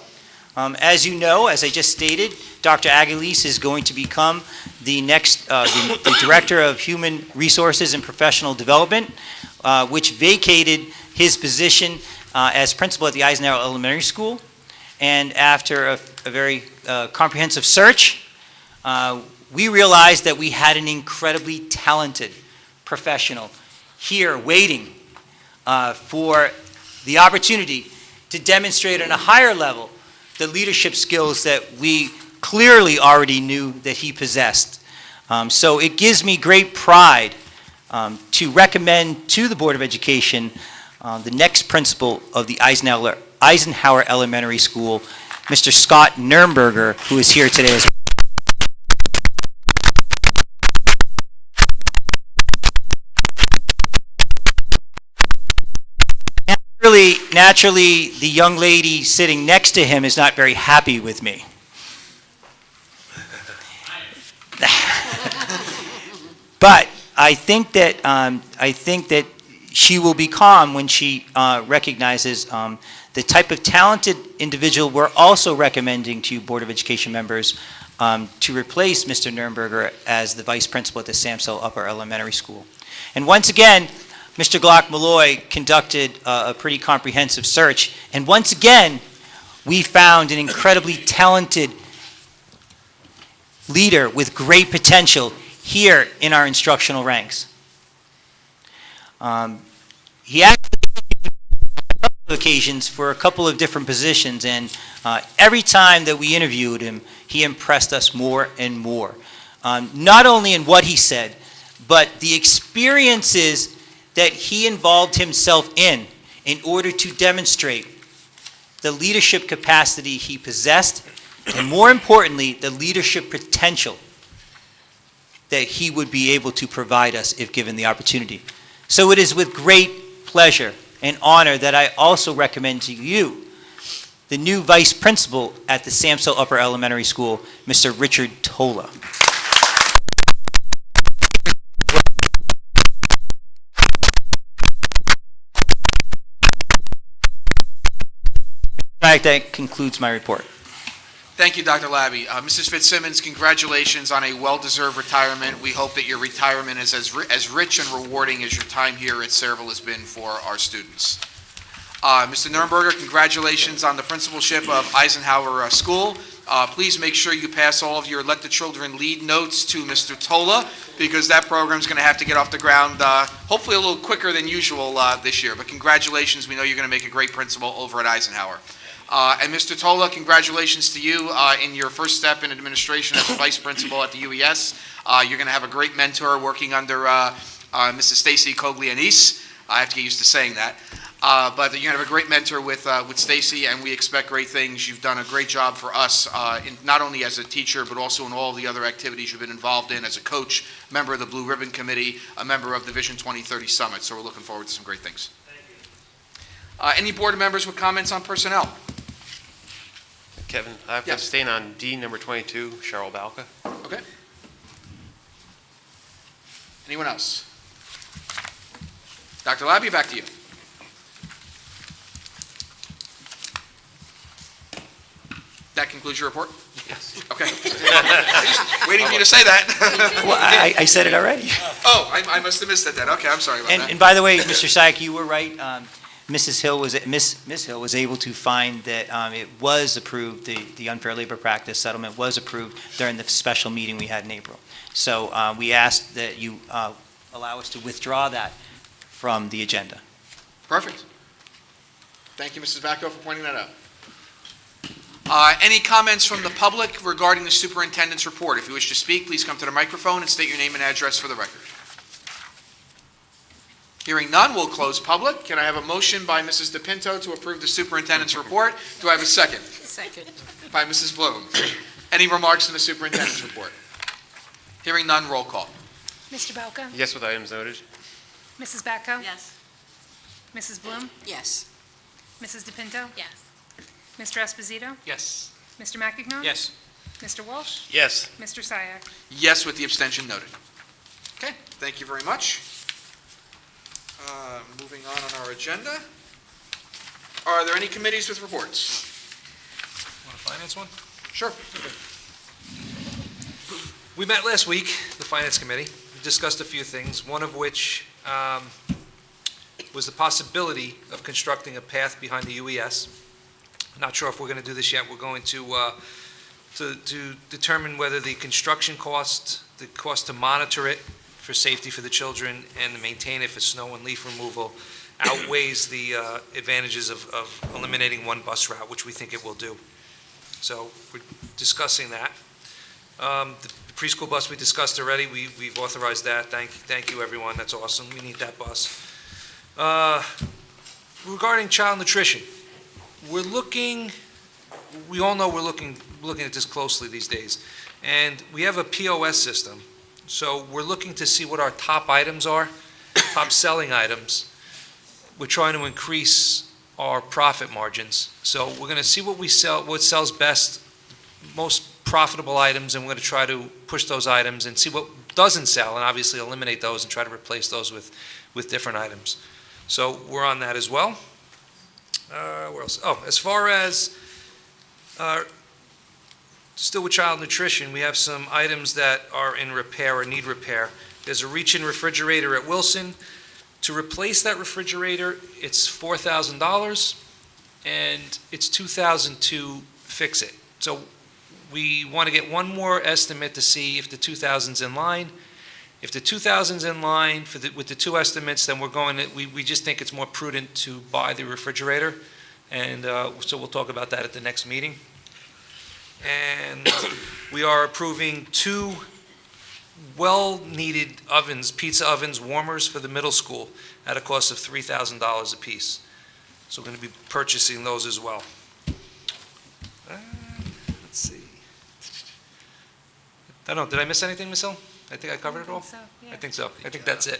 [SPEAKER 12] As you know, as I just stated, Dr. Aguilis is going to become the next the Director of Human Resources and Professional Development, which vacated his position as principal at the Eisenhower Elementary School. And after a very comprehensive search, we realized that we had an incredibly talented professional here waiting for the opportunity to demonstrate on a higher level the leadership skills that we clearly already knew that he possessed. So it gives me great pride to recommend to the Board of Education the next principal of the Eisenhower Elementary School, Mr. Scott Nurnberger, who is here today as well. Naturally, the young lady sitting next to him is not very happy with me. But I think that she will be calm when she recognizes the type of talented individual we're also recommending to you, Board of Education members, to replace Mr. Nurnberger as the vice principal at the Samsel Upper Elementary School. And once again, Mr. Glock Malloy conducted a pretty comprehensive search, and once again, we found an incredibly talented leader with great potential here in our instructional ranks. He actually on a couple of occasions for a couple of different positions, and every time that we interviewed him, he impressed us more and more. Not only in what he said, but the experiences that he involved himself in order to demonstrate the leadership capacity he possessed, and more importantly, the leadership potential that he would be able to provide us if given the opportunity. So it is with great pleasure and honor that I also recommend to you the new vice principal at the Samsel Upper Elementary School, Mr. Richard Tola. That concludes my report.
[SPEAKER 1] Thank you, Dr. Labby. Mrs. Fitzsimmons, congratulations on a well-deserved retirement. We hope that your retirement is as rich and rewarding as your time here at Sayreville has been for our students. Mr. Nurnberger, congratulations on the principalship of Eisenhower School. Please make sure you pass all of your Let the Children Lead notes to Mr. Tola, because that program's going to have to get off the ground hopefully a little quicker than usual this year. But congratulations. We know you're going to make a great principal over at Eisenhower. And Mr. Tola, congratulations to you in your first step in administration as a vice principal at the UES. You're going to have a great mentor working under Mrs. Stacy Coglianese. I have to get used to saying that. But you're going to have a great mentor with Stacy, and we expect great things. You've done a great job for us, not only as a teacher, but also in all the other activities you've been involved in as a coach, member of the Blue Ribbon Committee, a member of the Vision 2030 Summit. So we're looking forward to some great things. Any board members with comments on personnel?
[SPEAKER 7] Kevin, I have to
[SPEAKER 1] Yes.
[SPEAKER 7] abstain on D, number 22, Cheryl Balka.
[SPEAKER 1] Okay. Anyone else? Dr. Labby, back to you. That concludes your report?
[SPEAKER 7] Yes.
[SPEAKER 1] Okay. Waiting for you to say that.
[SPEAKER 12] Well, I said it already.
[SPEAKER 1] Oh, I must have missed that then. Okay, I'm sorry about that.
[SPEAKER 12] And by the way, Mr. Sayak, you were right. Miss Hill was able to find that it was approved, the unfair labor practice settlement was approved during the special meeting we had in April. So we asked that you allow us to withdraw that from the agenda.
[SPEAKER 1] Perfect. Thank you, Mrs. Backo, for pointing that out. Any comments from the public regarding the superintendent's report? If you wish to speak, please come to the microphone and state your name and address for the record. Hearing none, we'll close public. Can I have a motion by Mrs. DePinto to approve the superintendent's report? Do I have a second?
[SPEAKER 3] Second.
[SPEAKER 1] By Mrs. Bloom. Any remarks on the superintendent's report? Hearing none, roll call.
[SPEAKER 2] Mr. Belka?
[SPEAKER 7] Yes, with items noted.
[SPEAKER 2] Mrs. Backo?
[SPEAKER 3] Yes.
[SPEAKER 2] Mrs. Bloom?
[SPEAKER 3] Yes.
[SPEAKER 2] Mrs. DePinto?
[SPEAKER 9] Yes.
[SPEAKER 2] Mr. Esposito?
[SPEAKER 10] Yes.
[SPEAKER 2] Mr. McAgnone?
[SPEAKER 10] Yes.
[SPEAKER 2] Mr. Walsh?
[SPEAKER 7] Yes.
[SPEAKER 2] Mr. Sayak?
[SPEAKER 1] Yes, with the abstention noted. Okay, thank you very much. Moving on our agenda. Are there any committees with reports?
[SPEAKER 10] Want a finance one?
[SPEAKER 1] Sure.
[SPEAKER 10] We met last week, the Finance Committee. We discussed a few things, one of which was the possibility of constructing a path behind the UES. Not sure if we're going to do this yet. We're going to determine whether the construction cost, the cost to monitor it for safety for the children and to maintain it for snow and leaf removal outweighs the advantages of eliminating one bus route, which we think it will do. So we're discussing that. The preschool bus we discussed already, we've authorized that. Thank you, everyone, that's awesome, we need that bus. Regarding child nutrition, we all know we're looking at this closely these days, and we have a POS system, so we're looking to see what our top items are, top selling items. We're trying to increase our profit margins, so we're going to see what we sell, what sells best, most profitable items, and we're going to try to push those items and see what doesn't sell, and obviously eliminate those and try to replace those with different items. So we're on that as well. Where else? Oh, as far as still with child nutrition, we have some items that are in repair or need repair. There's a reach-in refrigerator at Wilson. To replace that refrigerator, it's $4,000, and it's $2,000 to fix it. So we want to get one more estimate to see if the 2,000's in line. If the 2,000's in line with the two estimates, then we just think it's more prudent to buy the refrigerator, and so we'll talk about that at the next meeting. And we are approving 2 well-needed ovens, pizza ovens, warmers for the middle school at a cost of $3,000 apiece. So we're going to be purchasing those as well. Let's see. I don't know, did I miss anything, Ms. Hill? I think I covered it all? I think so. I think that's it.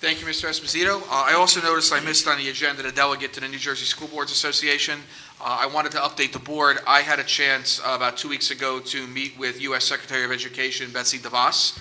[SPEAKER 1] Thank you, Mr. Esposito. I also noticed I missed on the agenda the delegate to the New Jersey School Boards Association. I wanted to update the board. I had a chance about 2 weeks ago to meet with U.S. Secretary of Education Betsy DeVos.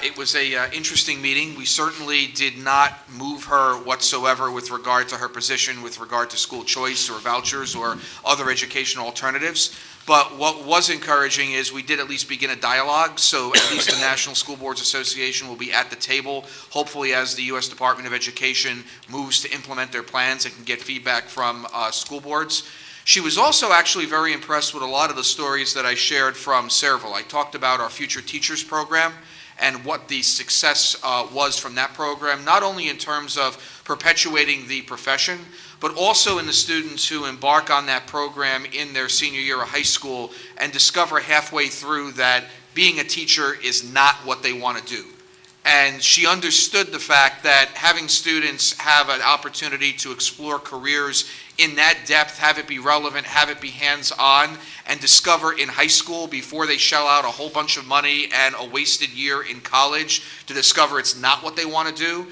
[SPEAKER 1] It was a interesting meeting. We certainly did not move her whatsoever with regard to her position with regard to school choice or vouchers or other educational alternatives. But what was encouraging is we did at least begin a dialogue, so at least the National School Boards Association will be at the table, hopefully as the U.S. Department of Education moves to implement their plans and can get feedback from school boards. She was also actually very impressed with a lot of the stories that I shared from Sayreville. I talked about our Future Teachers program and what the success was from that program, not only in terms of perpetuating the profession, but also in the students who embark on that program in their senior year of high school and discover halfway through that being a teacher is not what they want to do. And she understood the fact that having students have an opportunity to explore careers in that depth, have it be relevant, have it be hands-on, and discover in high school before they shell out a whole bunch of money and a wasted year in college to discover it's not what they want to do.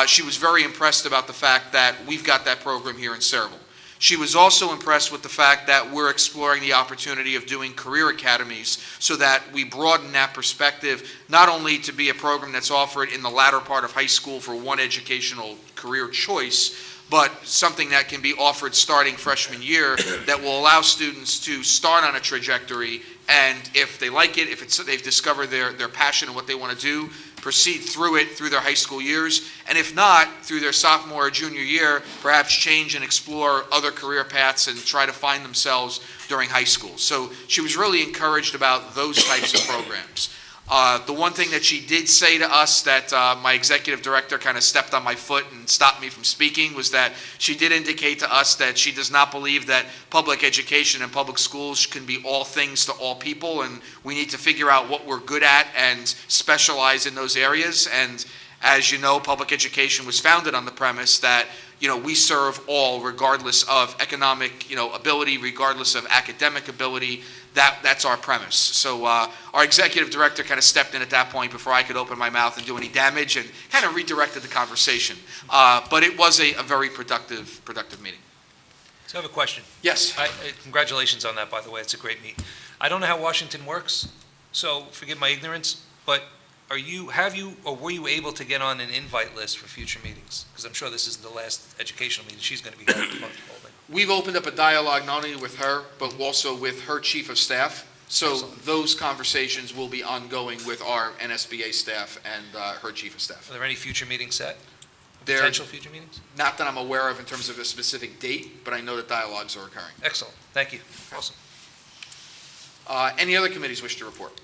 [SPEAKER 1] She was very impressed about the fact that we've got that program here in Sayreville. She was also impressed with the fact that we're exploring the opportunity of doing career academies so that we broaden that perspective, not only to be a program that's offered in the latter part of high school for one educational career choice, but something that can be offered starting freshman year that will allow students to start on a trajectory, and if they like it, if they've discovered their passion and what they want to do, proceed through it through their high school years, and if not, through their sophomore or junior year, perhaps change and explore other career paths and try to find themselves during high school. So she was really encouraged about those types of programs. The one thing that she did say to us that my executive director kind of stepped on my foot and stopped me from speaking was that she did indicate to us that she does not believe that public education and public schools can be all things to all people, and we need to figure out what we're good at and specialize in those areas. And as you know, public education was founded on the premise that we serve all regardless of economic ability, regardless of academic ability. That's our premise. So our executive director kind of stepped in at that point before I could open my mouth and do any damage and kind of redirected the conversation. But it was a very productive meeting.
[SPEAKER 10] So I have a question.
[SPEAKER 1] Yes.
[SPEAKER 10] Congratulations on that, by the way. It's a great meet. I don't know how Washington works, so forgive my ignorance, but were you able to get on an invite list for future meetings? Because I'm sure this isn't the last educational meeting she's going to be holding.
[SPEAKER 1] We've opened up a dialogue not only with her, but also with her chief of staff. So
[SPEAKER 10] Excellent.
[SPEAKER 1] Those conversations will be ongoing with our NSBA staff and her chief of staff.
[SPEAKER 10] Are there any future meetings set?
[SPEAKER 1] There-
[SPEAKER 10] Potential future meetings?
[SPEAKER 1] Not that I'm aware of in terms of a specific date, but I know that dialogues are occurring.
[SPEAKER 10] Excellent. Thank you. Awesome.
[SPEAKER 1] Any other committees wish to report?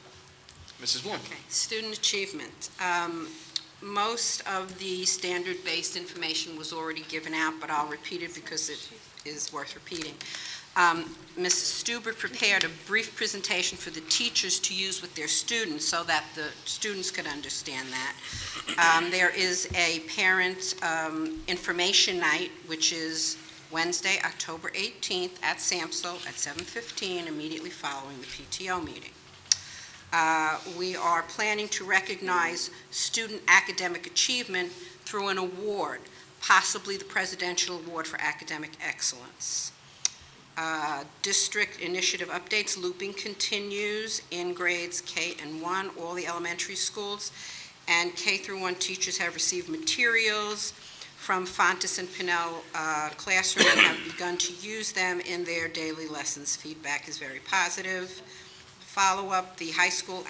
[SPEAKER 1] Mrs. Bloom?
[SPEAKER 3] Okay, student achievement. Most of the standard-based information was already given out, but I'll repeat it because it is worth repeating. Mrs. Stuber prepared a brief presentation for the teachers to use with their students so that the students could understand that. There is a parent information night, which is Wednesday, October 18th at SAMSO at 7:15, immediately following the PTO meeting. We are planning to recognize student academic achievement through an award, possibly the Presidential Award for Academic Excellence. District initiative updates, looping continues in grades K and 1, all the elementary schools, and K through 1 teachers have received materials from Fontes and Pinnell Classroom and have begun to use them in their daily lessons. Feedback is very positive. Follow-up, the High School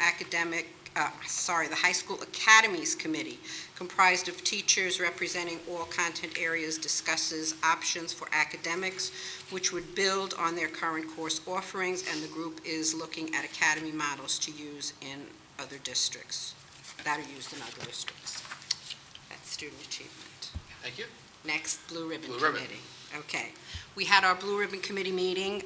[SPEAKER 3] Academies Committee, comprised of teachers representing all content areas, discusses options for academics, which would build on their current course offerings, and the group is looking at academy models to use in other districts, that are used in other districts. That's student achievement.
[SPEAKER 1] Thank you.
[SPEAKER 3] Next, Blue Ribbon
[SPEAKER 1] Blue Ribbon.
[SPEAKER 3] Committee. Okay. We had our Blue Ribbon Committee meeting.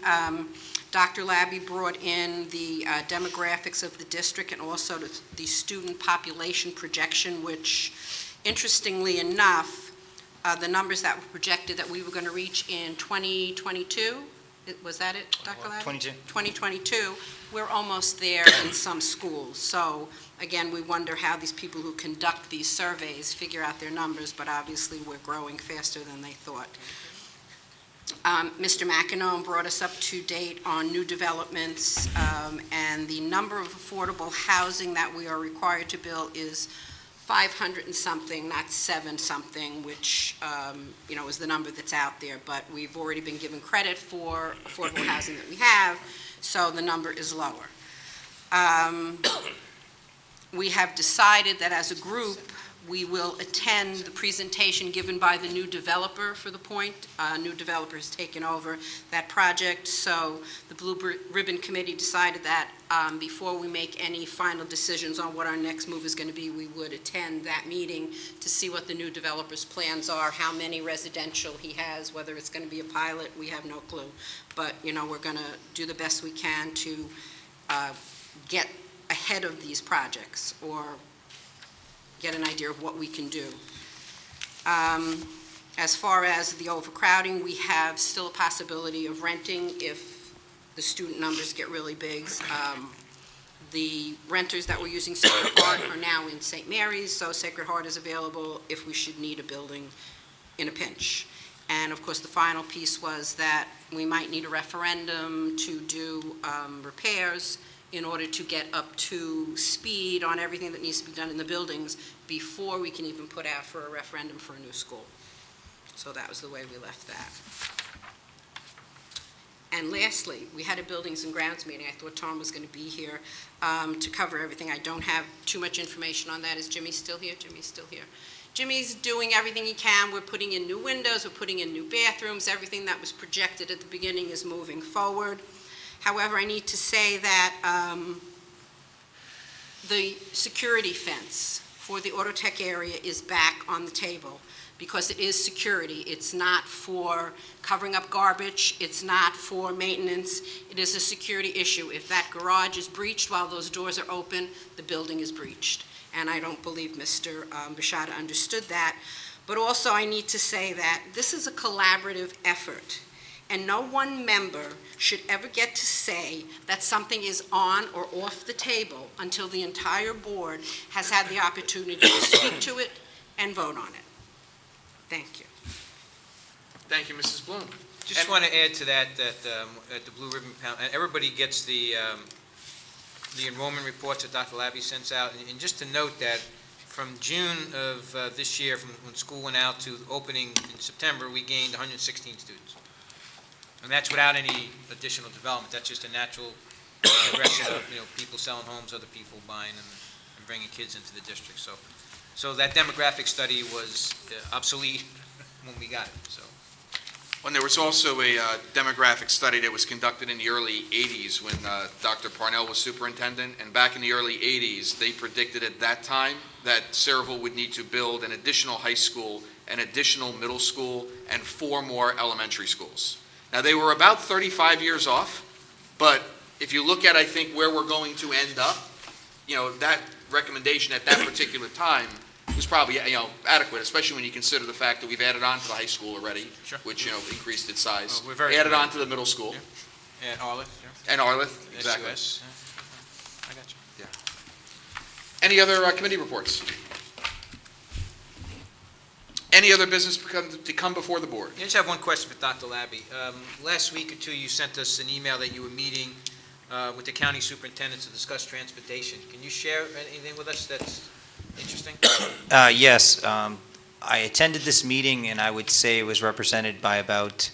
[SPEAKER 3] Dr. Labby brought in the demographics of the district and also the student population projection, which, interestingly enough, the numbers that were projected that we were going to reach in 2022, was that it, Dr. Labby? 2022, we're almost there in some schools. So, again, we wonder how these people who conduct these surveys figure out their numbers, but obviously we're growing faster than they thought. Mr. McEnone brought us up to date on new developments, and the number of affordable housing that we are required to build is 500 and something, not 7 something, which, is the number that's out there, but we've already been given credit for affordable housing that we have, so the number is lower. We have decided that as a group, we will attend the presentation given by the new developer for the point. New developer has taken over that project, so the Blue Ribbon Committee decided that before we make any final decisions on what our next move is going to be, we would attend that meeting to see what the new developer's plans are, how many residential he has, whether it's going to be a pilot, we have no clue. But, we're going to do the best we can to get ahead of these projects, or get an idea of what we can do. As far as the overcrowding, we have still a possibility of renting if the student numbers get really big. The renters that were using Sacred Heart are now in St. Mary's, so Sacred Heart is available if we should need a building in a pinch. And of course, the final piece was that we might need a referendum to do repairs in order to get up to speed on everything that needs to be done in the buildings before we can even put out for a referendum for a new school. So that was the way we left that. And lastly, we had a Buildings and Grounds meeting. I thought Tom was going to be here to cover everything. I don't have too much information on that. Is Jimmy still here? Jimmy's still here. Jimmy's doing everything he can. We're putting in new windows, we're putting in new bathrooms. Everything that was projected at the beginning is moving forward. However, I need to say that the security fence for the auto tech area is back on the table because it is security. It's not for covering up garbage. It's not for maintenance. It is a security issue. If that garage is breached while those doors are open, the building is breached. And I don't believe Mr. Bashada understood that. But also I need to say that this is a collaborative effort. And no one member should ever get to say that something is on or off the table until the entire board has had the opportunity to speak to it and vote on it. Thank you.
[SPEAKER 1] Thank you, Mrs. Bloom.
[SPEAKER 4] Just want to add to that, at the Blue Ribbon Panel, and everybody gets the enrollment reports that Dr. Labby sends out, and just to note that from June of this year, from when school went out to opening in September, we gained 116 students. And that's without any additional development. That's just a natural progression of, people selling homes, other people buying and bringing kids into the district. So that demographic study was obsolete when we got it, so.
[SPEAKER 1] And there was also a demographic study that was conducted in the early 80s when Dr. Parnell was superintendent, and back in the early 80s, they predicted at that time that Sayreville would need to build an additional high school, an additional middle school, and 4 more elementary schools. Now, they were about 35 years off, but if you look at, I think, where we're going to end up, that recommendation at that particular time was probably, adequate, especially when you consider the fact that we've added on to the high school already,
[SPEAKER 4] Sure.
[SPEAKER 1] which, increased its size.
[SPEAKER 4] We're very
[SPEAKER 1] Added on
[SPEAKER 4] committed.
[SPEAKER 1] to the middle school,
[SPEAKER 4] And Arlitt,
[SPEAKER 1] and Arlith, exactly.
[SPEAKER 4] SUS. I got you.
[SPEAKER 1] Any other committee reports? Any other business to come before the board?
[SPEAKER 4] I just have one question for Dr. Labby. Last week or two, you sent us an email that you were meeting with the county superintendent to discuss transportation. Can you share anything with us that's interesting?
[SPEAKER 12] Yes, I attended this meeting, and I would say it was represented by about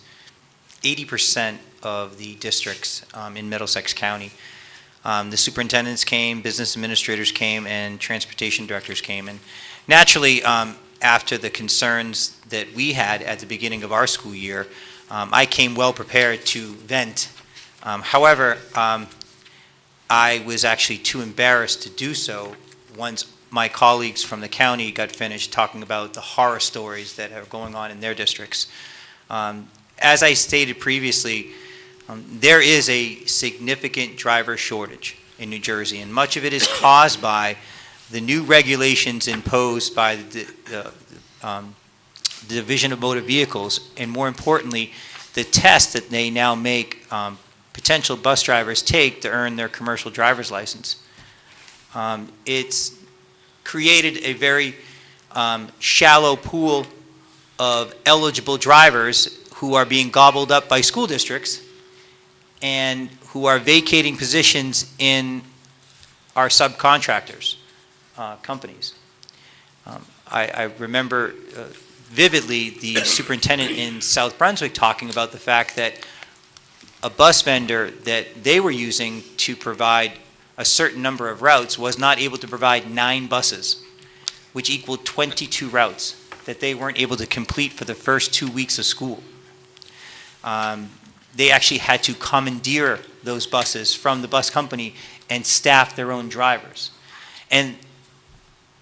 [SPEAKER 12] 80% of the districts in Middlesex County. The superintendents came, business administrators came, and transportation directors came. And naturally, after the concerns that we had at the beginning of our school year, I came well prepared to vent. However, I was actually too embarrassed to do so once my colleagues from the county got finished talking about the horror stories that are going on in their districts. As I stated previously, there is a significant driver shortage in New Jersey, and much of it is caused by the new regulations imposed by the Division of Motor Vehicles, and more importantly, the test that they now make potential bus drivers take to earn their commercial driver's license. It's created a very shallow pool of eligible drivers who are being gobbled up by school districts and who are vacating positions in our subcontractors, companies. I remember vividly the superintendent in South Brunswick talking about the fact that a bus vendor that they were using to provide a certain number of routes was not able to provide 9 buses, which equaled 22 routes that they weren't able to complete for the first 2 weeks of school. They actually had to commandeer those buses from the bus company and staff their own drivers. And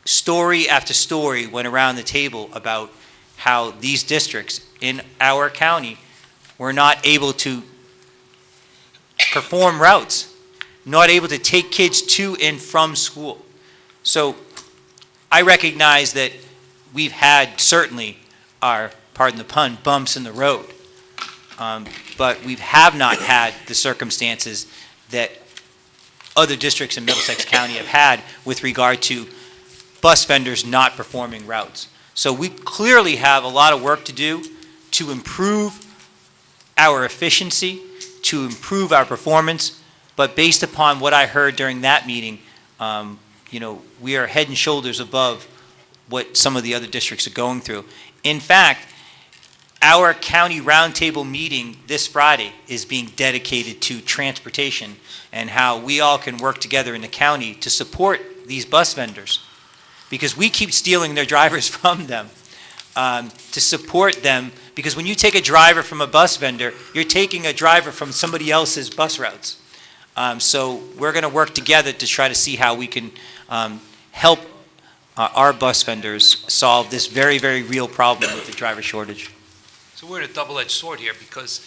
[SPEAKER 12] story after story went around the table about how these districts in our county were not able to perform routes, not able to take kids to and from school. So I recognize that we've had certainly our, pardon the pun, bumps in the road. But we have not had the circumstances that other districts in Middlesex County have had with regard to bus vendors not performing routes. So we clearly have a lot of work to do to improve our efficiency, to improve our performance, but based upon what I heard during that meeting, we are head and shoulders above what some of the other districts are going through. In fact, our county roundtable meeting this Friday is being dedicated to transportation and how we all can work together in the county to support these bus vendors, because we keep stealing their drivers from them, to support them, because when you take a driver from a bus vendor, you're taking a driver from somebody else's bus routes. So we're going to work together to try to see how we can help our bus vendors solve this very, very real problem with the driver shortage.
[SPEAKER 10] So we're in a double-edged sword here, because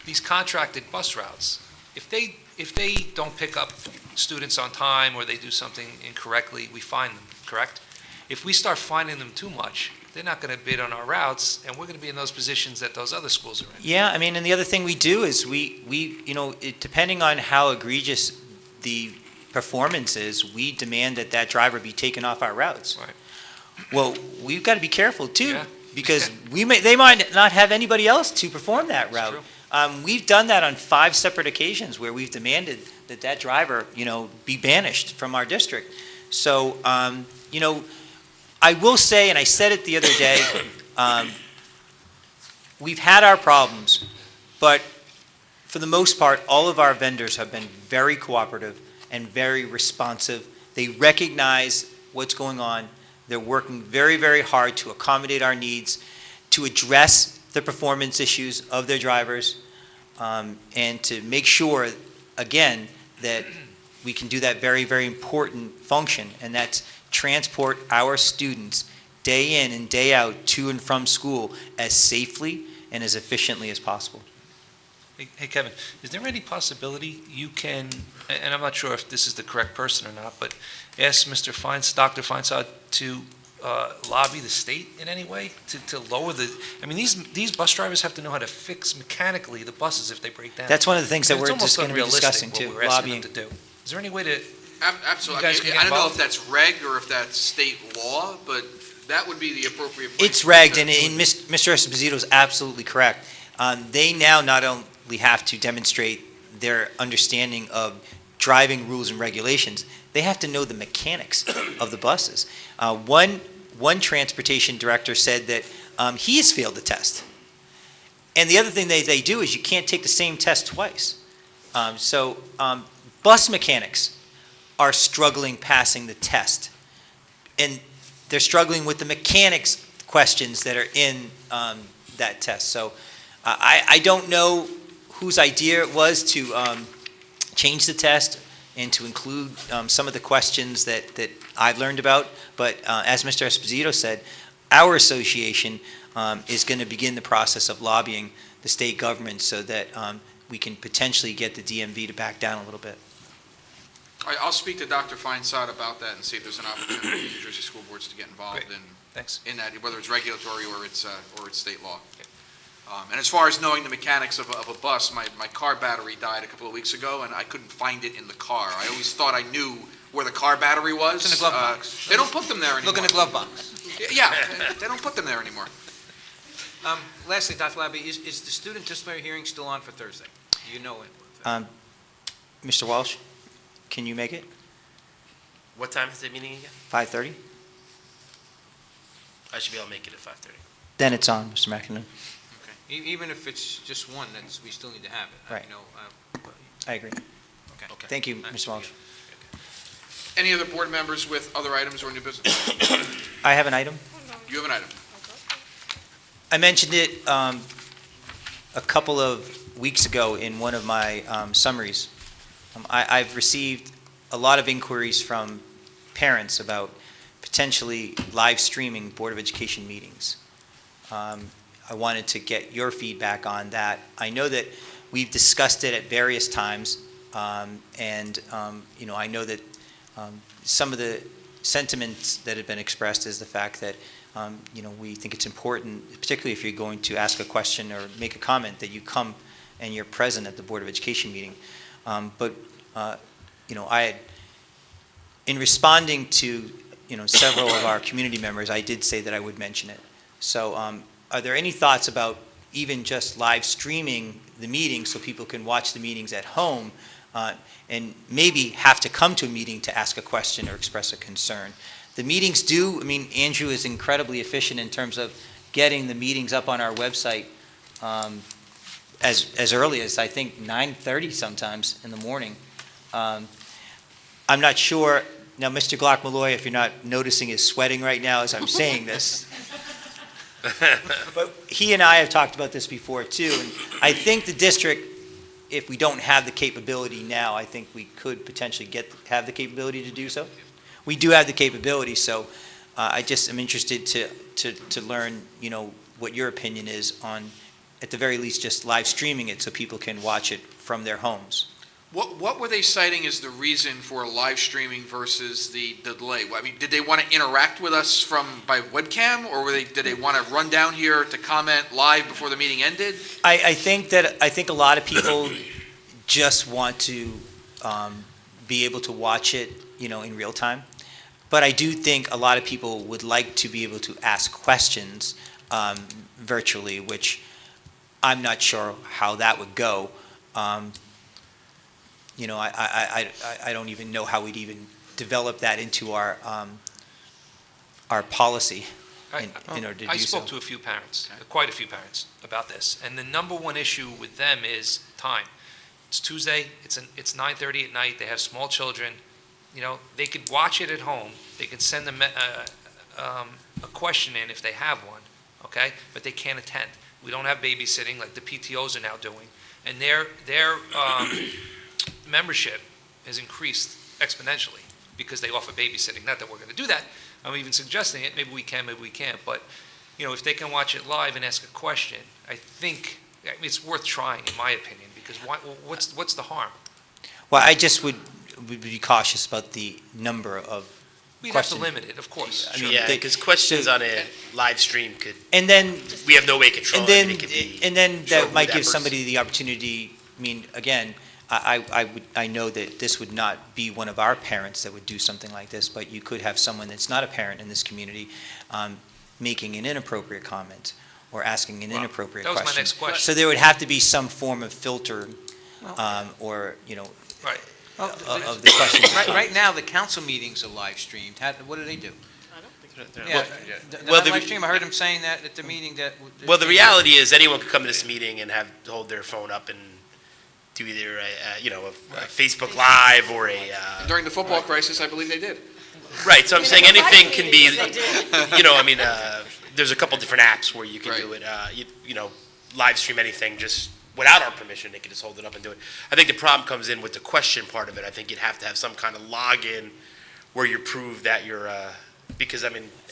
[SPEAKER 10] these contracted bus routes, if they don't pick up students on time or they do something incorrectly, we fine them, correct? If we start fining them too much, they're not going to bid on our routes, and we're going to be in those positions that those other schools are in.
[SPEAKER 12] Yeah, I mean, and the other thing we do is depending on how egregious the performance is, we demand that driver be taken off our routes.
[SPEAKER 10] Right.
[SPEAKER 12] Well, we've got to be careful too,
[SPEAKER 10] Yeah.
[SPEAKER 12] because they might not have anybody else to perform that route.
[SPEAKER 10] True.
[SPEAKER 12] We've done that on 5 separate occasions where we've demanded that driver, be banished from our district. So, I will say, and I said it the other day, we've had our problems, but for the most part, all of our vendors have been very cooperative and very responsive. They recognize what's going on. They're working very, very hard to accommodate our needs, to address the performance issues of their drivers, and to make sure, again, that we can do that very, very important function, and that's transport our students day in and day out to and from school as safely and as efficiently as possible.
[SPEAKER 10] Hey, Kevin, is there any possibility you can, and I'm not sure if this is the correct person or not, but ask Dr. Feinsod to lobby the state in any way to lower the, I mean, these bus drivers have to know how to fix mechanically the buses if they break down.
[SPEAKER 12] That's one of the things that
[SPEAKER 10] And
[SPEAKER 12] we're
[SPEAKER 10] it's
[SPEAKER 12] just
[SPEAKER 10] almost
[SPEAKER 12] going to be discussing
[SPEAKER 10] unrealistic
[SPEAKER 12] too,
[SPEAKER 10] what we're asking
[SPEAKER 12] lobbying.
[SPEAKER 10] them to do. Is there any way to,
[SPEAKER 1] Absolutely.
[SPEAKER 10] You guys can get
[SPEAKER 1] I don't know if
[SPEAKER 10] involved?
[SPEAKER 1] that's reg or if that's state law, but that would be the appropriate place.
[SPEAKER 12] It's
[SPEAKER 1] to-
[SPEAKER 12] regged,
[SPEAKER 1] to-
[SPEAKER 12] and Mr. Esposito is absolutely correct. They now not only have to demonstrate their understanding of driving rules and regulations, they have to know the mechanics of the buses. One transportation director said that he has failed the test. And the other thing they do is you can't take the same test twice. Bus mechanics are struggling passing the test. And they're struggling with the mechanics questions that are in that test. So I don't know whose idea it was to change the test and to include some of the questions that I've learned about. But as Mr. Esposito said, our association is going to begin the process of lobbying the state government so that we can potentially get the DMV to back down a little bit.
[SPEAKER 1] I'll speak to Dr. Feinsod about that and see if there's an opportunity for New Jersey school boards to get involved
[SPEAKER 10] Great. Thanks.
[SPEAKER 1] in that, whether it's regulatory or it's state law. And as far as knowing the mechanics of a bus, my car battery died a couple of weeks ago, and I couldn't find it in the car. I always thought I knew where the car battery was.
[SPEAKER 4] It's in the glove box.
[SPEAKER 1] They don't put them there anymore.
[SPEAKER 4] Look in the glove box.
[SPEAKER 1] Yeah, they don't put them there anymore.
[SPEAKER 4] Lastly, Dr. Labby, is the student disciplinary hearing still on for Thursday? Do you know it?
[SPEAKER 12] Mr. Walsh, can you make it?
[SPEAKER 13] What time is the meeting again?
[SPEAKER 12] 5:30?
[SPEAKER 13] I should be able to make it at 5:30.
[SPEAKER 12] Then it's on, Mr. McInerney.
[SPEAKER 4] Even if it's just one, then we still need to have it.
[SPEAKER 12] Right. I agree.
[SPEAKER 4] Okay.
[SPEAKER 12] Thank you, Mr. Walsh.
[SPEAKER 1] Any other board members with other items or new business?
[SPEAKER 12] I have an item.
[SPEAKER 1] You have an item.
[SPEAKER 12] I mentioned it a couple of weeks ago in one of my summaries. I've received a lot of inquiries from parents about potentially live streaming Board of Education meetings. I wanted to get your feedback on that. I know that we've discussed it at various times, and I know that some of the sentiments that have been expressed is the fact that we think it's important, particularly if you're going to ask a question or make a comment, that you come and you're present at the Board of Education meeting. In responding to, several of our community members, I did say that I would mention it. So are there any thoughts about even just live streaming the meeting so people can watch the meetings at home and maybe have to come to a meeting to ask a question or express a concern? The meetings Andrew is incredibly efficient in terms of getting the meetings up on our website as early as, I think, 9:30 sometimes in the morning. I'm not sure, now, Mr. Glock-Malloy, if you're not noticing, is sweating right now as I'm saying this. But he and I have talked about this before, too, and I think the district, if we don't have the capability now, I think we could potentially have the capability to do so. We do have the capability, so I just am interested to learn, what your opinion is on, at the very least, just live streaming it so people can watch it from their homes.
[SPEAKER 1] What were they citing as the reason for live streaming versus the delay? Did they want to interact with us by webcam, or did they want to run down here to comment live before the meeting ended?
[SPEAKER 12] I think a lot of people just want to be able to watch it, in real time. But I do think a lot of people would like to be able to ask questions virtually, which I'm not sure how that would go. I don't even know how we'd even develop that into our policy in order to do so.
[SPEAKER 10] I spoke to a few parents, quite a few parents, about this, and the number one issue with them is time. It's Tuesday, it's 9:30 at night, they have small children, they could watch it at home, they could send them a question in if they have one, okay? But they can't attend. We don't have babysitting like the PTOs are now doing, and their membership has increased exponentially because they offer babysitting. Not that we're going to do that. I'm even suggesting it. Maybe we can, maybe we can't. But, if they can watch it live and ask a question, I think it's worth trying, in my opinion, Because what's the harm?
[SPEAKER 12] Well, I just would be cautious about the number of
[SPEAKER 10] We'd have to
[SPEAKER 12] questions.
[SPEAKER 10] limit it, of course.
[SPEAKER 12] I mean,
[SPEAKER 13] Yeah,
[SPEAKER 12] they-
[SPEAKER 13] because questions
[SPEAKER 12] so-
[SPEAKER 13] on a live stream could,
[SPEAKER 12] And then,
[SPEAKER 13] we have no way to control
[SPEAKER 12] and
[SPEAKER 13] it. I mean,
[SPEAKER 12] then,
[SPEAKER 13] it could be.
[SPEAKER 12] and then
[SPEAKER 13] show
[SPEAKER 12] that
[SPEAKER 13] who
[SPEAKER 12] might
[SPEAKER 13] that
[SPEAKER 12] give
[SPEAKER 13] person-
[SPEAKER 12] somebody the opportunity, I mean, again, I know that this would not be one of our parents that would do something like this, but you could have someone that's not a parent in this community making an inappropriate comment or asking an inappropriate
[SPEAKER 10] That
[SPEAKER 12] question.
[SPEAKER 10] was my next question.
[SPEAKER 12] So there would have to be some form of filter, or,
[SPEAKER 10] Right.
[SPEAKER 12] of the questions.
[SPEAKER 14] Right now, the council meetings are live streamed. What do they do? Yeah, they're
[SPEAKER 13] Well,
[SPEAKER 14] not
[SPEAKER 13] the-
[SPEAKER 14] live stream. I heard him saying that at the meeting that.
[SPEAKER 13] Well, the reality is anyone could come to this meeting and hold their phone up and do either a Facebook Live or a,
[SPEAKER 1] During the football crisis, I believe they did.
[SPEAKER 13] right, so I'm saying anything can be, there's a couple different apps where you can do it, live stream anything just without our permission, they can just hold it up and do it. I think the problem comes in with the question part of it. I think you'd have to have some kind of login where you prove that you're, because,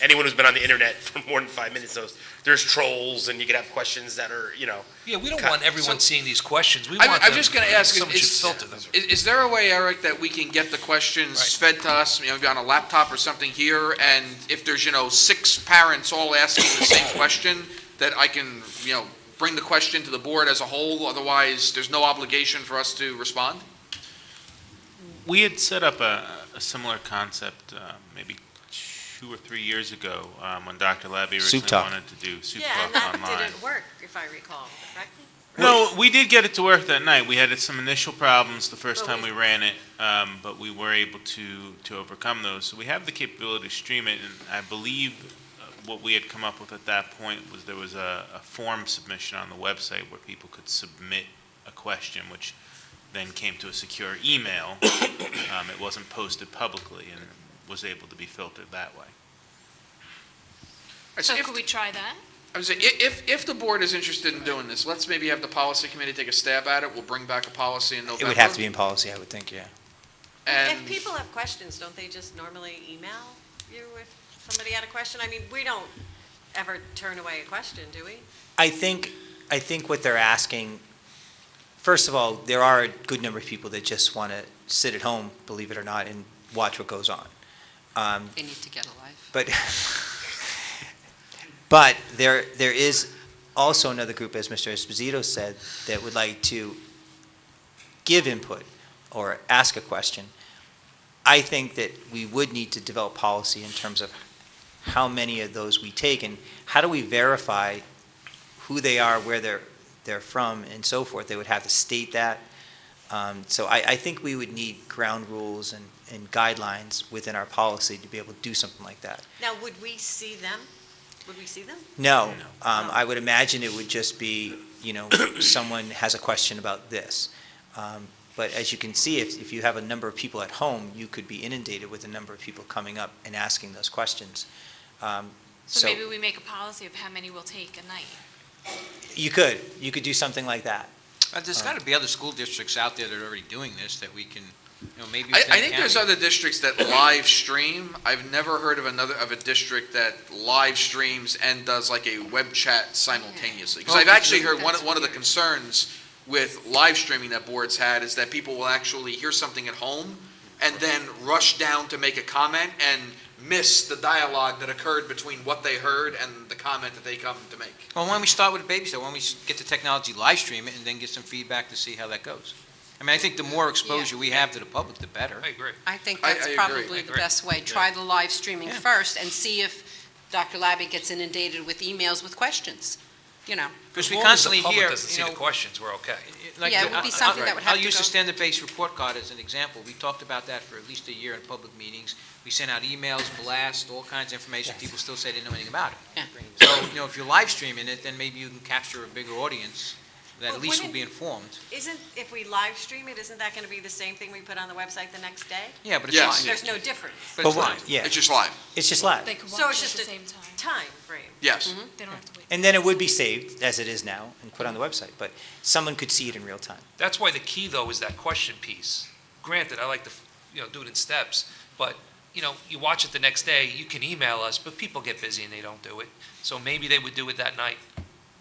[SPEAKER 13] anyone who's been on the internet for more than 5 minutes knows there's trolls and you could have questions that are,
[SPEAKER 10] Yeah, we don't want everyone seeing these questions. We
[SPEAKER 1] I'm
[SPEAKER 10] want
[SPEAKER 1] I'm
[SPEAKER 10] them,
[SPEAKER 1] just going to ask,
[SPEAKER 10] someone should filter them.
[SPEAKER 1] is there a way, Eric, that we can get the questions fed to us, maybe on a laptop or something here, and if there's, 6 parents all asking the same question, that I can, bring the question to the board as a whole, otherwise there's no obligation for us to respond?
[SPEAKER 15] We had set up a similar concept maybe 2 or 3 years ago when Dr. Labby
[SPEAKER 12] Soup
[SPEAKER 15] originally
[SPEAKER 12] Talk.
[SPEAKER 15] wanted to do Soup
[SPEAKER 6] Yeah, and
[SPEAKER 15] Talk
[SPEAKER 6] that
[SPEAKER 15] online.
[SPEAKER 6] didn't work, if I recall, correctly?
[SPEAKER 15] No, we did get it to work that night. We had some initial problems the first time we ran it, but we were able to overcome those. So we have the capability to stream it, and I believe what we had come up with at that point was there was a form submission on the website where people could submit a question, which then came to a secure email. It wasn't posted publicly and was able to be filtered that way.
[SPEAKER 9] So could we try that?
[SPEAKER 1] I would say, if the board is interested in doing this, let's maybe have the policy committee take a stab at it. We'll bring back a policy in November.
[SPEAKER 12] It would have to be in policy, I would think, yeah.
[SPEAKER 1] And
[SPEAKER 6] If people have questions, don't they just normally email you if somebody had a question? I mean, we don't ever turn away a question, do we?
[SPEAKER 12] I think what they're asking, first of all, there are a good number of people that just want to sit at home, believe it or not, and watch what goes on.
[SPEAKER 3] They need to get a life.
[SPEAKER 12] But there is also another group, as Mr. Esposito said, that would like to give input or ask a question. I think that we would need to develop policy in terms of how many of those we take, and how do we verify who they are, where they're from, and so forth. They would have to state that. So I think we would need ground rules and guidelines within our policy to be able to do something like that.
[SPEAKER 6] Now, would we see them? Would we see them?
[SPEAKER 12] No, I would imagine it would just be, someone has a question about this. But as you can see, if you have a number of people at home, you could be inundated with a number of people coming up and asking those questions.
[SPEAKER 9] So maybe we make a policy of how many we'll take a night.
[SPEAKER 12] You could do something like that.
[SPEAKER 14] There's got to be other school districts out there that are already doing this that we can, maybe.
[SPEAKER 1] I think there's other districts that live stream. I've never heard of a district that live streams and does like a web chat simultaneously. Because I've actually heard one of the concerns with live streaming that boards had is that people will actually hear something at home and then rush down to make a comment and miss the dialogue that occurred between what they heard and the comment that they come to make.
[SPEAKER 14] Well, why don't we start with a baby step? Why don't we get the technology, live stream it, and then get some feedback to see how that goes? I think the more exposure we have to the public, the better.
[SPEAKER 10] I agree.
[SPEAKER 3] I think
[SPEAKER 1] I
[SPEAKER 3] that's
[SPEAKER 1] agree.
[SPEAKER 3] probably the best way. Try the live streaming first and see if Dr. Labby gets inundated with emails with questions,
[SPEAKER 14] Because
[SPEAKER 10] As
[SPEAKER 14] we
[SPEAKER 10] long as the
[SPEAKER 14] constantly
[SPEAKER 10] public
[SPEAKER 14] hear,
[SPEAKER 10] doesn't see the questions, we're okay.
[SPEAKER 3] Yeah, it would be something that would have to
[SPEAKER 14] I'll use
[SPEAKER 3] go-
[SPEAKER 14] the standard-based report card as an example. We talked about that for at least a year in public meetings. We sent out emails, blasts, all kinds of information. People still say they didn't know anything about it.
[SPEAKER 3] Yeah.
[SPEAKER 14] So, if you're live streaming it, then maybe you can capture a bigger audience that
[SPEAKER 6] Well,
[SPEAKER 14] at least will
[SPEAKER 6] wouldn't-
[SPEAKER 14] be informed.
[SPEAKER 6] If we live stream it, isn't that going to be the same thing we put on the website the next day?
[SPEAKER 14] Yeah, but it's
[SPEAKER 1] Yes.
[SPEAKER 14] live.
[SPEAKER 6] There's no difference.
[SPEAKER 14] But it's live.
[SPEAKER 12] Yeah,
[SPEAKER 1] It's just live.
[SPEAKER 12] it's just live.
[SPEAKER 9] They could
[SPEAKER 6] So
[SPEAKER 9] watch
[SPEAKER 6] it's
[SPEAKER 9] it at
[SPEAKER 6] just
[SPEAKER 9] the
[SPEAKER 6] a
[SPEAKER 9] same time.
[SPEAKER 6] time frame.
[SPEAKER 1] Yes.
[SPEAKER 9] They don't have to wait.
[SPEAKER 12] And then it would be saved, as it is now, and put on the website, but someone could see it in real time.
[SPEAKER 10] That's why the key, though, is that question piece. Granted, I like to, do it in steps, but, you watch it the next day, you can email us, but people get busy and they don't do it. So maybe they would do it that night.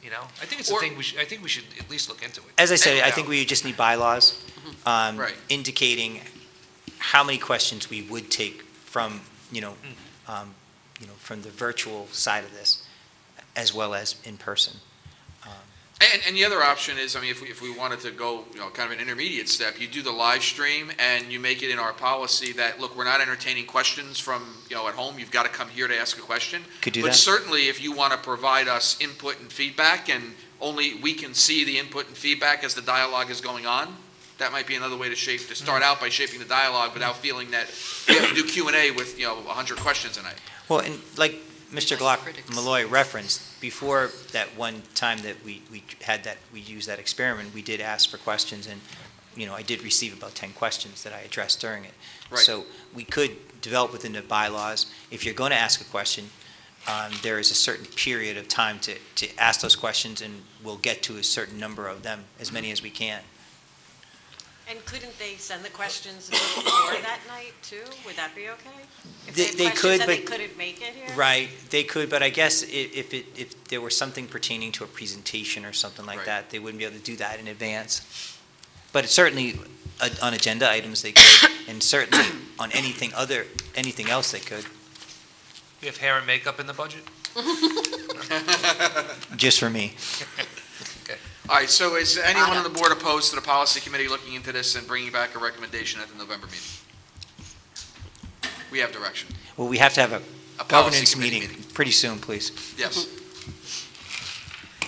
[SPEAKER 10] you know? I think it's a thing I think we should at least look into it.
[SPEAKER 12] As I said, I think we just need bylaws
[SPEAKER 1] Right.
[SPEAKER 12] indicating how many questions we would take from, from the virtual side of this, as well as in person.
[SPEAKER 1] And the other option is, I mean, if we wanted to go, kind of an intermediate step, you do the live stream and you make it in our policy that, look, we're not entertaining questions from, at home. You've got to come here to ask a question.
[SPEAKER 12] Could do
[SPEAKER 1] But
[SPEAKER 12] that.
[SPEAKER 1] certainly, if you want to provide us input and feedback, and only we can see the input and feedback as the dialogue is going on, that might be another way to start out by shaping the dialogue without feeling that we have to do Q&A with, 100 questions a night.
[SPEAKER 12] Well, and like Mr. Glock Malloy referenced, before that one time that we used that experiment, we did ask for questions, and, I did receive about 10 questions that I addressed during it.
[SPEAKER 1] Right.
[SPEAKER 12] So we could develop within the bylaws, if you're going to ask a question, there is a certain period of time to ask those questions, and we'll get to a certain number of them, as many as we can.
[SPEAKER 6] And couldn't they send the questions before that night, too? Would that be okay? If
[SPEAKER 12] They
[SPEAKER 6] had questions
[SPEAKER 12] could,
[SPEAKER 6] and they
[SPEAKER 12] but-
[SPEAKER 6] couldn't make it here?
[SPEAKER 12] Right, they could, but I guess if there was something pertaining to a presentation or something like
[SPEAKER 1] Right.
[SPEAKER 12] that, they wouldn't be able to do that in advance. But it's certainly on agenda items they could, and certainly on anything else they could,
[SPEAKER 10] We have hair and makeup in the budget?
[SPEAKER 12] just for me.
[SPEAKER 1] All right, so is anyone on the board opposed to the policy committee looking into this and bringing back a recommendation at the November meeting? We have direction.
[SPEAKER 12] Well, we have to have a
[SPEAKER 1] A policy
[SPEAKER 12] governance
[SPEAKER 1] committee
[SPEAKER 12] meeting pretty soon, please.
[SPEAKER 1] Yes.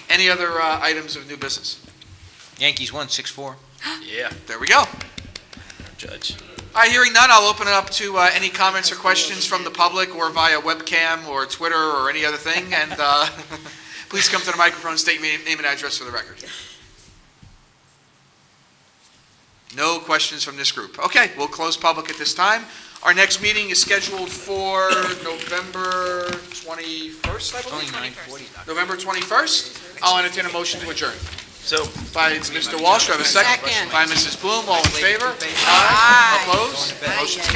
[SPEAKER 1] Any other items of new business?
[SPEAKER 14] Yankees won 6-4.
[SPEAKER 13] Yeah,
[SPEAKER 1] There we go.
[SPEAKER 13] Judge.
[SPEAKER 1] All right, hearing none, I'll open it up to any comments or questions from the public or via webcam or Twitter or any other thing, and please come to the microphone, state name and address for the record. No questions from this group. Okay, we'll close public at this time. Our next meeting is scheduled for November 21st, I believe?
[SPEAKER 14] Only 9:40.
[SPEAKER 1] November 21st. I'll entertain a motion to adjourn.
[SPEAKER 13] So,
[SPEAKER 1] By Mr. Walsh, do I have a second?
[SPEAKER 3] Second.
[SPEAKER 1] By Mrs. Bloom, all in favor?
[SPEAKER 3] Aye.
[SPEAKER 1] Opposed? Motion's carried.